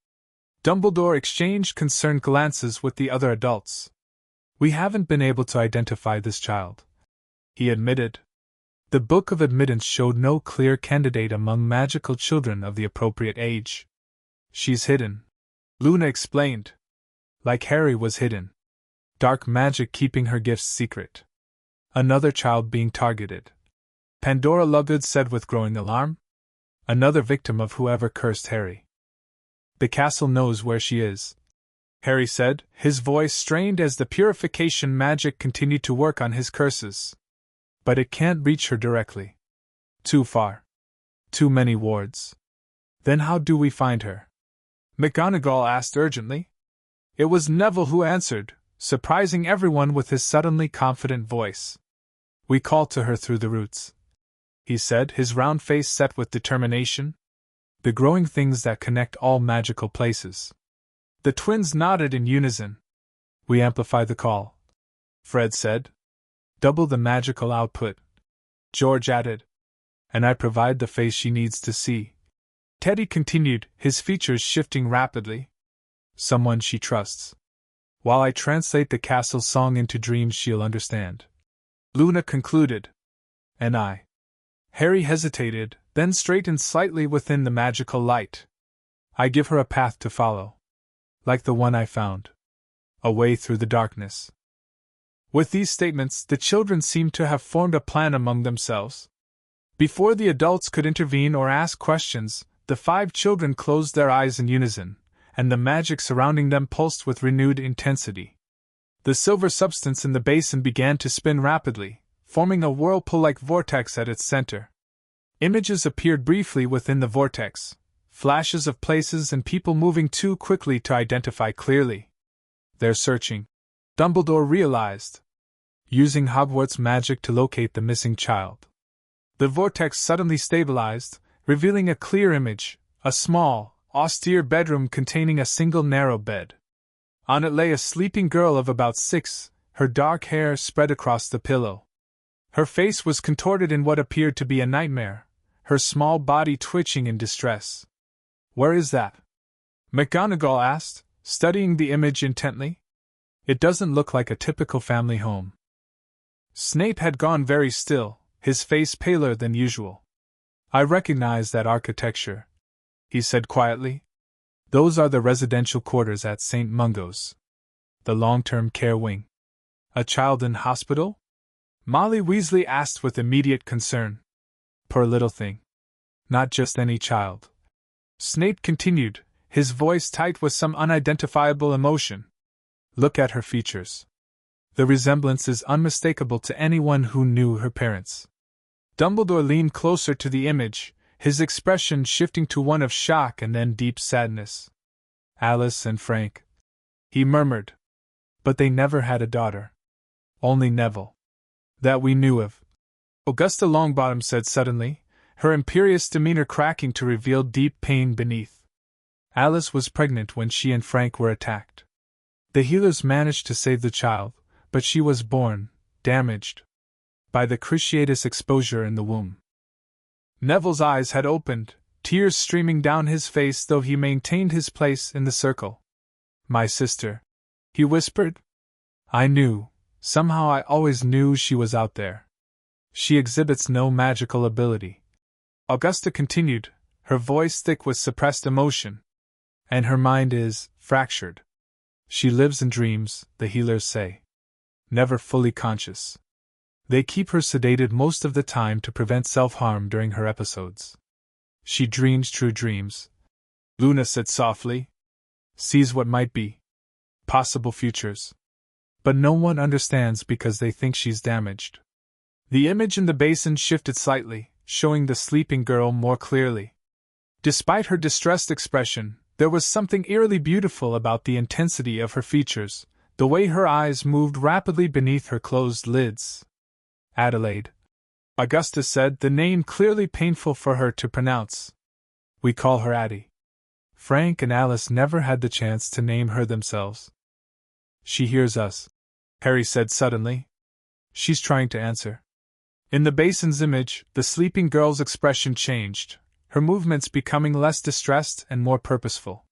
Dumbledore exchanged concerned glances with the other adults. "We haven't been able to identify this child," he admitted. "The Book of Admittance showed no clear candidate among magical children of the appropriate age." "She's hidden," Luna explained. "Like Harry was hidden. Dark magic keeping her gifts secret. Another child being targeted," Pandora Lovegood said with growing alarm. "Another victim of whoever cursed Harry. The castle knows where she is," Harry said, his voice strained as the purification magic continued to work on his curses. But it can't reach her directly. Too far. Too many wards. Then how do we find her? McGonagall asked urgently. It was Neville who answered, surprising everyone with his suddenly confident voice. We call to her through the roots, he said, his round face set with determination. The growing things that connect all magical places. The twins nodded in unison. We amplify the call, Fred said. Double the magical output, George added. And I provide the face she needs to see. Teddy continued, his features shifting rapidly. Someone she trusts. While I translate the castle song into dreams she'll understand. Luna concluded. And I. Harry hesitated, then straightened slightly within the magical light. I give her a path to follow. Like the one I found. A way through the darkness. With these statements, the children seemed to have formed a plan among themselves. Before the adults could intervene or ask questions, the 5 children closed their eyes in unison, and the magic surrounding them pulsed with renewed intensity. The silver substance in the basin began to spin rapidly, forming a whirlpool-like vortex at its center. Images appeared briefly within the vortex, flashes of places and people moving too quickly to identify clearly. They're searching, Dumbledore realized, using Hogwarts magic to locate the missing child. The vortex suddenly stabilized, revealing a clear image, a small, austere bedroom containing a single narrow bed. On it lay a sleeping girl of about 6, her dark hair spread across the pillow. Her face was contorted in what appeared to be a nightmare, her small body twitching in distress. Where is that? McGonagall asked, studying the image intently. It doesn't look like a typical family home. Snape had gone very still, his face paler than usual. I recognize that architecture, he said quietly. Those are the residential quarters at St. Mungo's. The long-term care wing. A child in hospital? Molly Weasley asked with immediate concern. Poor little thing. Not just any child. Snape continued, his voice tight with some unidentifiable emotion. Look at her features. The resemblance is unmistakable to anyone who knew her parents. Dumbledore leaned closer to the image, his expression shifting to one of shock and then deep sadness. Alice and Frank, he murmured. But they never had a daughter. Only Neville. That we knew of. Augusta Longbottom said suddenly, her imperious demeanor cracking to reveal deep pain beneath. Alice was pregnant when she and Frank were attacked. The healers managed to save the child, but she was born, damaged, by the cruciatus exposure in the womb. Neville's eyes had opened, tears streaming down his face though he maintained his place in the circle. My sister, he whispered. I knew, somehow I always knew she was out there. She exhibits no magical ability. Augusta continued, her voice thick with suppressed emotion. And her mind is fractured. She lives in dreams, the healers say. Never fully conscious. They keep her sedated most of the time to prevent self-harm during her episodes. She dreams true dreams, Luna said softly. Sees what might be. Possible futures. But no one understands because they think she's damaged. The image in the basin shifted slightly, showing the sleeping girl more clearly. Despite her distressed expression, there was something eerily beautiful about the intensity of her features, the way her eyes moved rapidly beneath her closed lids. Adelaide, Augusta said, the name clearly painful for her to pronounce. We call her Addie. Frank and Alice never had the chance to name her themselves. She hears us, Harry said suddenly. She's trying to answer. In the basin's image, the sleeping girl's expression changed, her movements becoming less distressed and more purposeful.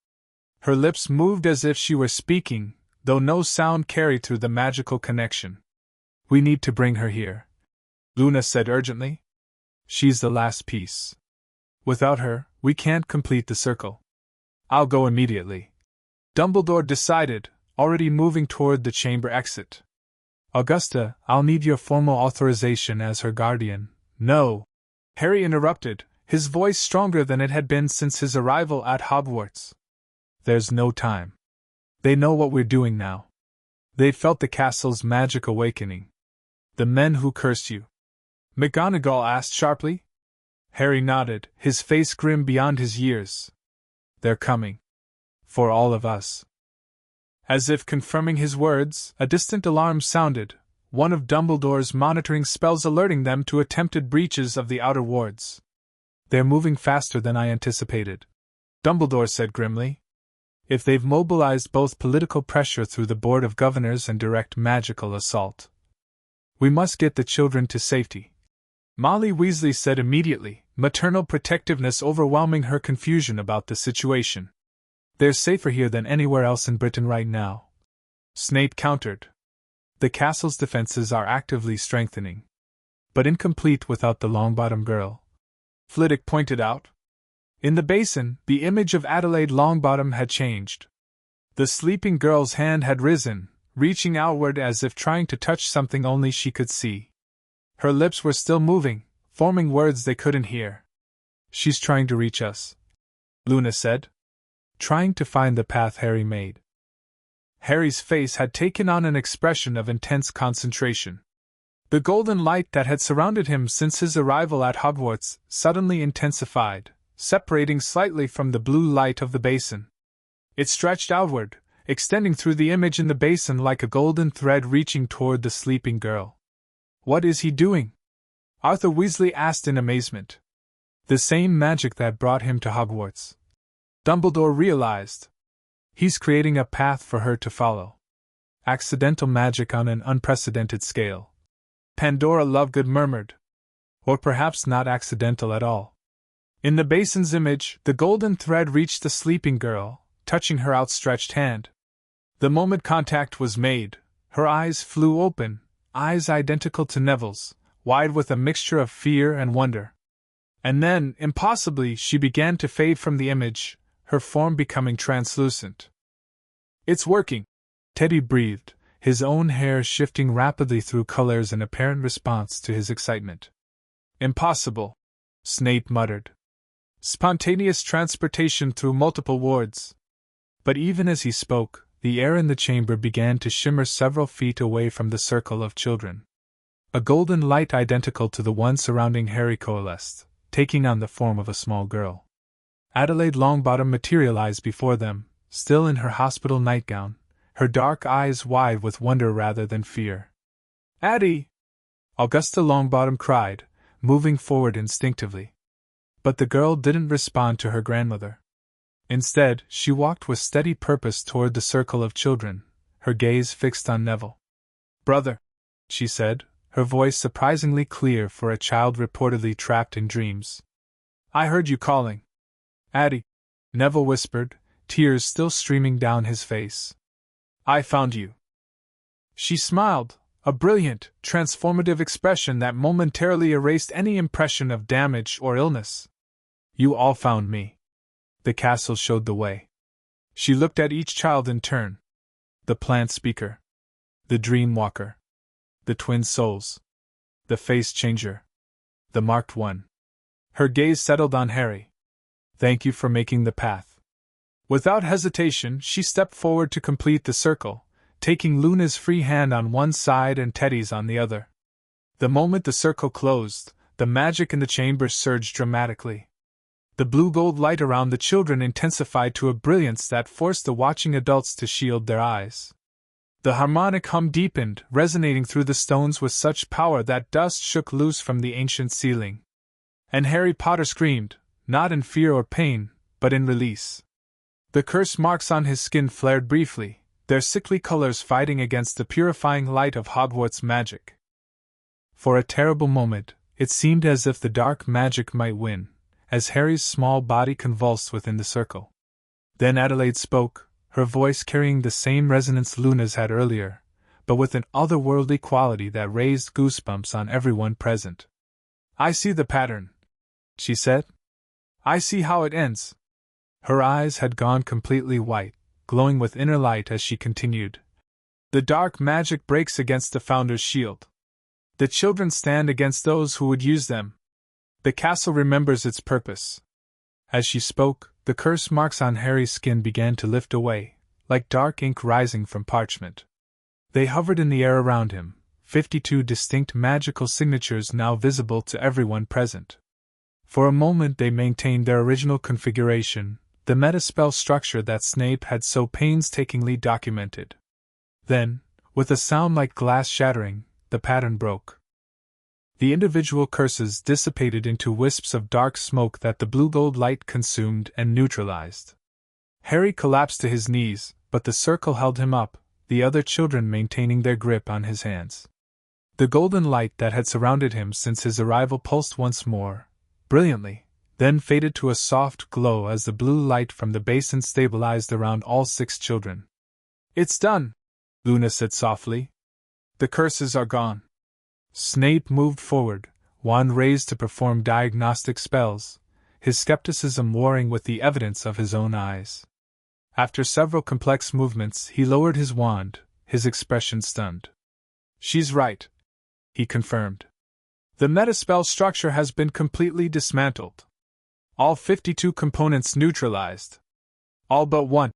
Her lips moved as if she were speaking, though no sound carried through the magical connection. We need to bring her here, Luna said urgently. She's the last piece. Without her, we can't complete the circle. I'll go immediately, Dumbledore decided, already moving toward the chamber exit. Augusta, I'll need your formal authorization as her guardian. No, Harry interrupted, his voice stronger than it had been since his arrival at Hogwarts. There's no time. They know what we're doing now. They felt the castle's magic awakening. The men who cursed you? McGonagall asked sharply. Harry nodded, his face grim beyond his years. They're coming. For all of us. As if confirming his words, a distant alarm sounded, one of Dumbledore's monitoring spells alerting them to attempted breaches of the outer wards. They're moving faster than I anticipated, Dumbledore said grimly. If they've mobilized both political pressure through the Board of Governors and direct magical assault, we must get the children to safety. Molly Weasley said immediately, maternal protectiveness overwhelming her confusion about the situation. They're safer here than anywhere else in Britain right now. Snape countered. The castle's defenses are actively strengthening, but incomplete without the Longbottom girl. Flitwick pointed out. In the basin, the image of Adelaide Longbottom had changed. The sleeping girl's hand had risen, reaching outward as if trying to touch something only she could see. Her lips were still moving, forming words they couldn't hear. She's trying to reach us, Luna said. Trying to find the path Harry made. Harry's face had taken on an expression of intense concentration. The golden light that had surrounded him since his arrival at Hogwarts suddenly intensified, separating slightly from the blue light of the basin. It stretched outward, extending through the image in the basin like a golden thread reaching toward the sleeping girl. What is he doing? Arthur Weasley asked in amazement. The same magic that brought him to Hogwarts. Dumbledore realized. He's creating a path for her to follow. Accidental magic on an unprecedented scale. Pandora Lovegood murmured. Or perhaps not accidental at all. In the basin's image, the golden thread reached the sleeping girl, touching her outstretched hand. The moment contact was made, her eyes flew open, eyes identical to Neville's, wide with a mixture of fear and wonder. And then, impossibly, she began to fade from the image, her form becoming translucent. It's working, Teddy breathed, his own hair shifting rapidly through colors in apparent response to his excitement. Impossible, Snape muttered. Spontaneous transportation through multiple wards. But even as he spoke, the air in the chamber began to shimmer several feet away from the circle of children. A golden light identical to the one surrounding Harry coalesced, taking on the form of a small girl. Adelaide Longbottom materialized before them, still in her hospital nightgown, her dark eyes wide with wonder rather than fear. Addie! Augusta Longbottom cried, moving forward instinctively. But the girl didn't respond to her grandmother. Instead, she walked with steady purpose toward the circle of children, her gaze fixed on Neville. Brother, she said, her voice surprisingly clear for a child reportedly trapped in dreams. I heard you calling. Addie, Neville whispered, tears still streaming down his face. I found you. She smiled, a brilliant, transformative expression that momentarily erased any impression of damage or illness. You all found me. The castle showed the way. She looked at each child in turn. The plant speaker. The dream walker. The twin souls. The face changer. The marked one. Her gaze settled on Harry. Thank you for making the path. Without hesitation, she stepped forward to complete the circle, taking Luna's free hand on one side and Teddy's on the other. The moment the circle closed, the magic in the chamber surged dramatically. The blue-gold light around the children intensified to a brilliance that forced the watching adults to shield their eyes. The harmonic hum deepened, resonating through the stones with such power that dust shook loose from the ancient ceiling. And Harry Potter screamed, not in fear or pain, but in release. The curse marks on his skin flared briefly, their sickly colors fighting against the purifying light of Hogwarts magic. For a terrible moment, it seemed as if the dark magic might win, as Harry's small body convulsed within the circle. Then Adelaide spoke, her voice carrying the same resonance Luna's had earlier, but with an otherworldly quality that raised goosebumps on everyone present. I see the pattern, she said. I see how it ends. Her eyes had gone completely white, glowing with inner light as she continued. The dark magic breaks against the Founder's shield. The children stand against those who would use them. The castle remembers its purpose. As she spoke, the curse marks on Harry's skin began to lift away, like dark ink rising from parchment. They hovered in the air around him, 52 distinct magical signatures now visible to everyone present. For a moment they maintained their original configuration, the metaspell structure that Snape had so painstakingly documented. Then, with a sound like glass shattering, the pattern broke. The individual curses dissipated into wisps of dark smoke that the blue-gold light consumed and neutralized. Harry collapsed to his knees, but the circle held him up, the other children maintaining their grip on his hands. The golden light that had surrounded him since his arrival pulsed once more, brilliantly, then faded to a soft glow as the blue light from the basin stabilized around all 6 children. "It's done," Luna said softly. "The curses are gone." Snape moved forward, wand raised to perform diagnostic spells, his skepticism warring with the evidence of his own eyes. After several complex movements, he lowered his wand, his expression stunned. "She's right," he confirmed. "The metaspell structure has been completely dismantled. All 52 components neutralized. All but one,"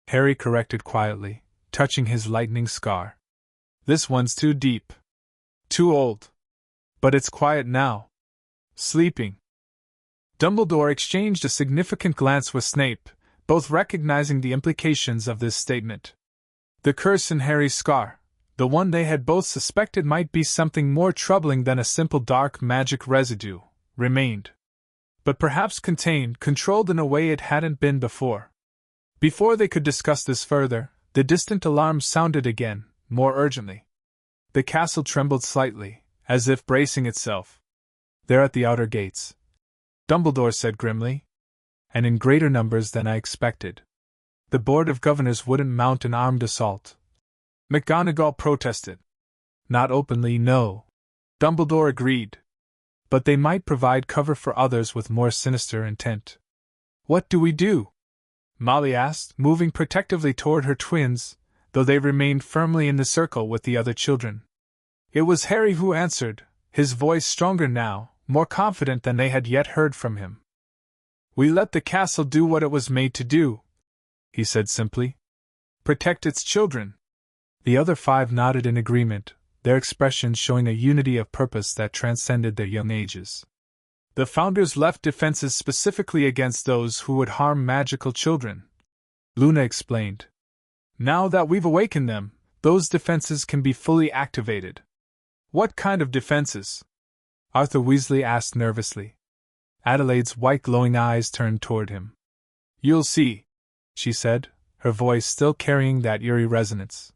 Harry corrected quietly, touching his lightning scar. "This one's too deep. Too old. But it's quiet now. Sleeping." Dumbledore exchanged a significant glance with Snape, both recognizing the implications of this statement. The curse in Harry's scar, the one they had both suspected might be something more troubling than a simple dark magic residue, remained. But perhaps contained, controlled in a way it hadn't been before. Before they could discuss this further, the distant alarm sounded again, more urgently. The castle trembled slightly, as if bracing itself. "They're at the outer gates," Dumbledore said grimly. "And in greater numbers than I expected. The Board of Governors wouldn't mount an armed assault." McGonagall protested. "Not openly, no," Dumbledore agreed. "But they might provide cover for others with more sinister intent." "What do we do?" Molly asked, moving protectively toward her twins, though they remained firmly in the circle with the other children. It was Harry who answered, his voice stronger now, more confident than they had yet heard from him. "We let the castle do what it was made to do," he said simply. "Protect its children." The other 5 nodded in agreement, their expressions showing a unity of purpose that transcended their young ages. "The Founders left defenses specifically against those who would harm magical children," Luna explained. "Now that we've awakened them, those defenses can be fully activated." "What kind of defenses?" Arthur Weasley asked nervously. Adelaide's white glowing eyes turned toward him. "You'll see," she said, her voice still carrying that eerie resonance.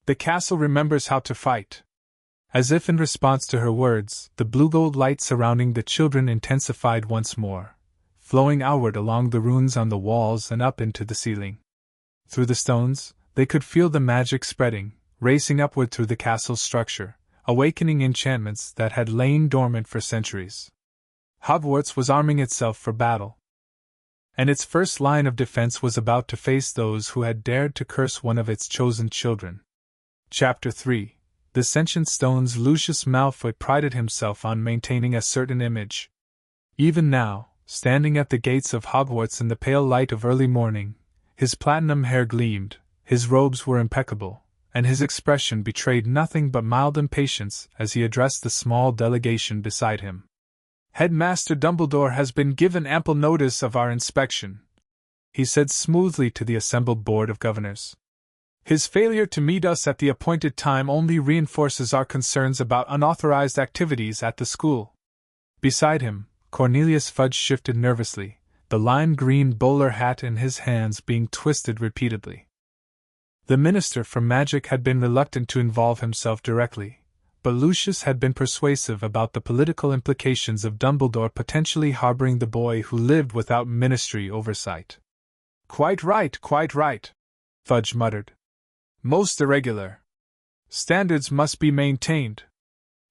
"The castle remembers how to fight." As if in response to her words, the blue-gold light surrounding the children intensified once more, flowing outward along the runes on the walls and up into the ceiling. Through the stones, they could feel the magic spreading, racing upward through the castle's structure, awakening enchantments that had lain dormant for centuries. Hogwarts was arming itself for battle. And its first line of defense was about to face those who had dared to curse one of its chosen children. Chapter 3. The Sentient Stones. Lucius Malfoy prided himself on maintaining a certain image. Even now, standing at the gates of Hogwarts in the pale light of early morning, his platinum hair gleamed, his robes were impeccable, and his expression betrayed nothing but mild impatience as he addressed the small delegation beside him. "Headmaster Dumbledore has been given ample notice of our inspection," he said smoothly to the assembled Board of Governors. "His failure to meet us at the appointed time only reinforces our concerns about unauthorized activities at the school." Beside him, Cornelius Fudge shifted nervously, the lime-green bowler hat in his hands being twisted repeatedly. The Minister for Magic had been reluctant to involve himself directly, but Lucius had been persuasive about the political implications of Dumbledore potentially harboring the boy who lived without ministry oversight. Quite right, Fudge muttered. "Most irregular. Standards must be maintained."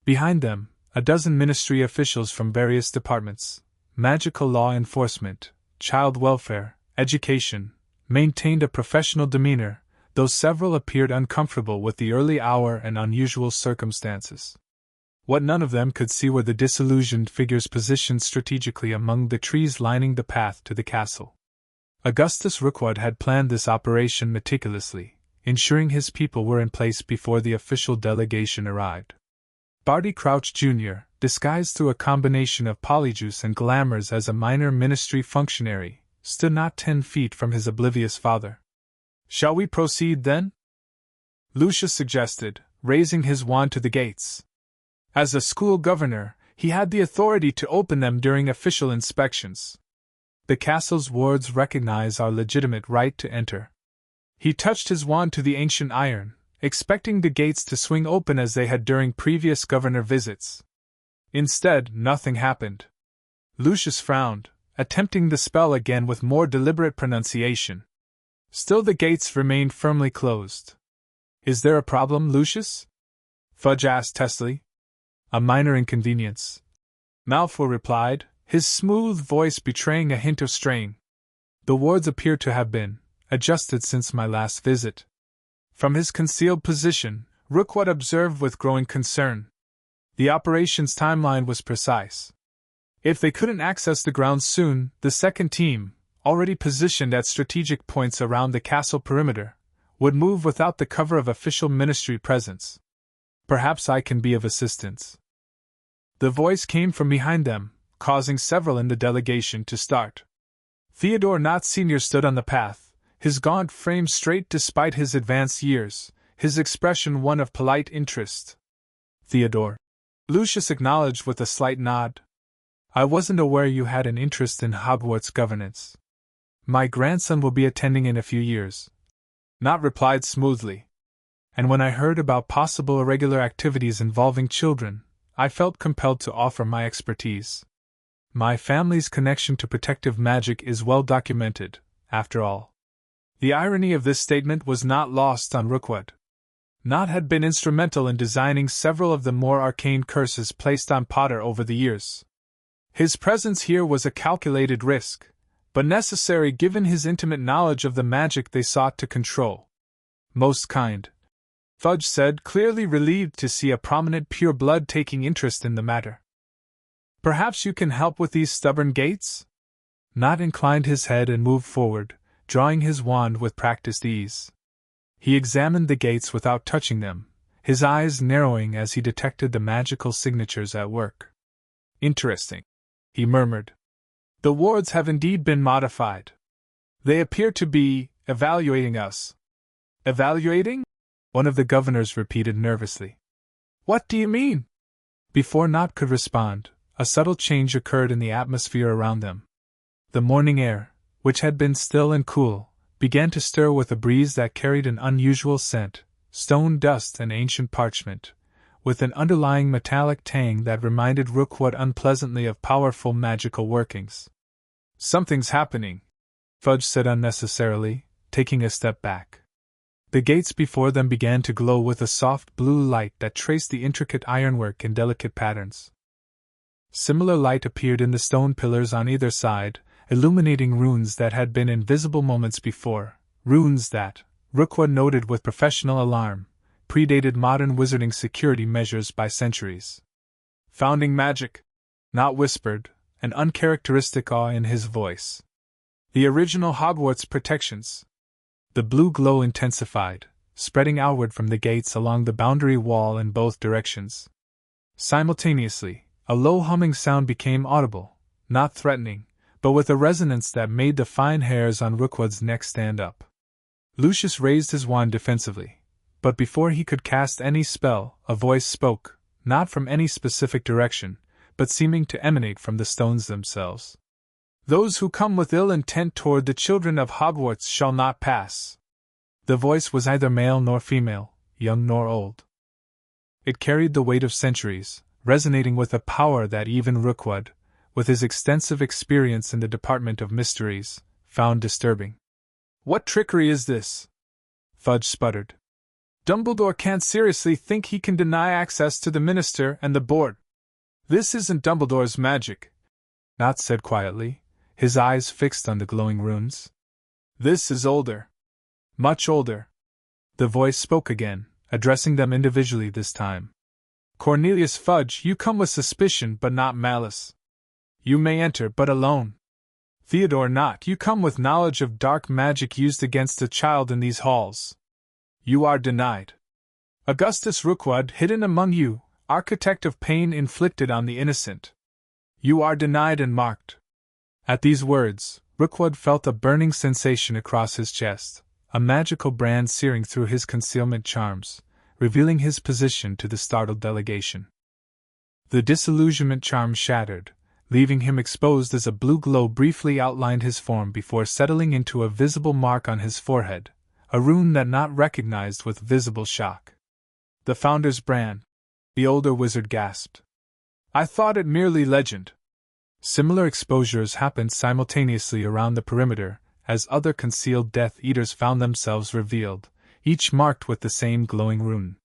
Behind them, a dozen ministry officials from various departments, magical law enforcement, child welfare, education, maintained a professional demeanor, though several appeared uncomfortable with the early hour and unusual circumstances. What none of them could see were the disillusioned figures positioned strategically among the trees lining the path to the castle. Augustus Rookwood had planned this operation meticulously, ensuring his people were in place before the official delegation arrived. Barty Crouch Jr., disguised through a combination of polyjuice and glamours as a minor ministry functionary, stood not 10 feet from his oblivious father. "Shall we proceed, then?" Lucius suggested, raising his wand to the gates. As a school governor, he had the authority to open them during official inspections. The castle's wards recognize our legitimate right to enter. He touched his wand to the ancient iron, expecting the gates to swing open as they had during previous governor visits. Instead, nothing happened. Lucius frowned, attempting the spell again with more deliberate pronunciation. Still the gates remained firmly closed. "Is there a problem, Lucius?" Fudge asked testily. "A minor inconvenience," Malfoy replied, his smooth voice betraying a hint of strain. "The wards appear to have been adjusted since my last visit." From his concealed position, Rookwood observed with growing concern. The operation's timeline was precise. If they couldn't access the grounds soon, the second team, already positioned at strategic points around the castle perimeter, would move without the cover of official ministry presence. "Perhaps I can be of assistance." The voice came from behind them, causing several in the delegation to start. Theodore Knott Sr. stood on the path, his gaunt frame straight despite his advanced years, his expression one of polite interest. "Theodore," Lucius acknowledged with a slight nod. "I wasn't aware you had an interest in Hogwarts governance." "My grandson will be attending in a few years," Knott replied smoothly. "And when I heard about possible irregular activities involving children, I felt compelled to offer my expertise. My family's connection to protective magic is well documented, after all." The irony of this statement was not lost on Rookwood. Knott had been instrumental in designing several of the more arcane curses placed on Potter over the years. His presence here was a calculated risk, but necessary given his intimate knowledge of the magic they sought to control. "Most kind," Fudge said, clearly relieved to see a prominent pureblood taking interest in the matter. "Perhaps you can help with these stubborn gates?" Knott inclined his head and moved forward, drawing his wand with practiced ease. He examined the gates without touching them, his eyes narrowing as he detected the magical signatures at work. "Interesting," he murmured. "The wards have indeed been modified. They appear to be evaluating us." "Evaluating?" one of the governors repeated nervously. "What do you mean?" Before Knott could respond, a subtle change occurred in the atmosphere around them. The morning air, which had been still and cool, began to stir with a breeze that carried an unusual scent, stone dust and ancient parchment, with an underlying metallic tang that reminded Rookwood unpleasantly of powerful magical workings. "Something's happening," Fudge said unnecessarily, taking a step back. The gates before them began to glow with a soft blue light that traced the intricate ironwork in delicate patterns. Similar light appeared in the stone pillars on either side, illuminating runes that had been invisible moments before, runes that, Rookwood noted with professional alarm, predated modern wizarding security measures by centuries. "Founding magic," Knott whispered, an uncharacteristic awe in his voice. "The original Hogwarts protections." The blue glow intensified, spreading outward from the gates along the boundary wall in both directions. Simultaneously, a low humming sound became audible, not threatening, but with a resonance that made the fine hairs on Rookwood's neck stand up. Lucius raised his wand defensively, but before he could cast any spell, a voice spoke, not from any specific direction, but seeming to emanate from the stones themselves. "Those who come with ill intent toward the children of Hogwarts shall not pass." The voice was neither male nor female, young nor old. It carried the weight of centuries, resonating with a power that even Rookwood, with his extensive experience in the Department of Mysteries, found disturbing. "What trickery is this?" Fudge sputtered. "Dumbledore can't seriously think he can deny access to the Minister and the Board." "This isn't Dumbledore's magic," Knott said quietly, his eyes fixed on the glowing runes. "This is older. Much older." The voice spoke again, addressing them individually this time. "Cornelius Fudge, you come with suspicion but not malice. You may enter, but alone." Theodore, not you come with knowledge of dark magic used against a child in these halls. You are denied. Augustus Rookwood, hidden among you, architect of pain inflicted on the innocent. You are denied and marked. At these words, Rookwood felt a burning sensation across his chest, a magical brand searing through his concealment charms, revealing his position to the startled delegation. The disillusionment charm shattered, leaving him exposed as a blue glow briefly outlined his form before settling into a visible mark on his forehead, a rune that not recognized with visible shock. The Founder's brand, the older wizard gasped. I thought it merely legend. Similar exposures happened simultaneously around the perimeter, as other concealed Death Eaters found themselves revealed, each marked with the same glowing rune.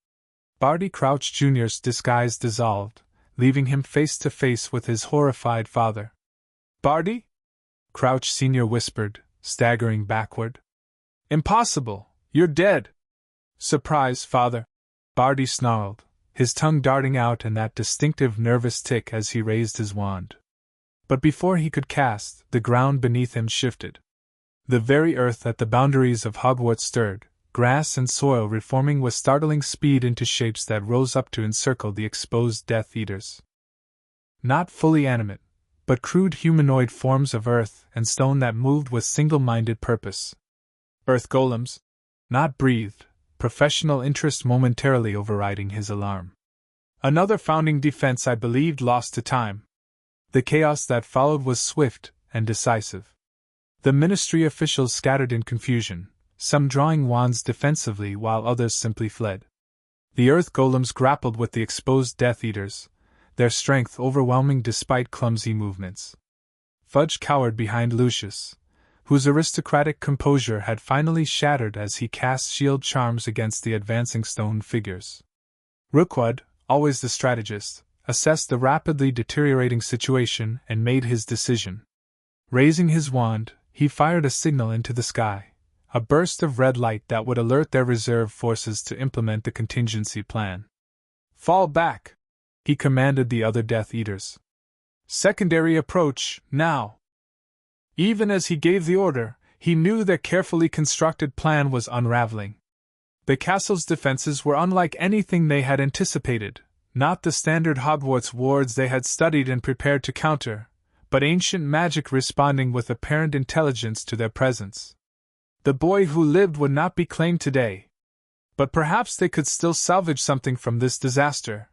Barty Crouch Jr.'s disguise dissolved, leaving him face to face with his horrified father. Barty? Crouch Sr. whispered, staggering backward. Impossible! You're dead! Surprise, father! Barty snarled, his tongue darting out in that distinctive nervous tick as he raised his wand. But before he could cast, the ground beneath him shifted. The very earth at the boundaries of Hogwarts stirred, grass and soil reforming with startling speed into shapes that rose up to encircle the exposed Death Eaters. Not fully animate, but crude humanoid forms of earth and stone that moved with single-minded purpose. Earth golems? Not breathed, professional interest momentarily overriding his alarm. Another founding defense I believed lost to time. The chaos that followed was swift and decisive. The ministry officials scattered in confusion, some drawing wands defensively while others simply fled. The earth golems grappled with the exposed Death Eaters, their strength overwhelming despite clumsy movements. Fudge cowered behind Lucius, whose aristocratic composure had finally shattered as he cast shield charms against the advancing stone figures. Rookwood, always the strategist, assessed the rapidly deteriorating situation and made his decision. Raising his wand, he fired a signal into the sky, a burst of red light that would alert their reserve forces to implement the contingency plan. Fall back! He commanded the other Death Eaters. Secondary approach, now! Even as he gave the order, he knew their carefully constructed plan was unraveling. The castle's defenses were unlike anything they had anticipated. Not the standard Hogwarts wards they had studied and prepared to counter, but ancient magic responding with apparent intelligence to their presence. The boy who lived would not be claimed today. But perhaps they could still salvage something from this disaster.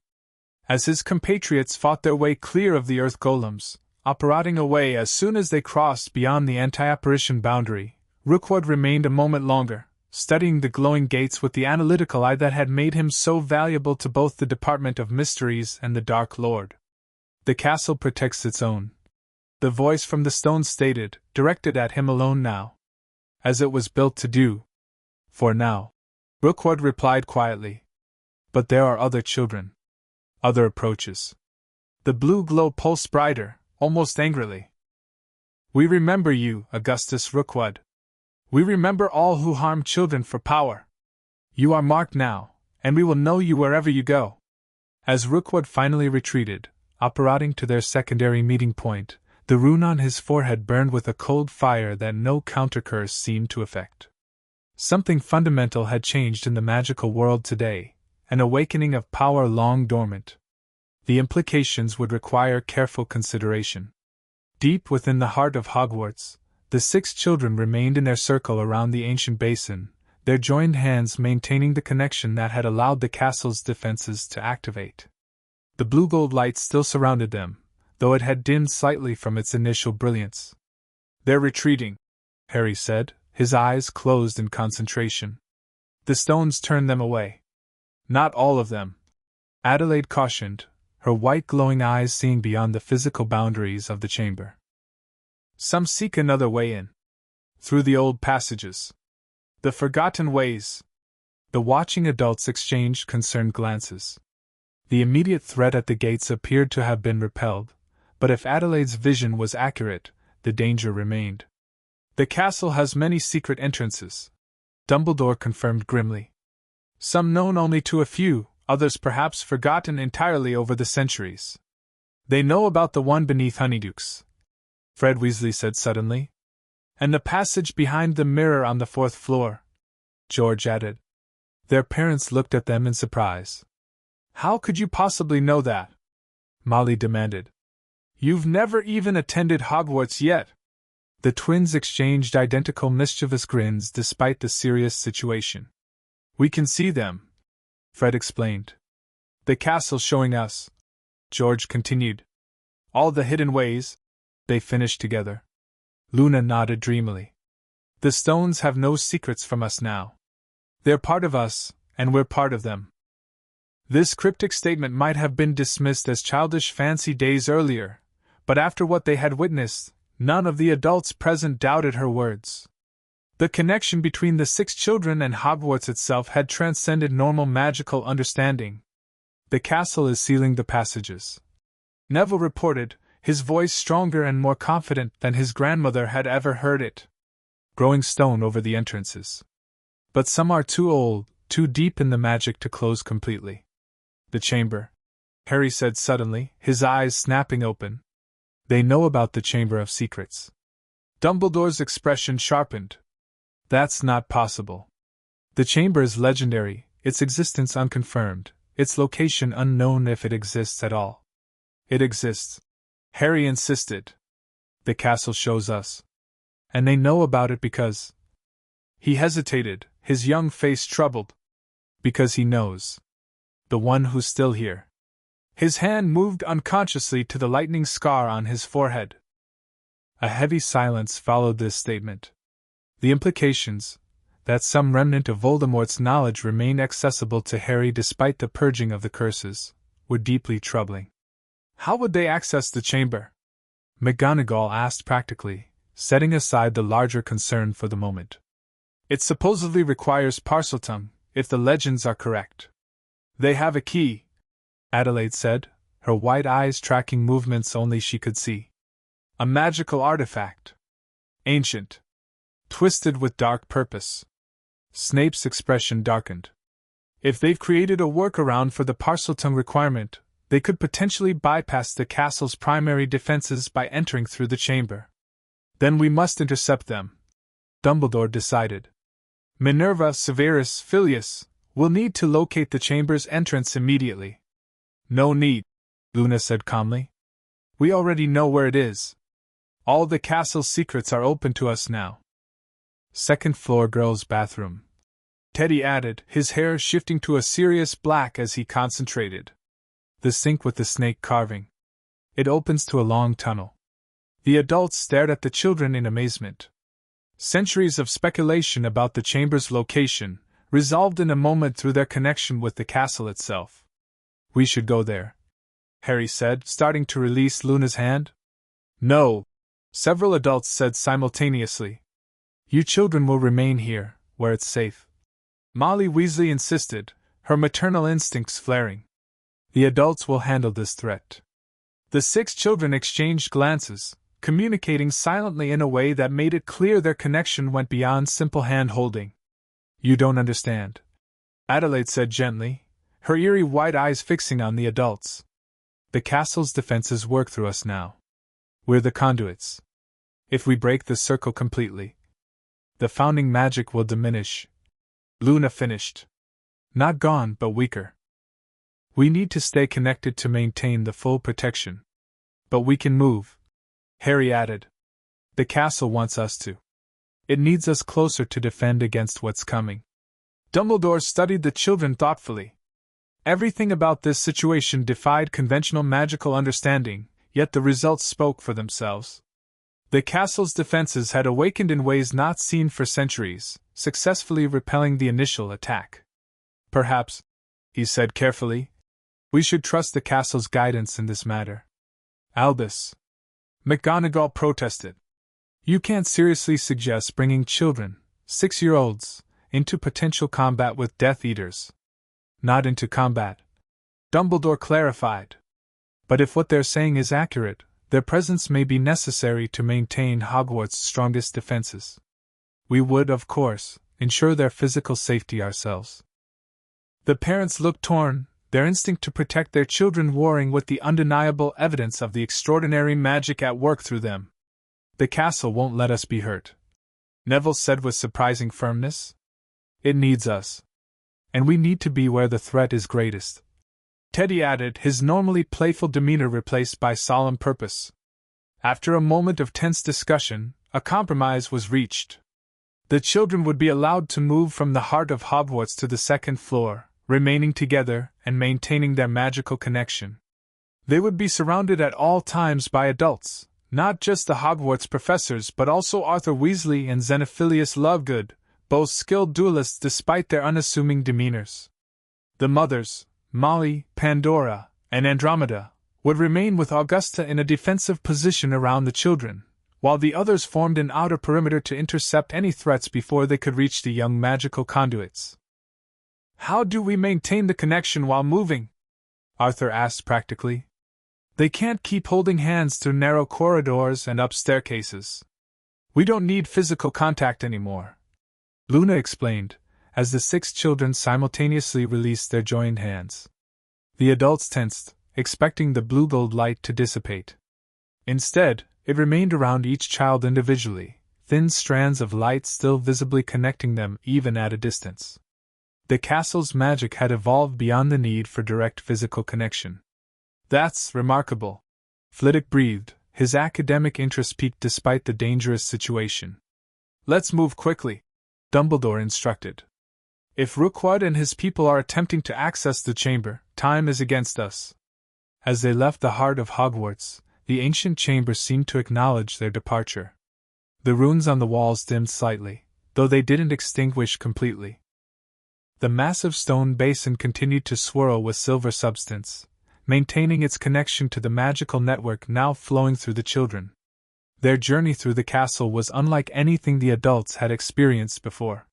As his compatriots fought their way clear of the earth golems, operating away as soon as they crossed beyond the anti-apparition boundary, Rookwood remained a moment longer, studying the glowing gates with the analytical eye that had made him so valuable to both the Department of Mysteries and the Dark Lord. The castle protects its own. The voice from the stone stated, directed at him alone now. As it was built to do. For now. Rookwood replied quietly. But there are other children. Other approaches. The blue glow pulsed brighter, almost angrily. We remember you, Augustus Rookwood. We remember all who harm children for power. You are marked now, and we will know you wherever you go. As Rookwood finally retreated, operating to their secondary meeting point, the rune on his forehead burned with a cold fire that no countercurse seemed to affect. Something fundamental had changed in the magical world today, an awakening of power long dormant. The implications would require careful consideration. Deep within the heart of Hogwarts, the 6 children remained in their circle around the ancient basin, their joined hands maintaining the connection that had allowed the castle's defenses to activate. The blue-gold light still surrounded them, though it had dimmed slightly from its initial brilliance. They're retreating, Harry said, his eyes closed in concentration. The stones turned them away. Not all of them, Adelaide cautioned, her white glowing eyes seeing beyond the physical boundaries of the chamber. Some seek another way in. Through the old passages. The forgotten ways. The watching adults exchanged concerned glances. The immediate threat at the gates appeared to have been repelled, but if Adelaide's vision was accurate, the danger remained. The castle has many secret entrances, Dumbledore confirmed grimly. Some known only to a few, others perhaps forgotten entirely over the centuries. They know about the one beneath Honeydukes. Fred Weasley said suddenly. And the passage behind the mirror on the 4th floor, George added. Their parents looked at them in surprise. How could you possibly know that? Molly demanded. You've never even attended Hogwarts yet. The twins exchanged identical mischievous grins despite the serious situation. We can see them, Fred explained. The castle's showing us, George continued. All the hidden ways, they finished together. Luna nodded dreamily. The stones have no secrets from us now. They're part of us, and we're part of them. This cryptic statement might have been dismissed as childish fancy days earlier, but after what they had witnessed, none of the adults present doubted her words. The connection between the 6 children and Hogwarts itself had transcended normal magical understanding. The castle is sealing the passages, Neville reported, his voice stronger and more confident than his grandmother had ever heard it. Growing stone over the entrances. But some are too old, too deep in the magic to close completely. The chamber, Harry said suddenly, his eyes snapping open. They know about the Chamber of Secrets. Dumbledore's expression sharpened. That's not possible. The chamber is legendary, its existence unconfirmed, its location unknown if it exists at all. It exists, Harry insisted. The castle shows us. And they know about it because… He hesitated, his young face troubled. Because he knows. The one who's still here. His hand moved unconsciously to the lightning scar on his forehead. A heavy silence followed this statement. The implications, that some remnant of Voldemort's knowledge remained accessible to Harry despite the purging of the curses, were deeply troubling. How would they access the chamber? McGonagall asked practically, setting aside the larger concern for the moment. It supposedly requires Parseltongue, if the legends are correct. They have a key, Adelaide said, her white eyes tracking movements only she could see. A magical artifact. Ancient. Twisted with dark purpose. Snape's expression darkened. If they've created a workaround for the Parseltongue requirement, they could potentially bypass the castle's primary defenses by entering through the chamber. Then we must intercept them, Dumbledore decided. Minerva Severus Filius will need to locate the chamber's entrance immediately. No need, Luna said calmly. We already know where it is. All the castle's secrets are open to us now. 2nd floor girls' bathroom, Teddy added, his hair shifting to a serious black as he concentrated. The sink with the snake carving. It opens to a long tunnel. The adults stared at the children in amazement. Centuries of speculation about the chamber's location, resolved in a moment through their connection with the castle itself. We should go there, Harry said, starting to release Luna's hand. No, several adults said simultaneously. You children will remain here, where it's safe. Molly Weasley insisted, her maternal instincts flaring. The adults will handle this threat. The 6 children exchanged glances, communicating silently in a way that made it clear their connection went beyond simple hand-holding. You don't understand, Adelaide said gently, her eerie white eyes fixing on the adults. The castle's defenses work through us now. We're the conduits. If we break the circle completely, the founding magic will diminish. Luna finished. Not gone, but weaker. We need to stay connected to maintain the full protection. But we can move, Harry added. The castle wants us to. It needs us closer to defend against what's coming. Dumbledore studied the children thoughtfully. Everything about this situation defied conventional magical understanding, yet the results spoke for themselves. The castle's defenses had awakened in ways not seen for centuries, successfully repelling the initial attack. Perhaps, he said carefully, we should trust the castle's guidance in this matter. Albus, McGonagall protested. You can't seriously suggest bringing children, 6-year-olds, into potential combat with Death Eaters. Not into combat, Dumbledore clarified. But if what they're saying is accurate, their presence may be necessary to maintain Hogwarts' strongest defenses. We would, of course, ensure their physical safety ourselves. The parents looked torn, their instinct to protect their children warring with the undeniable evidence of the extraordinary magic at work through them. The castle won't let us be hurt, Neville said with surprising firmness. It needs us. And we need to be where the threat is greatest, Teddy added, his normally playful demeanor replaced by solemn purpose. After a moment of tense discussion, a compromise was reached. The children would be allowed to move from the heart of Hogwarts to the second floor, remaining together and maintaining their magical connection. They would be surrounded at all times by adults, not just the Hogwarts professors but also Arthur Weasley and Xenophilius Lovegood, both skilled duelists despite their unassuming demeanors. The mothers, Molly, Pandora, and Andromeda, would remain with Augusta in a defensive position around the children, while the others formed an outer perimeter to intercept any threats before they could reach the young magical conduits. How do we maintain the connection while moving? Arthur asked practically. They can't keep holding hands through narrow corridors and up staircases. We don't need physical contact anymore, Luna explained, as the 6 children simultaneously released their joined hands. The adults tensed, expecting the blue-gold light to dissipate. Instead, it remained around each child individually, thin strands of light still visibly connecting them even at a distance. The castle's magic had evolved beyond the need for direct physical connection. That's remarkable, Flitwick breathed, his academic interest piqued despite the dangerous situation. Let's move quickly, Dumbledore instructed. If Rookwood and his people are attempting to access the chamber, time is against us. As they left the heart of Hogwarts, the ancient chamber seemed to acknowledge their departure. The runes on the walls dimmed slightly, though they didn't extinguish completely. The massive stone basin continued to swirl with silver substance, maintaining its connection to the magical network now flowing through the children. Their journey through the castle was unlike anything the adults had experienced before.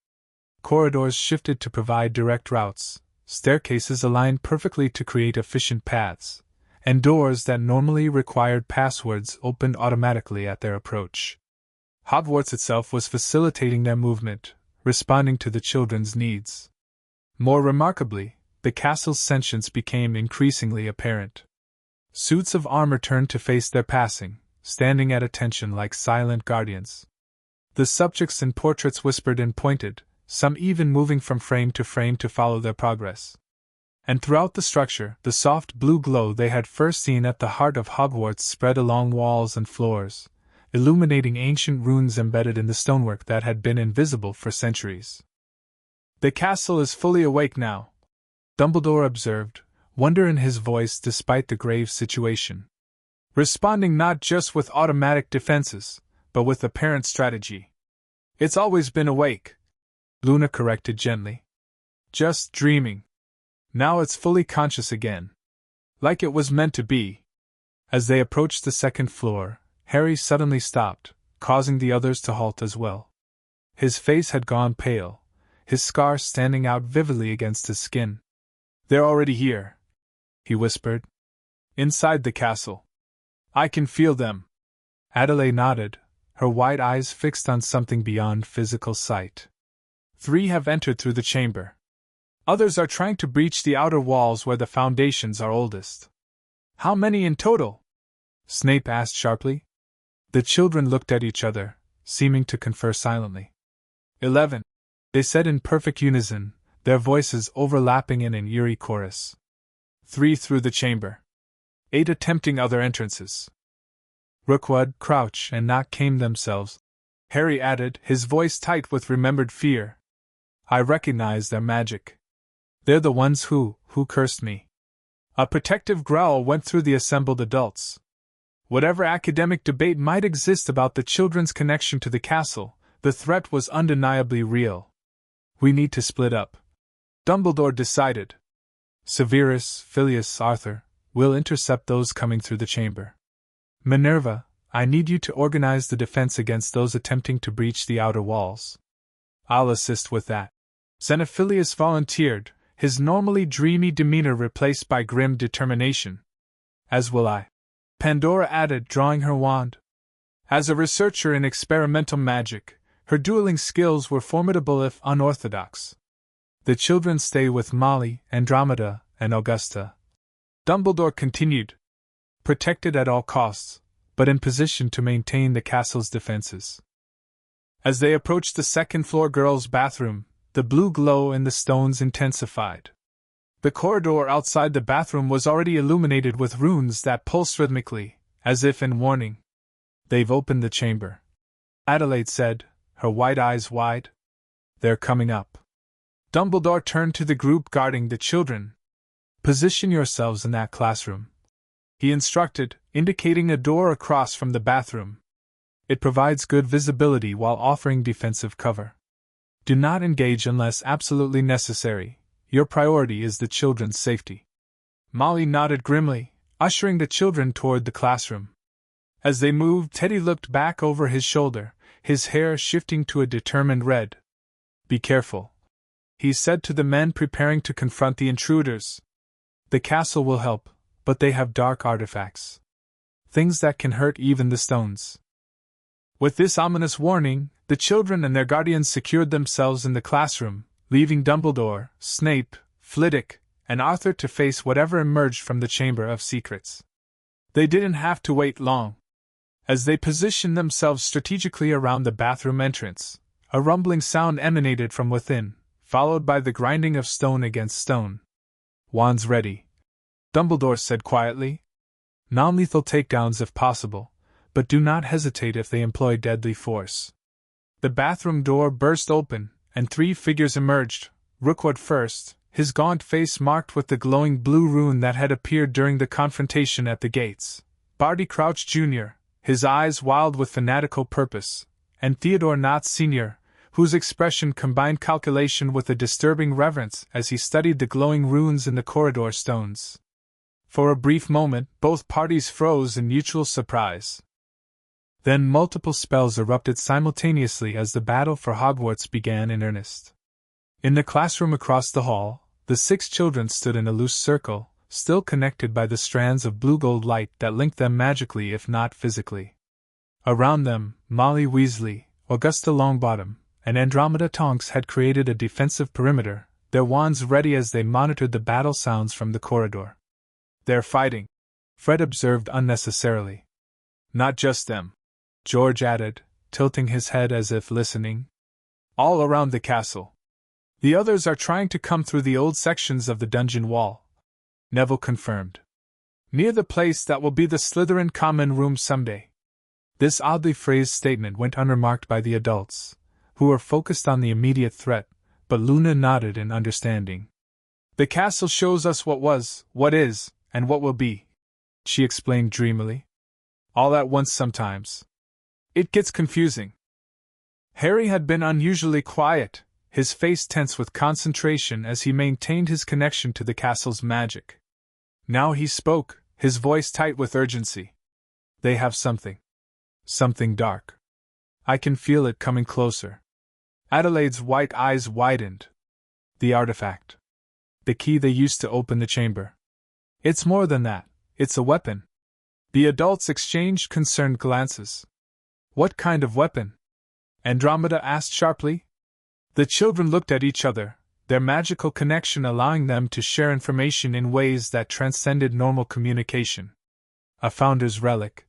Corridors shifted to provide direct routes, staircases aligned perfectly to create efficient paths, and doors that normally required passwords opened automatically at their approach. Hogwarts itself was facilitating their movement, responding to the children's needs. More remarkably, the castle's sentience became increasingly apparent. Suits of armor turned to face their passing, standing at attention like silent guardians. The subjects in portraits whispered and pointed, some even moving from frame to follow their progress. And throughout the structure, the soft blue glow they had first seen at the heart of Hogwarts spread along walls and floors, illuminating ancient runes embedded in the stonework that had been invisible for centuries. The castle is fully awake now, Dumbledore observed, wonder in his voice despite the grave situation. Responding not just with automatic defenses, but with apparent strategy. It's always been awake, Luna corrected gently. Just dreaming. Now it's fully conscious again. Like it was meant to be. As they approached the second floor, Harry suddenly stopped, causing the others to halt as well. His face had gone pale, his scar standing out vividly against his skin. They're already here, he whispered. Inside the castle. I can feel them. Adelaide nodded, her wide eyes fixed on something beyond physical sight. 3 have entered through the chamber. Others are trying to breach the outer walls where the foundations are oldest. How many in total? Snape asked sharply. The children looked at each other, seeming to confer silently. 11, they said in perfect unison, their voices overlapping in an eerie chorus. 3 through the chamber. 8 attempting other entrances. Rookwood, Crouch, and Knock came themselves, Harry added, his voice tight with remembered fear. I recognize their magic. They're the ones who cursed me. A protective growl went through the assembled adults. Whatever academic debate might exist about the children's connection to the castle, the threat was undeniably real. We need to split up, Dumbledore decided. Severus, Filius, Arthur, will intercept those coming through the chamber. Minerva, I need you to organize the defense against those attempting to breach the outer walls. I'll assist with that. Xenophilius volunteered, his normally dreamy demeanor replaced by grim determination. As will I, Pandora added, drawing her wand. As a researcher in experimental magic, her dueling skills were formidable if unorthodox. The children stay with Molly, Andromeda, and Augusta, Dumbledore continued. Protected at all costs, but in position to maintain the castle's defenses. As they approached the second-floor girls' bathroom, the blue glow in the stones intensified. The corridor outside the bathroom was already illuminated with runes that pulsed rhythmically, as if in warning. "They've opened the chamber," Adelaide said, her white eyes wide. "They're coming up." Dumbledore turned to the group guarding the children. "Position yourselves in that classroom," he instructed, indicating a door across from the bathroom. "It provides good visibility while offering defensive cover. Do not engage unless absolutely necessary. Your priority is the children's safety." Molly nodded grimly, ushering the children toward the classroom. As they moved, Teddy looked back over his shoulder, his hair shifting to a determined red. "Be careful," he said to the men preparing to confront the intruders. "The castle will help, but they have dark artifacts. Things that can hurt even the stones." With this ominous warning, the children and their guardians secured themselves in the classroom, leaving Dumbledore, Snape, Flitwick, and Arthur to face whatever emerged from the Chamber of Secrets. They didn't have to wait long. As they positioned themselves strategically around the bathroom entrance, a rumbling sound emanated from within, followed by the grinding of stone against stone. "Wands ready," Dumbledore said quietly. "Non-lethal takedowns if possible, but do not hesitate if they employ deadly force." The bathroom door burst open, and 3 figures emerged, Rookwood first, his gaunt face marked with the glowing blue rune that had appeared during the confrontation at the gates, Barty Crouch Jr., his eyes wild with fanatical purpose, and Theodore Knott Sr., whose expression combined calculation with a disturbing reverence as he studied the glowing runes in the corridor stones. For a brief moment, both parties froze in mutual surprise. Then multiple spells erupted simultaneously as the battle for Hogwarts began in earnest. In the classroom across the hall, the 6 children stood in a loose circle, still connected by the strands of blue-gold light that linked them magically if not physically. Around them, Molly Weasley, Augusta Longbottom, and Andromeda Tonks had created a defensive perimeter, their wands ready as they monitored the battle sounds from the corridor. "They're fighting," Fred observed unnecessarily. "Not just them," George added, tilting his head as if listening. "All around the castle. The others are trying to come through the old sections of the dungeon wall," Neville confirmed. "Near the place that will be the Slytherin common room someday." This oddly phrased statement went unremarked by the adults, who were focused on the immediate threat, but Luna nodded in understanding. "The castle shows us what was, what is, and what will be," she explained dreamily. "All at once sometimes. It gets confusing." Harry had been unusually quiet, his face tense with concentration as he maintained his connection to the castle's magic. Now he spoke, his voice tight with urgency. "They have something. Something dark. I can feel it coming closer." Adelaide's white eyes widened. "The artifact. The key they used to open the chamber." "It's more than that, it's a weapon." The adults exchanged concerned glances. "What kind of weapon?" Andromeda asked sharply. The children looked at each other, their magical connection allowing them to share information in ways that transcended normal communication. "A Founder's Relic,"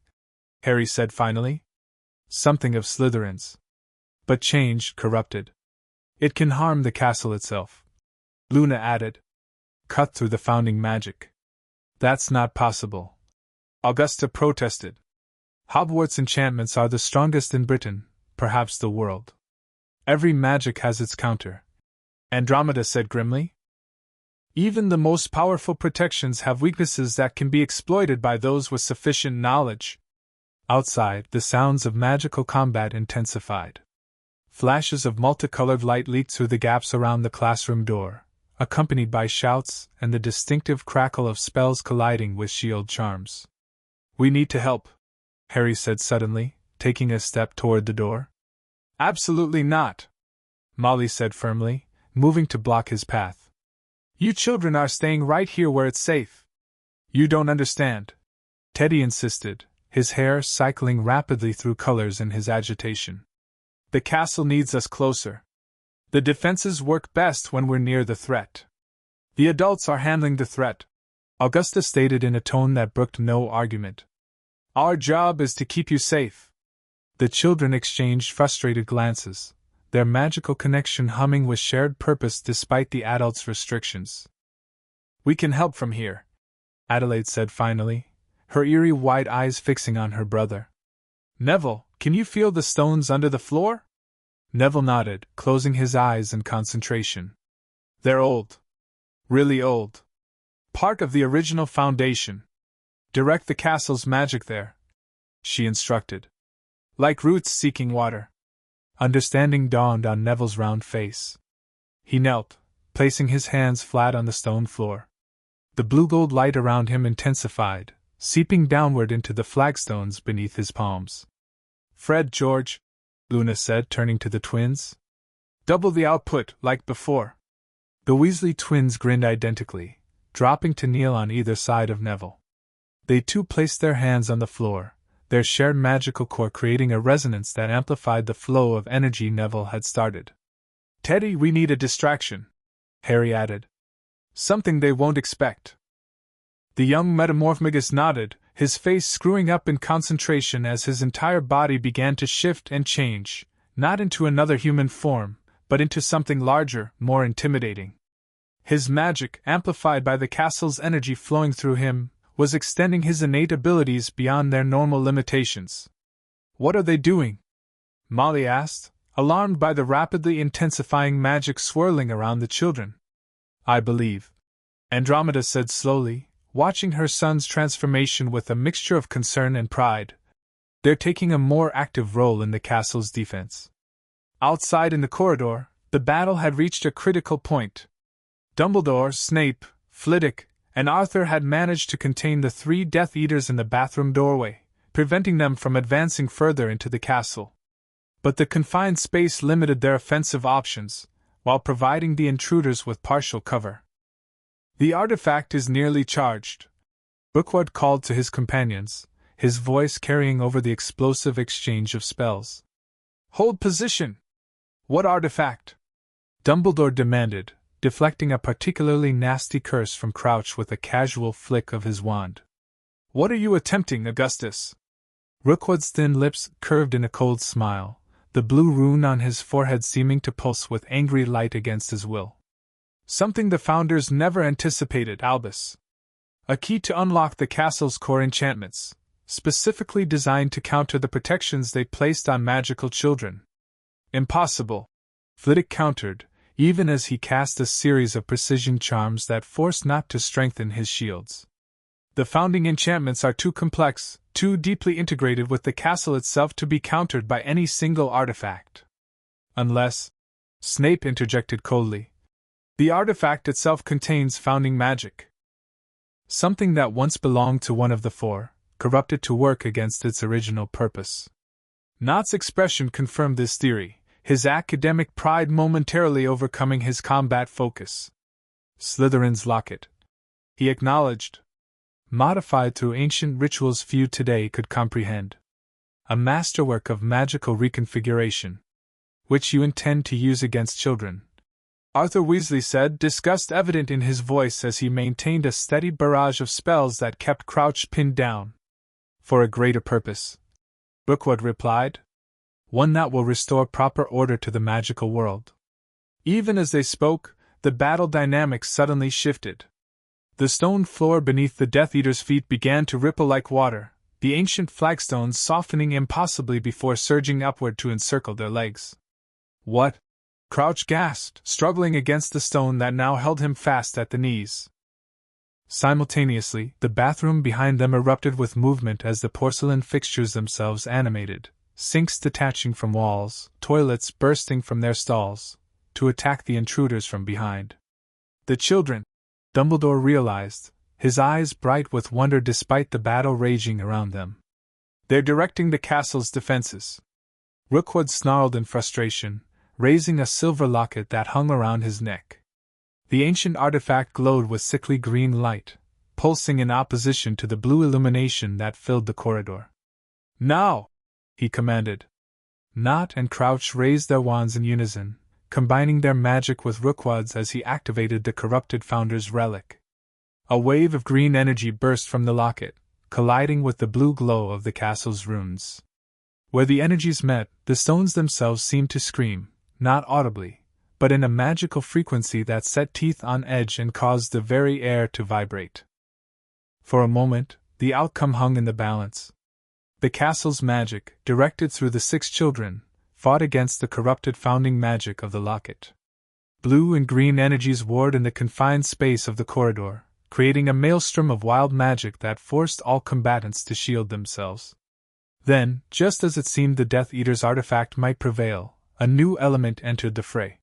Harry said finally. "Something of Slytherin's. But changed, corrupted. It can harm the castle itself," Luna added. "Cut through the founding magic." "That's not possible," Augusta protested. "Hogwarts enchantments are the strongest in Britain, perhaps the world. Every magic has its counter," Andromeda said grimly. "Even the most powerful protections have weaknesses that can be exploited by those with sufficient knowledge." Outside, the sounds of magical combat intensified. Flashes of multicolored light leaked through the gaps around the classroom door, accompanied by shouts and the distinctive crackle of spells colliding with shield charms. "We need to help," Harry said suddenly, taking a step toward the door. "Absolutely not," Molly said firmly, moving to block his path. "You children are staying right here where it's safe." "You don't understand," Teddy insisted, his hair cycling rapidly through colors in his agitation. "The castle needs us closer. The defenses work best when we're near the threat. The adults are handling the threat," Augusta stated in a tone that brooked no argument. Our job is to keep you safe. The children exchanged frustrated glances, their magical connection humming with shared purpose despite the adults' restrictions. We can help from here, Adelaide said finally, her eerie wide eyes fixing on her brother. Neville, can you feel the stones under the floor? Neville nodded, closing his eyes in concentration. They're old. Really old. Part of the original foundation. Direct the castle's magic there, she instructed. Like roots seeking water. Understanding dawned on Neville's round face. He knelt, placing his hands flat on the stone floor. The blue-gold light around him intensified, seeping downward into the flagstones beneath his palms. Fred, George, Luna said, turning to the twins. Double the output, like before. The Weasley twins grinned identically, dropping to kneel on either side of Neville. They too placed their hands on the floor, their shared magical core creating a resonance that amplified the flow of energy Neville had started. Teddy, we need a distraction, Harry added. Something they won't expect. The young metamorphomagus nodded, his face screwing up in concentration as his entire body began to shift and change, not into another human form, but into something larger, more intimidating. His magic, amplified by the castle's energy flowing through him, was extending his innate abilities beyond their normal limitations. What are they doing? Molly asked, alarmed by the rapidly intensifying magic swirling around the children. I believe, Andromeda said slowly, watching her son's transformation with a mixture of concern and pride. They're taking a more active role in the castle's defense. Outside in the corridor, the battle had reached a critical point. Dumbledore, Snape, Flitwick, and Arthur had managed to contain the 3 Death Eaters in the bathroom doorway, preventing them from advancing further into the castle. But the confined space limited their offensive options, while providing the intruders with partial cover. The artifact is nearly charged, Rookwood called to his companions, his voice carrying over the explosive exchange of spells. Hold position! What artifact? Dumbledore demanded, deflecting a particularly nasty curse from Crouch with a casual flick of his wand. What are you attempting, Augustus? Rookwood's thin lips curved in a cold smile, the blue rune on his forehead seeming to pulse with angry light against his will. Something the Founders never anticipated, Albus. A key to unlock the castle's core enchantments, specifically designed to counter the protections they placed on magical children. Impossible, Flitwick countered, even as he cast a series of precision charms that forced not to strengthen his shields. The founding enchantments are too complex, too deeply integrated with the castle itself to be countered by any single artifact. Unless, Snape interjected coldly, the artifact itself contains founding magic. Something that once belonged to one of the 4, corrupted to work against its original purpose. Knott's expression confirmed this theory, his academic pride momentarily overcoming his combat focus. Slytherin's locket, he acknowledged. Modified through ancient rituals few today could comprehend. A masterwork of magical reconfiguration. Which you intend to use against children, Arthur Weasley said, disgust evident in his voice as he maintained a steady barrage of spells that kept Crouch pinned down. For a greater purpose, Rookwood replied. One that will restore proper order to the magical world. Even as they spoke, the battle dynamics suddenly shifted. The stone floor beneath the Death Eater's feet began to ripple like water, the ancient flagstones softening impossibly before surging upward to encircle their legs. What? Crouch gasped, struggling against the stone that now held him fast at the knees. Simultaneously, the bathroom behind them erupted with movement as the porcelain fixtures themselves animated, sinks detaching from walls, toilets bursting from their stalls, to attack the intruders from behind. The children, Dumbledore realized, his eyes bright with wonder despite the battle raging around them. They're directing the castle's defenses. Rookwood snarled in frustration, raising a silver locket that hung around his neck. The ancient artifact glowed with sickly green light, pulsing in opposition to the blue illumination that filled the corridor. Now! He commanded. Knott and Crouch raised their wands in unison, combining their magic with Rookwood's as he activated the corrupted Founder's relic. A wave of green energy burst from the locket, colliding with the blue glow of the castle's runes. Where the energies met, the stones themselves seemed to scream, not audibly, but in a magical frequency that set teeth on edge and caused the very air to vibrate. For a moment, the outcome hung in the balance. The castle's magic, directed through the 6 children, fought against the corrupted founding magic of the locket. Blue and green energies warred in the confined space of the corridor, creating a maelstrom of wild magic that forced all combatants to shield themselves. Then, just as it seemed the Death Eater's artifact might prevail, a new element entered the fray.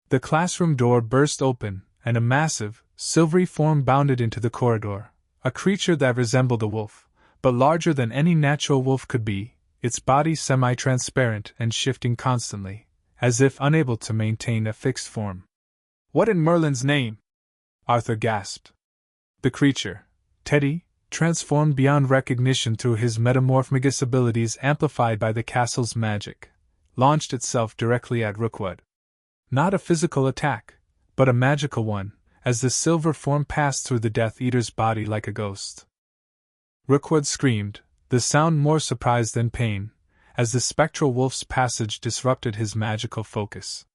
The classroom door burst open, and a massive, silvery form bounded into the corridor, a creature that resembled a wolf, but larger than any natural wolf could be, its body semi-transparent and shifting constantly, as if unable to maintain a fixed form. "What in Merlin's name?" Arthur gasped. The creature, Teddy, transformed beyond recognition through his metamorphomagus abilities amplified by the castle's magic, launched itself directly at Rookwood. Not a physical attack, but a magical one, as the silver form passed through the Death Eater's body like a ghost. Rookwood screamed, the sound more surprise than pain, as the spectral wolf's passage disrupted his magical focus.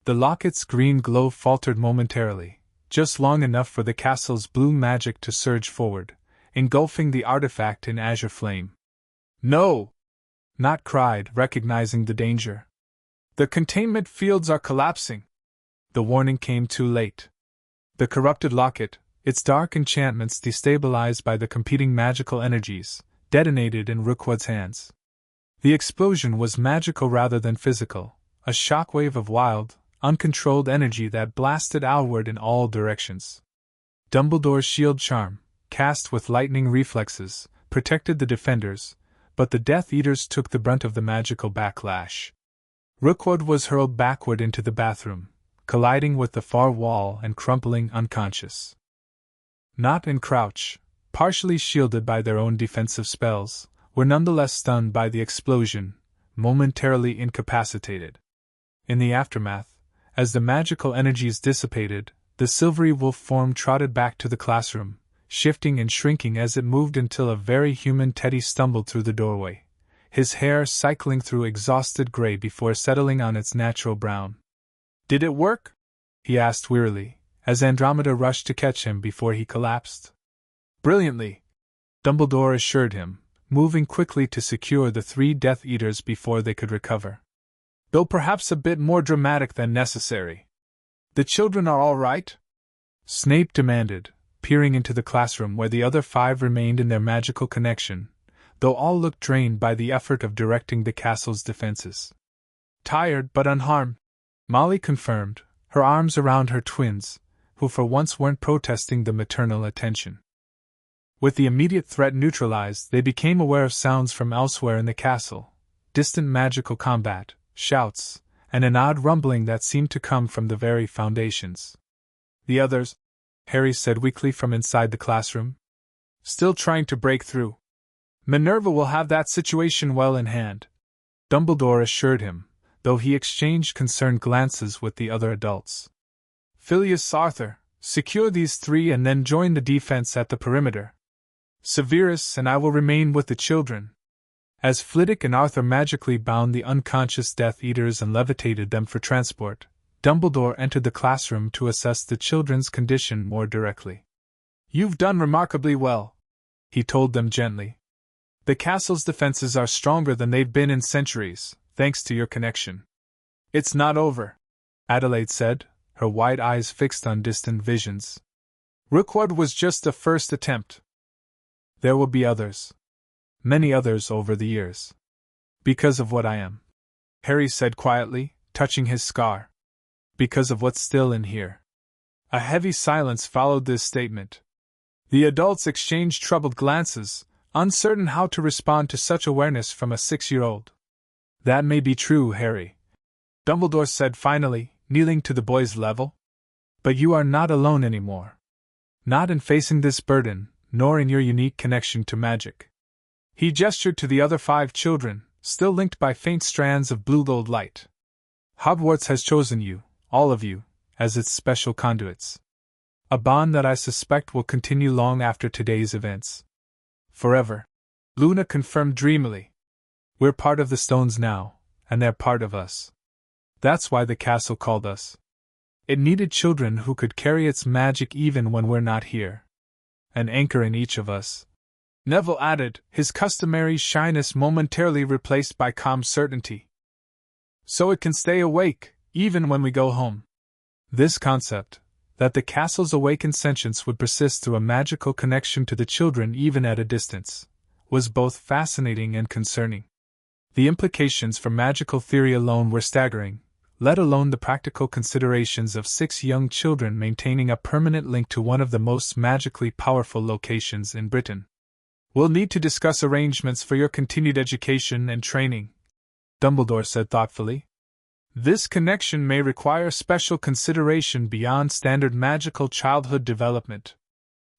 The locket's green glow faltered momentarily, just long enough for the castle's blue magic to surge forward, engulfing the artifact in azure flame. "No!" Not cried, recognizing the danger. "The containment fields are collapsing." The warning came too late. The corrupted locket, its dark enchantments destabilized by the competing magical energies, detonated in Rookwood's hands. The explosion was magical rather than physical, a shockwave of wild, uncontrolled energy that blasted outward in all directions. Dumbledore's shield charm, cast with lightning reflexes, protected the defenders, but the Death Eaters took the brunt of the magical backlash. Rookwood was hurled backward into the bathroom, colliding with the far wall and crumpling unconscious. Knot and Crouch, partially shielded by their own defensive spells, were nonetheless stunned by the explosion, momentarily incapacitated. In the aftermath, as the magical energies dissipated, the silvery wolf form trotted back to the classroom, shifting and shrinking as it moved until a very human Teddy stumbled through the doorway, his hair cycling through exhausted gray before settling on its natural brown. "Did it work?" he asked wearily, as Andromeda rushed to catch him before he collapsed. "Brilliantly," Dumbledore assured him, moving quickly to secure the 3 Death Eaters before they could recover. "Though perhaps a bit more dramatic than necessary. The children are all right?" Snape demanded, peering into the classroom where the other 5 remained in their magical connection, though all looked drained by the effort of directing the castle's defenses. "Tired but unharmed," Molly confirmed, her arms around her twins, who for once weren't protesting the maternal attention. With the immediate threat neutralized, they became aware of sounds from elsewhere in the castle, distant magical combat, shouts, and an odd rumbling that seemed to come from the very foundations. "The others," Harry said weakly from inside the classroom. "Still trying to break through. Minerva will have that situation well in hand," Dumbledore assured him, though he exchanged concerned glances with the other adults. "Phileas, Arthur, secure these 3 and then join the defense at the perimeter. Severus and I will remain with the children." As Flitwick and Arthur magically bound the unconscious Death Eaters and levitated them for transport, Dumbledore entered the classroom to assess the children's condition more directly. "You've done remarkably well," he told them gently. "The castle's defenses are stronger than they've been in centuries, thanks to your connection." "It's not over," Adelaide said, her wide eyes fixed on distant visions. "Rookwood was just the first attempt. There will be others. Many others over the years. Because of what I am," Harry said quietly, touching his scar. "Because of what's still in here." A heavy silence followed this statement. The adults exchanged troubled glances, uncertain how to respond to such awareness from a 6-year-old. "That may be true, Harry," Dumbledore said finally, kneeling to the boy's level. "But you are not alone anymore. Not in facing this burden, nor in your unique connection to magic." He gestured to the other 5 children, still linked by faint strands of blue gold light. "Hogwarts has chosen you, all of you, as its special conduits. A bond that I suspect will continue long after today's events. Forever, Luna confirmed dreamily. We're part of the stones now, and they're part of us. That's why the castle called us. It needed children who could carry its magic even when we're not here. An anchor in each of us. Neville added, his customary shyness momentarily replaced by calm certainty. So it can stay awake, even when we go home. This concept, that the castle's awakened sentience would persist through a magical connection to the children even at a distance, was both fascinating and concerning. The implications for magical theory alone were staggering, let alone the practical considerations of 6 young children maintaining a permanent link to one of the most magically powerful locations in Britain. We'll need to discuss arrangements for your continued education and training, Dumbledore said thoughtfully. This connection may require special consideration beyond standard magical childhood development.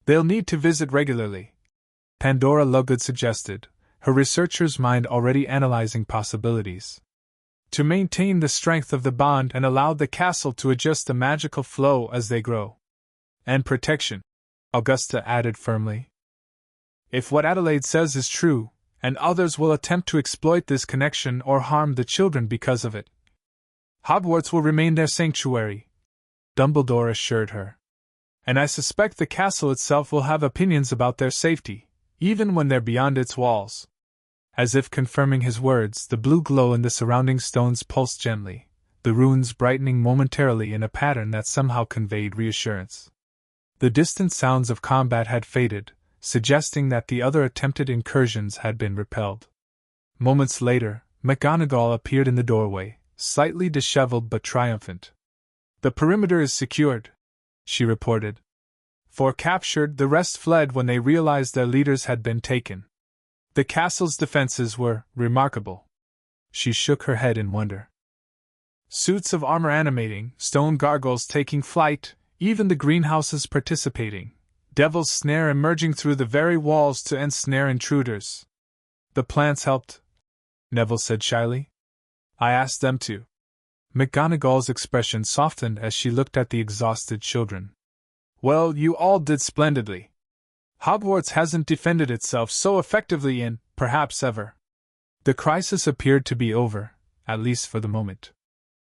They'll need to visit regularly, Pandora Lovegood suggested, her researcher's mind already analyzing possibilities. To maintain the strength of the bond and allow the castle to adjust the magical flow as they grow. And protection, Augusta added firmly. If what Adelaide says is true, and others will attempt to exploit this connection or harm the children because of it, Hogwarts will remain their sanctuary, Dumbledore assured her. And I suspect the castle itself will have opinions about their safety, even when they're beyond its walls. As if confirming his words, the blue glow in the surrounding stones pulsed gently, the runes brightening momentarily in a pattern that somehow conveyed reassurance. The distant sounds of combat had faded, suggesting that the other attempted incursions had been repelled. Moments later, McGonagall appeared in the doorway, slightly disheveled but triumphant. The perimeter is secured, she reported. 4 captured, the rest fled when they realized their leaders had been taken. The castle's defenses were remarkable. She shook her head in wonder. Suits of armor animating, stone gargoyles taking flight, even the greenhouses participating, devil's snare emerging through the very walls to ensnare intruders. The plants helped, Neville said shyly. I asked them to. McGonagall's expression softened as she looked at the exhausted children. Well, you all did splendidly. Hogwarts hasn't defended itself so effectively in, perhaps ever. The crisis appeared to be over, at least for the moment.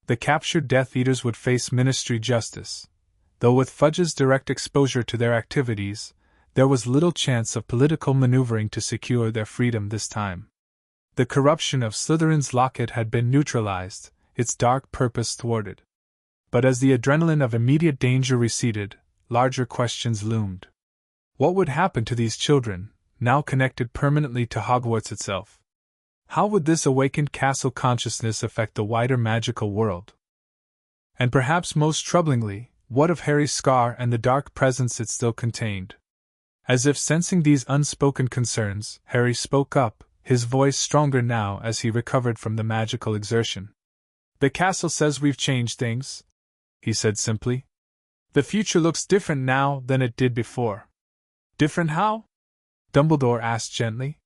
The captured Death Eaters would face ministry justice, though with Fudge's direct exposure to their activities, there was little chance of political maneuvering to secure their freedom this time. The corruption of Slytherin's locket had been neutralized, its dark purpose thwarted. But as the adrenaline of immediate danger receded, larger questions loomed. What would happen to these children, now connected permanently to Hogwarts itself? How would this awakened castle consciousness affect the wider magical world? And perhaps most troublingly, what of Harry's scar and the dark presence it still contained? As if sensing these unspoken concerns, Harry spoke up, his voice stronger now as he recovered from the magical exertion. The castle says we've changed things, he said simply. The future looks different now than it did before. Different how? Dumbledore asked gently.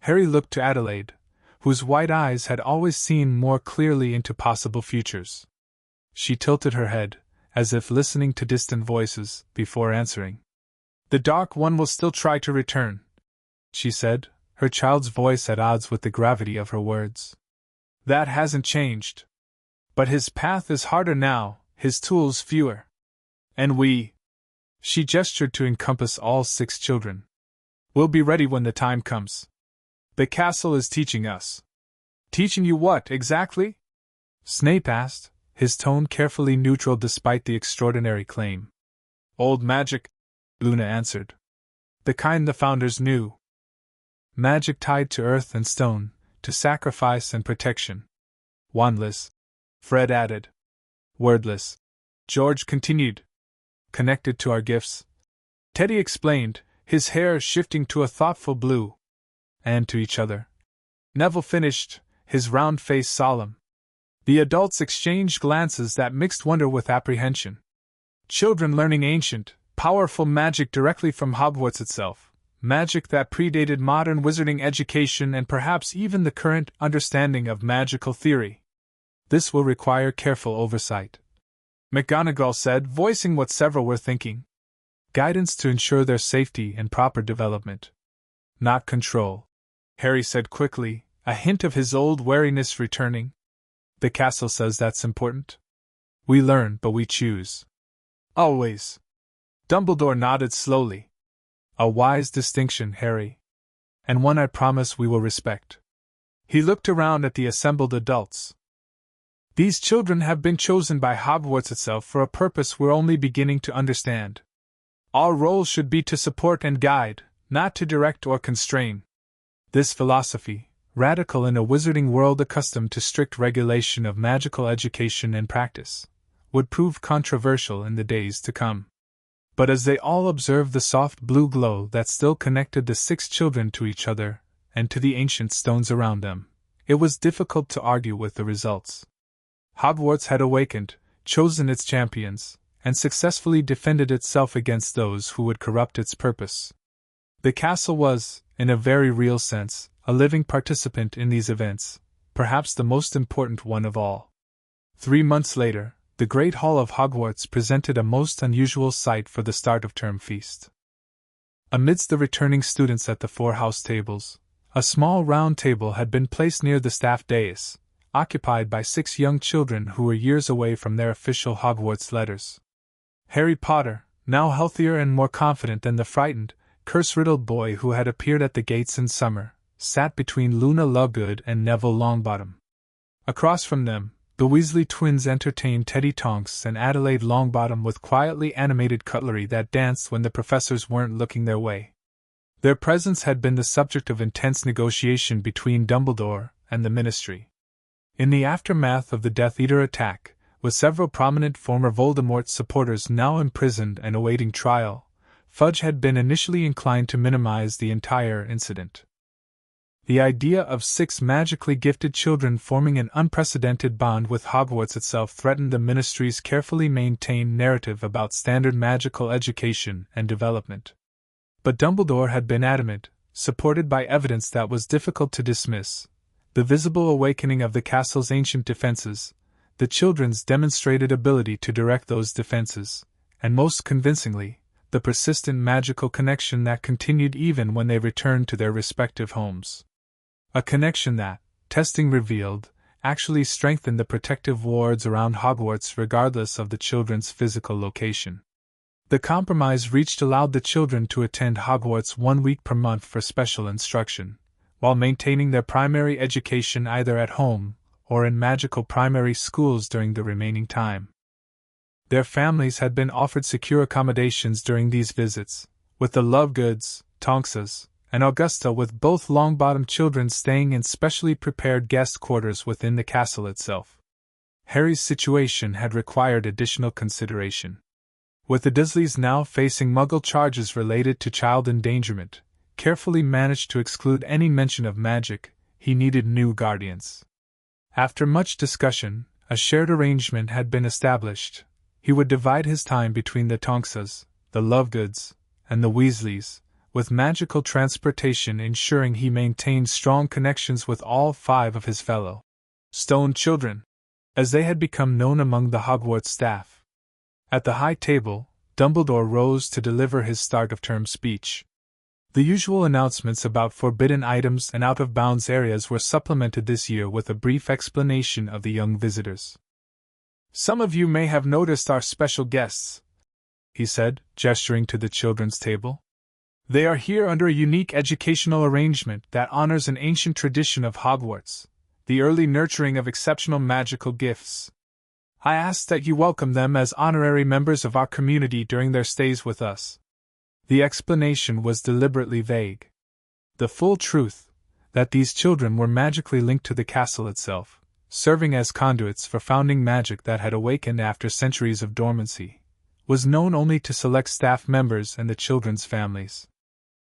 Harry looked to Adelaide, whose white eyes had always seen more clearly into possible futures. She tilted her head, as if listening to distant voices, before answering. The Dark One will still try to return, she said, her child's voice at odds with the gravity of her words. That hasn't changed. But his path is harder now, his tools fewer. And we... She gestured to encompass all 6 children. We'll be ready when the time comes. The castle is teaching us. Teaching you what, exactly? Snape asked, his tone carefully neutral despite the extraordinary claim. Old magic, Luna answered. The kind the founders knew. Magic tied to earth and stone, to sacrifice and protection. Wandless, Fred added. Wordless, George continued. Connected to our gifts, Teddy explained, his hair shifting to a thoughtful blue. And to each other. Neville finished, his round face solemn. The adults exchanged glances that mixed wonder with apprehension. Children learning ancient, powerful magic directly from Hogwarts itself, magic that predated modern wizarding education and perhaps even the current understanding of magical theory. This will require careful oversight, McGonagall said, voicing what several were thinking. Guidance to ensure their safety and proper development. not control," Harry said quickly, a hint of his old wariness returning. "The castle says that's important. We learn, but we choose. Always." Dumbledore nodded slowly. "A wise distinction, Harry. And one I promise we will respect." He looked around at the assembled adults. "These children have been chosen by Hogwarts itself for a purpose we're only beginning to understand. Our role should be to support and guide, not to direct or constrain." This philosophy, radical in a wizarding world accustomed to strict regulation of magical education and practice, would prove controversial in the days to come. But as they all observed the soft blue glow that still connected the 6 children to each other and to the ancient stones around them, it was difficult to argue with the results. Hogwarts had awakened, chosen its champions, and successfully defended itself against those who would corrupt its purpose. The castle was, in a very real sense, a living participant in these events, perhaps the most important one of all. 3 months later, the Great Hall of Hogwarts presented a most unusual sight for the start of term feast. Amidst the returning students at the 4 house tables, a small round table had been placed near the staff dais, occupied by 6 young children who were years away from their official Hogwarts letters. Harry Potter, now healthier and more confident than the frightened, curse-riddled boy who had appeared at the gates in summer, sat between Luna Lovegood and Neville Longbottom. Across from them, the Weasley twins entertained Teddy Tonks and Adelaide Longbottom with quietly animated cutlery that danced when the professors weren't looking their way. Their presence had been the subject of intense negotiation between Dumbledore and the Ministry. In the aftermath of the Death Eater attack, with several prominent former Voldemort supporters now imprisoned and awaiting trial, Fudge had been initially inclined to minimize the entire incident. The idea of 6 magically gifted children forming an unprecedented bond with Hogwarts itself threatened the Ministry's carefully maintained narrative about standard magical education and development. But Dumbledore had been adamant, supported by evidence that was difficult to dismiss: the visible awakening of the castle's ancient defenses, the children's demonstrated ability to direct those defenses, and most convincingly, the persistent magical connection that continued even when they returned to their respective homes. A connection that, testing revealed, actually strengthened the protective wards around Hogwarts regardless of the children's physical location. The compromise reached allowed the children to attend Hogwarts 1 week per month for special instruction, while maintaining their primary education either at home or in magical primary schools during the remaining time. Their families had been offered secure accommodations during these visits, with the Lovegoods, Tonkses, and Augusta with both Longbottom children staying in specially prepared guest quarters within the castle itself. Harry's situation had required additional consideration. With the Dursleys now facing Muggle charges related to child endangerment, carefully managed to exclude any mention of magic, he needed new guardians. After much discussion, a shared arrangement had been established. He would divide his time between the Tonkses, the Lovegoods, and the Weasleys, with magical transportation ensuring he maintained strong connections with all 5 of his fellow Stone children, as they had become known among the Hogwarts staff. At the high table, Dumbledore rose to deliver his start-of-term speech. The usual announcements about forbidden items and out-of-bounds areas were supplemented this year with a brief explanation of the young visitors. "Some of you may have noticed our special guests," he said, gesturing to the children's table. "They are here under a unique educational arrangement that honors an ancient tradition of Hogwarts, the early nurturing of exceptional magical gifts. I ask that you welcome them as honorary members of our community during their stays with us." The explanation was deliberately vague. The full truth, that these children were magically linked to the castle itself, serving as conduits for founding magic that had awakened after centuries of dormancy, was known only to select staff members and the children's families.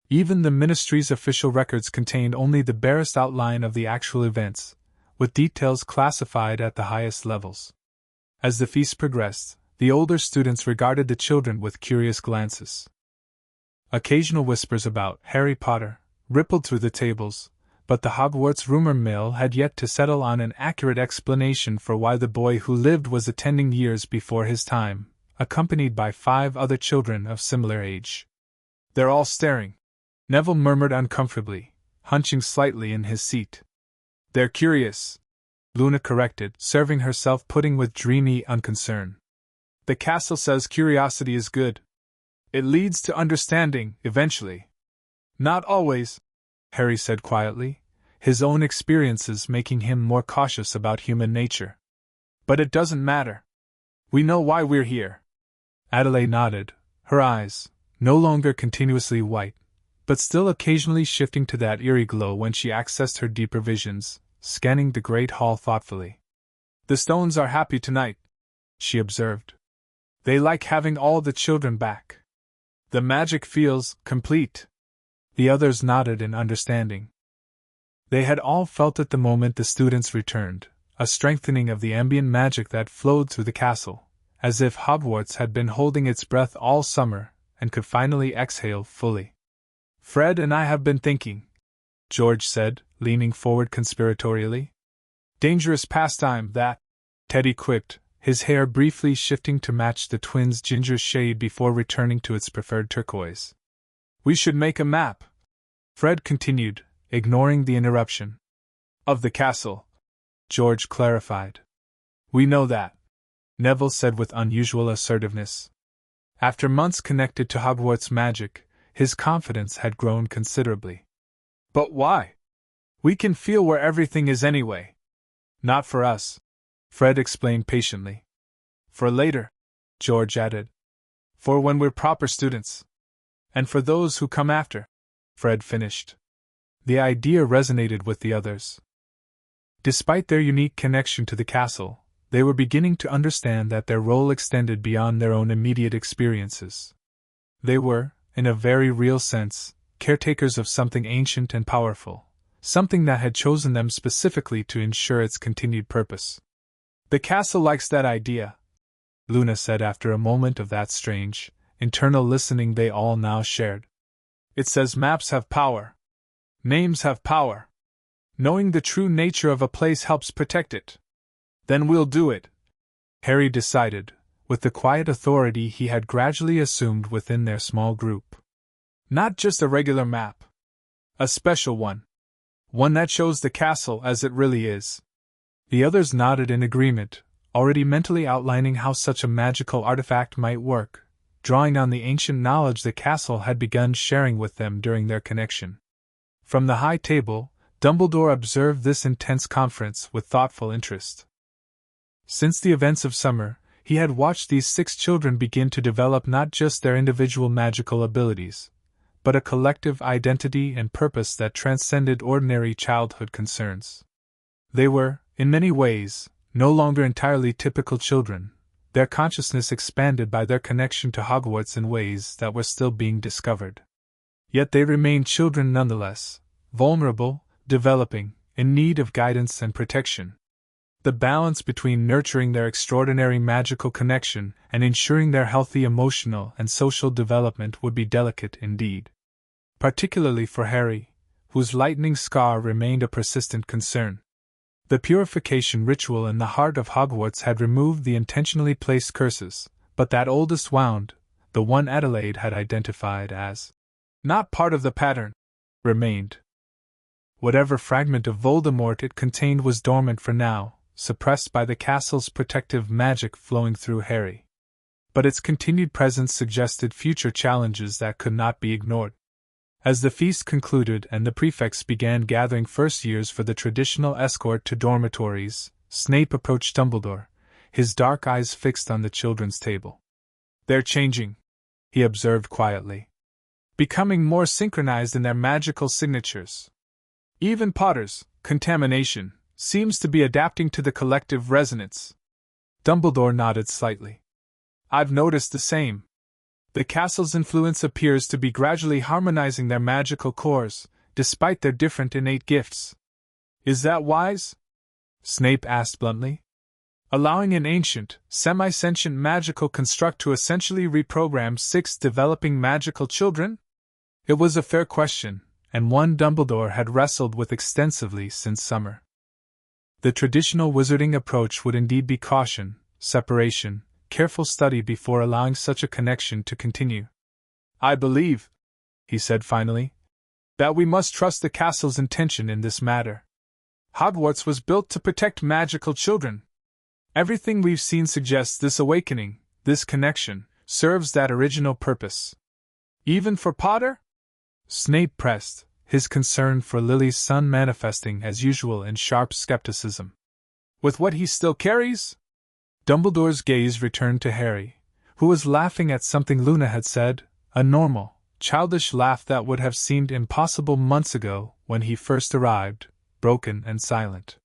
Even the Ministry's official records contained only the barest outline of the actual events, with details classified at the highest levels. As the feast progressed, the older students regarded the children with curious glances. Occasional whispers about Harry Potter rippled through the tables, but the Hogwarts rumor mill had yet to settle on an accurate explanation for why the boy who lived was attending years before his time, accompanied by 5 other children of similar age. "They're all staring," Neville murmured uncomfortably, hunching slightly in his seat. They're curious, Luna corrected, serving herself pudding with dreamy unconcern. The castle says curiosity is good. It leads to understanding, eventually. Not always, Harry said quietly, his own experiences making him more cautious about human nature. But it doesn't matter. We know why we're here. Adelaide nodded, her eyes, no longer continuously white, but still occasionally shifting to that eerie glow when she accessed her deeper visions, scanning the great hall thoughtfully. The Stones are happy tonight, she observed. They like having all the children back. The magic feels complete. The others nodded in understanding. They had all felt it the moment the students returned, a strengthening of the ambient magic that flowed through the castle, as if Hogwarts had been holding its breath all summer and could finally exhale fully. Fred and I have been thinking, George said, leaning forward conspiratorially. Dangerous pastime, that, Teddy quipped, his hair briefly shifting to match the twins' ginger shade before returning to its preferred turquoise. We should make a map, Fred continued, ignoring the interruption. Of the castle, George clarified. We know that, Neville said with unusual assertiveness. After months connected to Hogwarts magic, his confidence had grown considerably. But why? We can feel where everything is anyway. Not for us, Fred explained patiently. For later, George added. For when we're proper students. And for those who come after, Fred finished. The idea resonated with the others. Despite their unique connection to the castle, they were beginning to understand that their role extended beyond their own immediate experiences. They were, in a very real sense, caretakers of something ancient and powerful, something that had chosen them specifically to ensure its continued purpose. The castle likes that idea, Luna said after a moment of that strange, internal listening they all now shared. It says maps have power. Names have power. Knowing the true nature of a place helps protect it. Then we'll do it, Harry decided, with the quiet authority he had gradually assumed within their small group. Not just a regular map. A special one. One that shows the castle as it really is. The others nodded in agreement, already mentally outlining how such a magical artifact might work, drawing on the ancient knowledge the castle had begun sharing with them during their connection. From the high table, Dumbledore observed this intense conference with thoughtful interest. Since the events of summer, he had watched these 6 children begin to develop not just their individual magical abilities, but a collective identity and purpose that transcended ordinary childhood concerns. They were, in many ways, no longer entirely typical children, their consciousness expanded by their connection to Hogwarts in ways that were still being discovered. Yet they remained children nonetheless, vulnerable, developing, in need of guidance and protection. The balance between nurturing their extraordinary magical connection and ensuring their healthy emotional and social development would be delicate indeed. Particularly for Harry, whose lightning scar remained a persistent concern. The purification ritual in the heart of Hogwarts had removed the intentionally placed curses, but that oldest wound, the one Adelaide had identified as not part of the pattern, remained. Whatever fragment of Voldemort it contained was dormant for now, suppressed by the castle's protective magic flowing through Harry. But its continued presence suggested future challenges that could not be ignored. As the feast concluded and the prefects began gathering first years for the traditional escort to dormitories, Snape approached Dumbledore, his dark eyes fixed on the children's table. They're changing, he observed quietly. Becoming more synchronized in their magical signatures. Even Potter's contamination seems to be adapting to the collective resonance. Dumbledore nodded slightly. I've noticed the same. The castle's influence appears to be gradually harmonizing their magical cores, despite their different innate gifts. Is that wise? Snape asked bluntly. Allowing an ancient, semi-sentient magical construct to essentially reprogram 6 developing magical children? It was a fair question, and one Dumbledore had wrestled with extensively since summer. The traditional wizarding approach would indeed be caution, separation, careful study before allowing such a connection to continue. I believe, he said finally, that we must trust the castle's intention in this matter. Hogwarts was built to protect magical children. Everything we've seen suggests this awakening, this connection, serves that original purpose. Even for Potter? Snape pressed, his concern for Lily's son manifesting as usual in sharp skepticism. With what he still carries? Dumbledore's gaze returned to Harry, who was laughing at something Luna had said, a normal, childish laugh that would have seemed impossible months ago when he first arrived, broken and silent.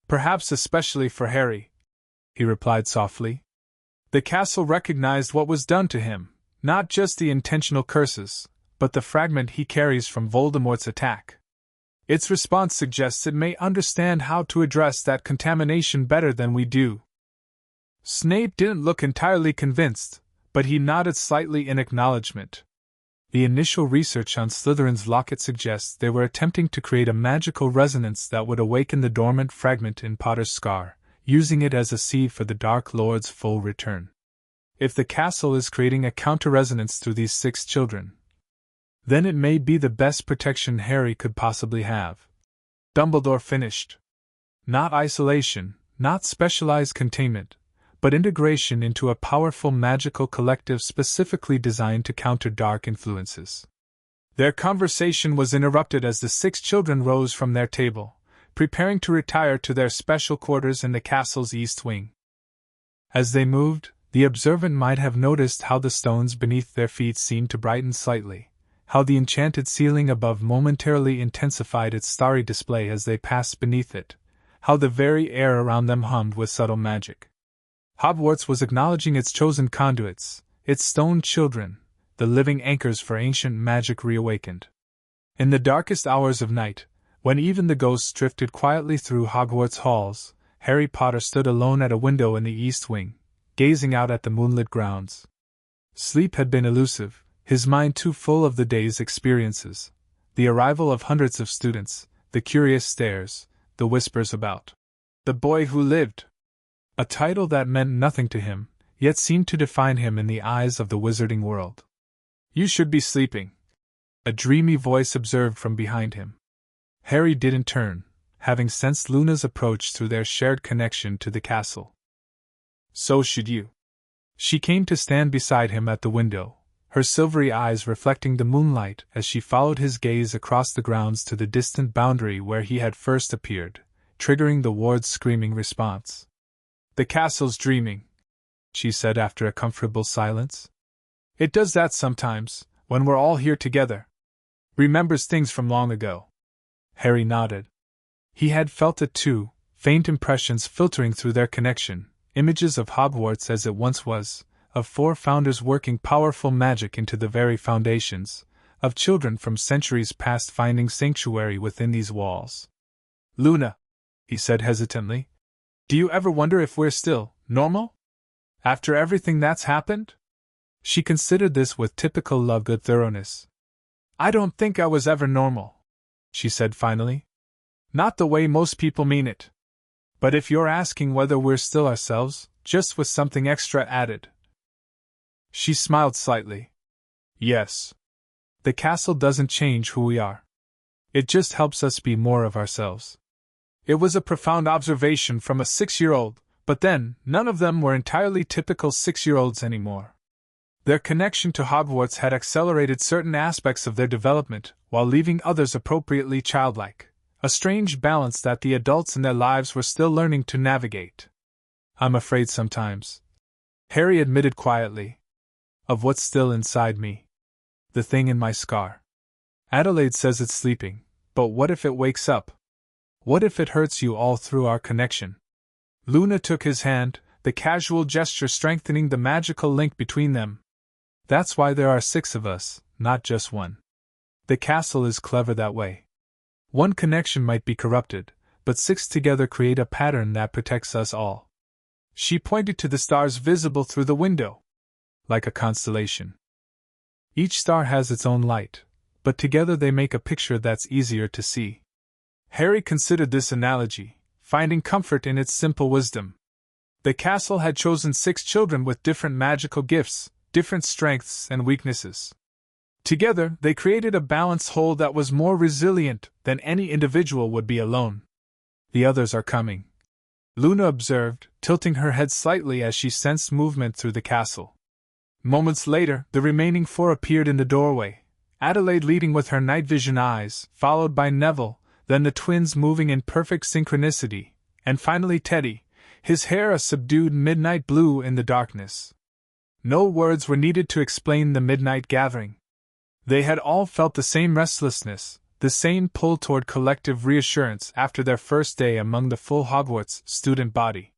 Perhaps especially for Harry, he replied softly. The castle recognized what was done to him, not just the intentional curses, but the fragment he carries from Voldemort's attack. Its response suggests it may understand how to address that contamination better than we do. Snape didn't look entirely convinced, but he nodded slightly in acknowledgement. The initial research on Slytherin's locket suggests they were attempting to create a magical resonance that would awaken the dormant fragment in Potter's scar, using it as a seed for the Dark Lord's full return. If the castle is creating a counter-resonance through these 6 children, then it may be the best protection Harry could possibly have. Dumbledore finished. Not isolation, not specialized containment, but integration into a powerful magical collective specifically designed to counter dark influences. Their conversation was interrupted as the 6 children rose from their table, preparing to retire to their special quarters in the castle's east wing. As they moved, the observant might have noticed how the stones beneath their feet seemed to brighten slightly, how the enchanted ceiling above momentarily intensified its starry display as they passed beneath it, how the very air around them hummed with subtle magic. Hogwarts was acknowledging its chosen conduits, its stone children, the living anchors for ancient magic reawakened. In the darkest hours of night, when even the ghosts drifted quietly through Hogwarts halls, Harry Potter stood alone at a window in the east wing, gazing out at the moonlit grounds. Sleep had been elusive, his mind too full of the day's experiences, the arrival of hundreds of students, the curious stares, the whispers about the boy who lived. A title that meant nothing to him, yet seemed to define him in the eyes of the wizarding world. You should be sleeping, a dreamy voice observed from behind him. Harry didn't turn, having sensed Luna's approach through their shared connection to the castle. So should you. She came to stand beside him at the window, her silvery eyes reflecting the moonlight as she followed his gaze across the grounds to the distant boundary where he had first appeared, triggering the ward's screaming response. The castle's dreaming, she said after a comfortable silence. It does that sometimes, when we're all here together. Remembers things from long ago. Harry nodded. He had felt it too, faint impressions filtering through their connection, images of Hogwarts as it once was, of 4 founders working powerful magic into the very foundations, of children from centuries past finding sanctuary within these walls. Luna, he said hesitantly, do you ever wonder if we're still normal? After everything that's happened? She considered this with typical Lovegood thoroughness. I don't think I was ever normal, she said finally. Not the way most people mean it. But if you're asking whether we're still ourselves, just with something extra added. She smiled slightly. Yes. The castle doesn't change who we are. It just helps us be more of ourselves. It was a profound observation from a 6-year-old, but then, none of them were entirely typical 6-year-olds anymore. Their connection to Hogwarts had accelerated certain aspects of their development, while leaving others appropriately childlike, a strange balance that the adults in their lives were still learning to navigate. I'm afraid sometimes, Harry admitted quietly, of what's still inside me. The thing in my scar. Adelaide says it's sleeping, but what if it wakes up? What if it hurts you all through our connection? Luna took his hand, the casual gesture strengthening the magical link between them. That's why there are 6 of us, not just one. The castle is clever that way. One connection might be corrupted, but 6 together create a pattern that protects us all. She pointed to the stars visible through the window. Like a constellation. Each star has its own light, but together they make a picture that's easier to see. Harry considered this analogy, finding comfort in its simple wisdom. The castle had chosen 6 children with different magical gifts, different strengths and weaknesses. Together, they created a balanced whole that was more resilient than any individual would be alone. "The others are coming," Luna observed, tilting her head slightly as she sensed movement through the castle. Moments later, the remaining 4 appeared in the doorway, Adelaide leading with her night vision eyes, followed by Neville, then the twins moving in perfect synchronicity, and finally Teddy, his hair a subdued midnight blue in the darkness. No words were needed to explain the midnight gathering. They had all felt the same restlessness, the same pull toward collective reassurance after their first day among the full Hogwarts student body.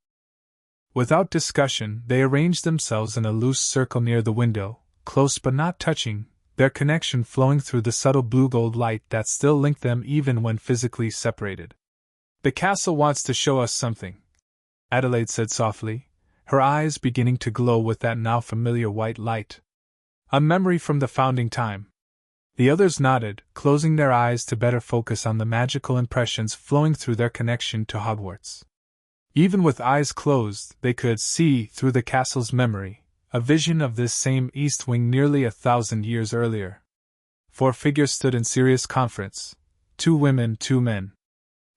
Without discussion, they arranged themselves in a loose circle near the window, close but not touching, their connection flowing through the subtle blue-gold light that still linked them even when physically separated. "The castle wants to show us something," Adelaide said softly, her eyes beginning to glow with that now familiar white light. "A memory from the founding time." The others nodded, closing their eyes to better focus on the magical impressions flowing through their connection to Hogwarts. Even with eyes closed, they could see through the castle's memory, a vision of this same East Wing nearly 1,000 years earlier. 4 figures stood in serious conference, 2 women, 2 men.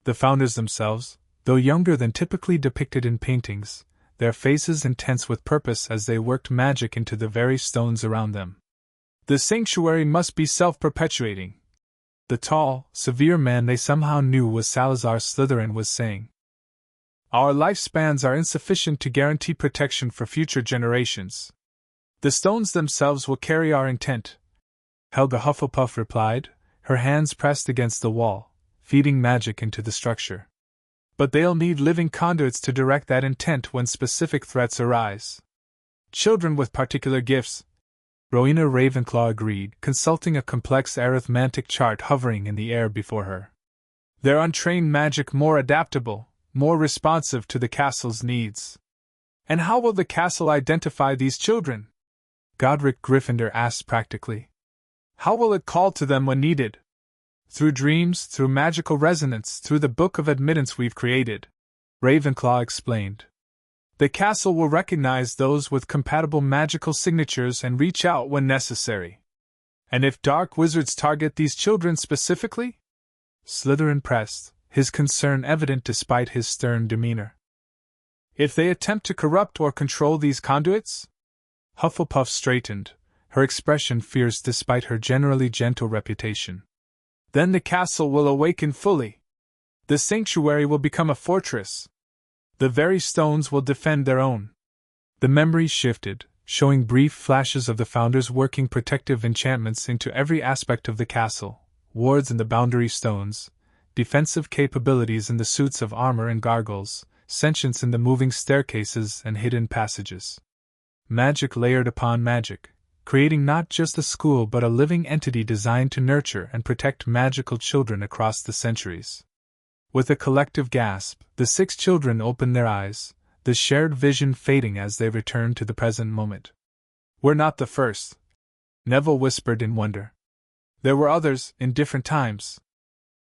The founders themselves, though younger than typically depicted in paintings, their faces intense with purpose as they worked magic into the very stones around them. "The sanctuary must be self-perpetuating," the tall, severe man they somehow knew was Salazar Slytherin was saying. "Our lifespans are insufficient to guarantee protection for future generations. The stones themselves will carry our intent," Helga Hufflepuff replied, her hands pressed against the wall, feeding magic into the structure. "But they'll need living conduits to direct that intent when specific threats arise. Children with particular gifts," Rowena Ravenclaw agreed, consulting a complex arithmetic chart hovering in the air before her. "Their untrained magic more adaptable, more responsive to the castle's needs." "And how will the castle identify these children?" Godric Gryffindor asked practically. "How will it call to them when needed?" "Through dreams, through magical resonance, through the book of admittance we've created," Ravenclaw explained. "The castle will recognize those with compatible magical signatures and reach out when necessary." "And if dark wizards target these children specifically?" Slytherin pressed, his concern evident despite his stern demeanor. "If they attempt to corrupt or control these conduits?" Hufflepuff straightened, her expression fierce despite her generally gentle reputation. "Then the castle will awaken fully. The sanctuary will become a fortress. The very stones will defend their own." The memory shifted, showing brief flashes of the founders working protective enchantments into every aspect of the castle, wards in the boundary stones, defensive capabilities in the suits of armor and gargoyles, sentience in the moving staircases and hidden passages. Magic layered upon magic, creating not just a school but a living entity designed to nurture and protect magical children across the centuries. With a collective gasp, the 6 children opened their eyes, the shared vision fading as they returned to the present moment. "We're not the first," Neville whispered in wonder. "There were others, in different times.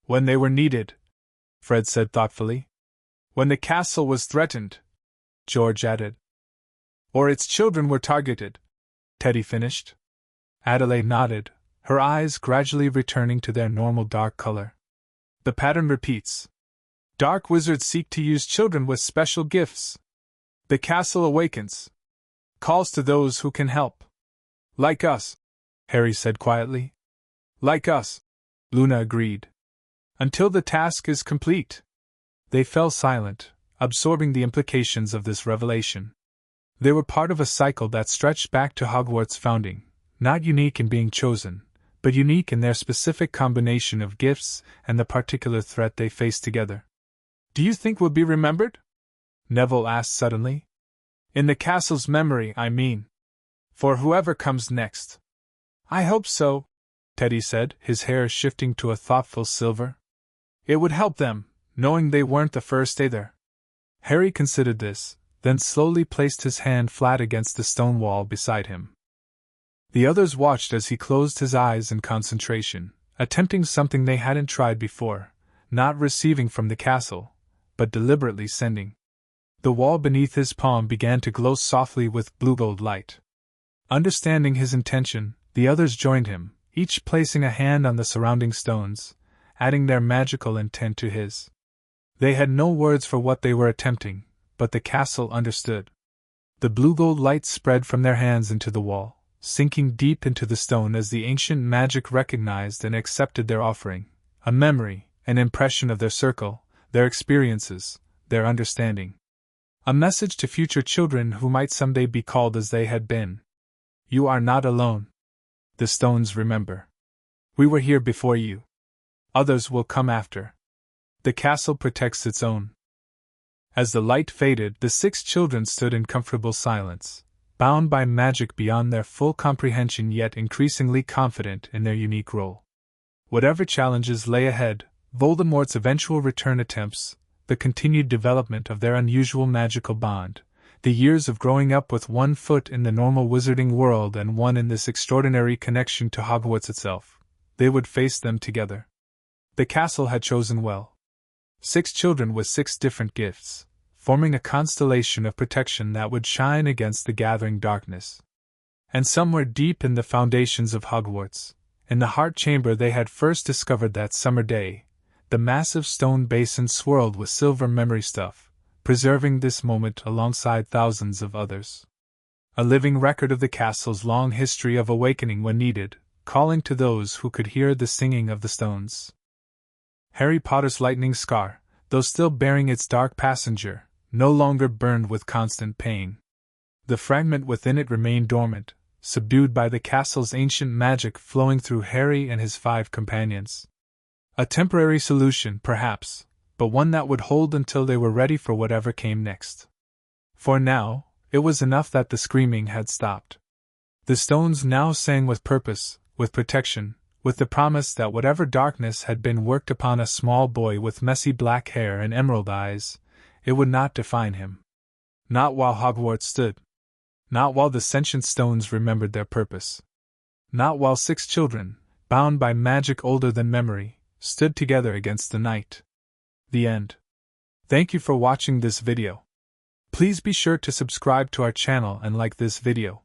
When they were needed," Fred said thoughtfully. "When the castle was threatened," George added. "Or its children were targeted," Teddy finished. Adelaide nodded, her eyes gradually returning to their normal dark color. "The pattern repeats. Dark wizards seek to use children with special gifts. The castle awakens. Calls to those who can help. Like us," Harry said quietly. "Like us," Luna agreed. "Until the task is complete." They fell silent, absorbing the implications of this revelation. They were part of a cycle that stretched back to Hogwarts' founding, not unique in being chosen, but unique in their specific combination of gifts and the particular threat they faced together. "Do you think we'll be remembered?" Neville asked suddenly. "In the castle's memory, I mean. For whoever comes next." "I hope so," Teddy said, his hair shifting to a thoughtful silver. "It would help them, knowing they weren't the first either." Harry considered this, then slowly placed his hand flat against the stone wall beside him. The others watched as he closed his eyes in concentration, attempting something they hadn't tried before, not receiving from the castle, but deliberately sending. The wall beneath his palm began to glow softly with blue-gold light. Understanding his intention, the others joined him, each placing a hand on the surrounding stones, adding their magical intent to his. They had no words for what they were attempting, but the castle understood. The blue-gold light spread from their hands into the wall, sinking deep into the stone as the ancient magic recognized and accepted their offering, a memory, an impression of their circle, their experiences, their understanding. A message to future children who might someday be called as they had been. You are not alone. The stones remember. We were here before you. Others will come after. The castle protects its own. As the light faded, the 6 children stood in comfortable silence, bound by magic beyond their full comprehension yet increasingly confident in their unique role. Whatever challenges lay ahead, Voldemort's eventual return attempts, the continued development of their unusual magical bond, the years of growing up with one foot in the normal wizarding world and one in this extraordinary connection to Hogwarts itself, they would face them together. The castle had chosen well. 6 children with 6 different gifts, forming a constellation of protection that would shine against the gathering darkness. And somewhere deep in the foundations of Hogwarts, in the heart chamber they had first discovered that summer day, the massive stone basin swirled with silver memory stuff, preserving this moment alongside thousands of others. A living record of the castle's long history of awakening when needed, calling to those who could hear the singing of the stones. Harry Potter's lightning scar, though still bearing its dark passenger, no longer burned with constant pain. The fragment within it remained dormant, subdued by the castle's ancient magic flowing through Harry and his 5 companions. A temporary solution, perhaps, but one that would hold until they were ready for whatever came next. For now, it was enough that the screaming had stopped. The stones now sang with purpose, with protection, with the promise that whatever darkness had been worked upon a small boy with messy black hair and emerald eyes, it would not define him. Not while Hogwarts stood. Not while the sentient stones remembered their purpose. Not while 6 children, bound by magic older than memory, stood together against the night. The end. Thank you for watching this video. Please be sure to subscribe to our channel and like this video.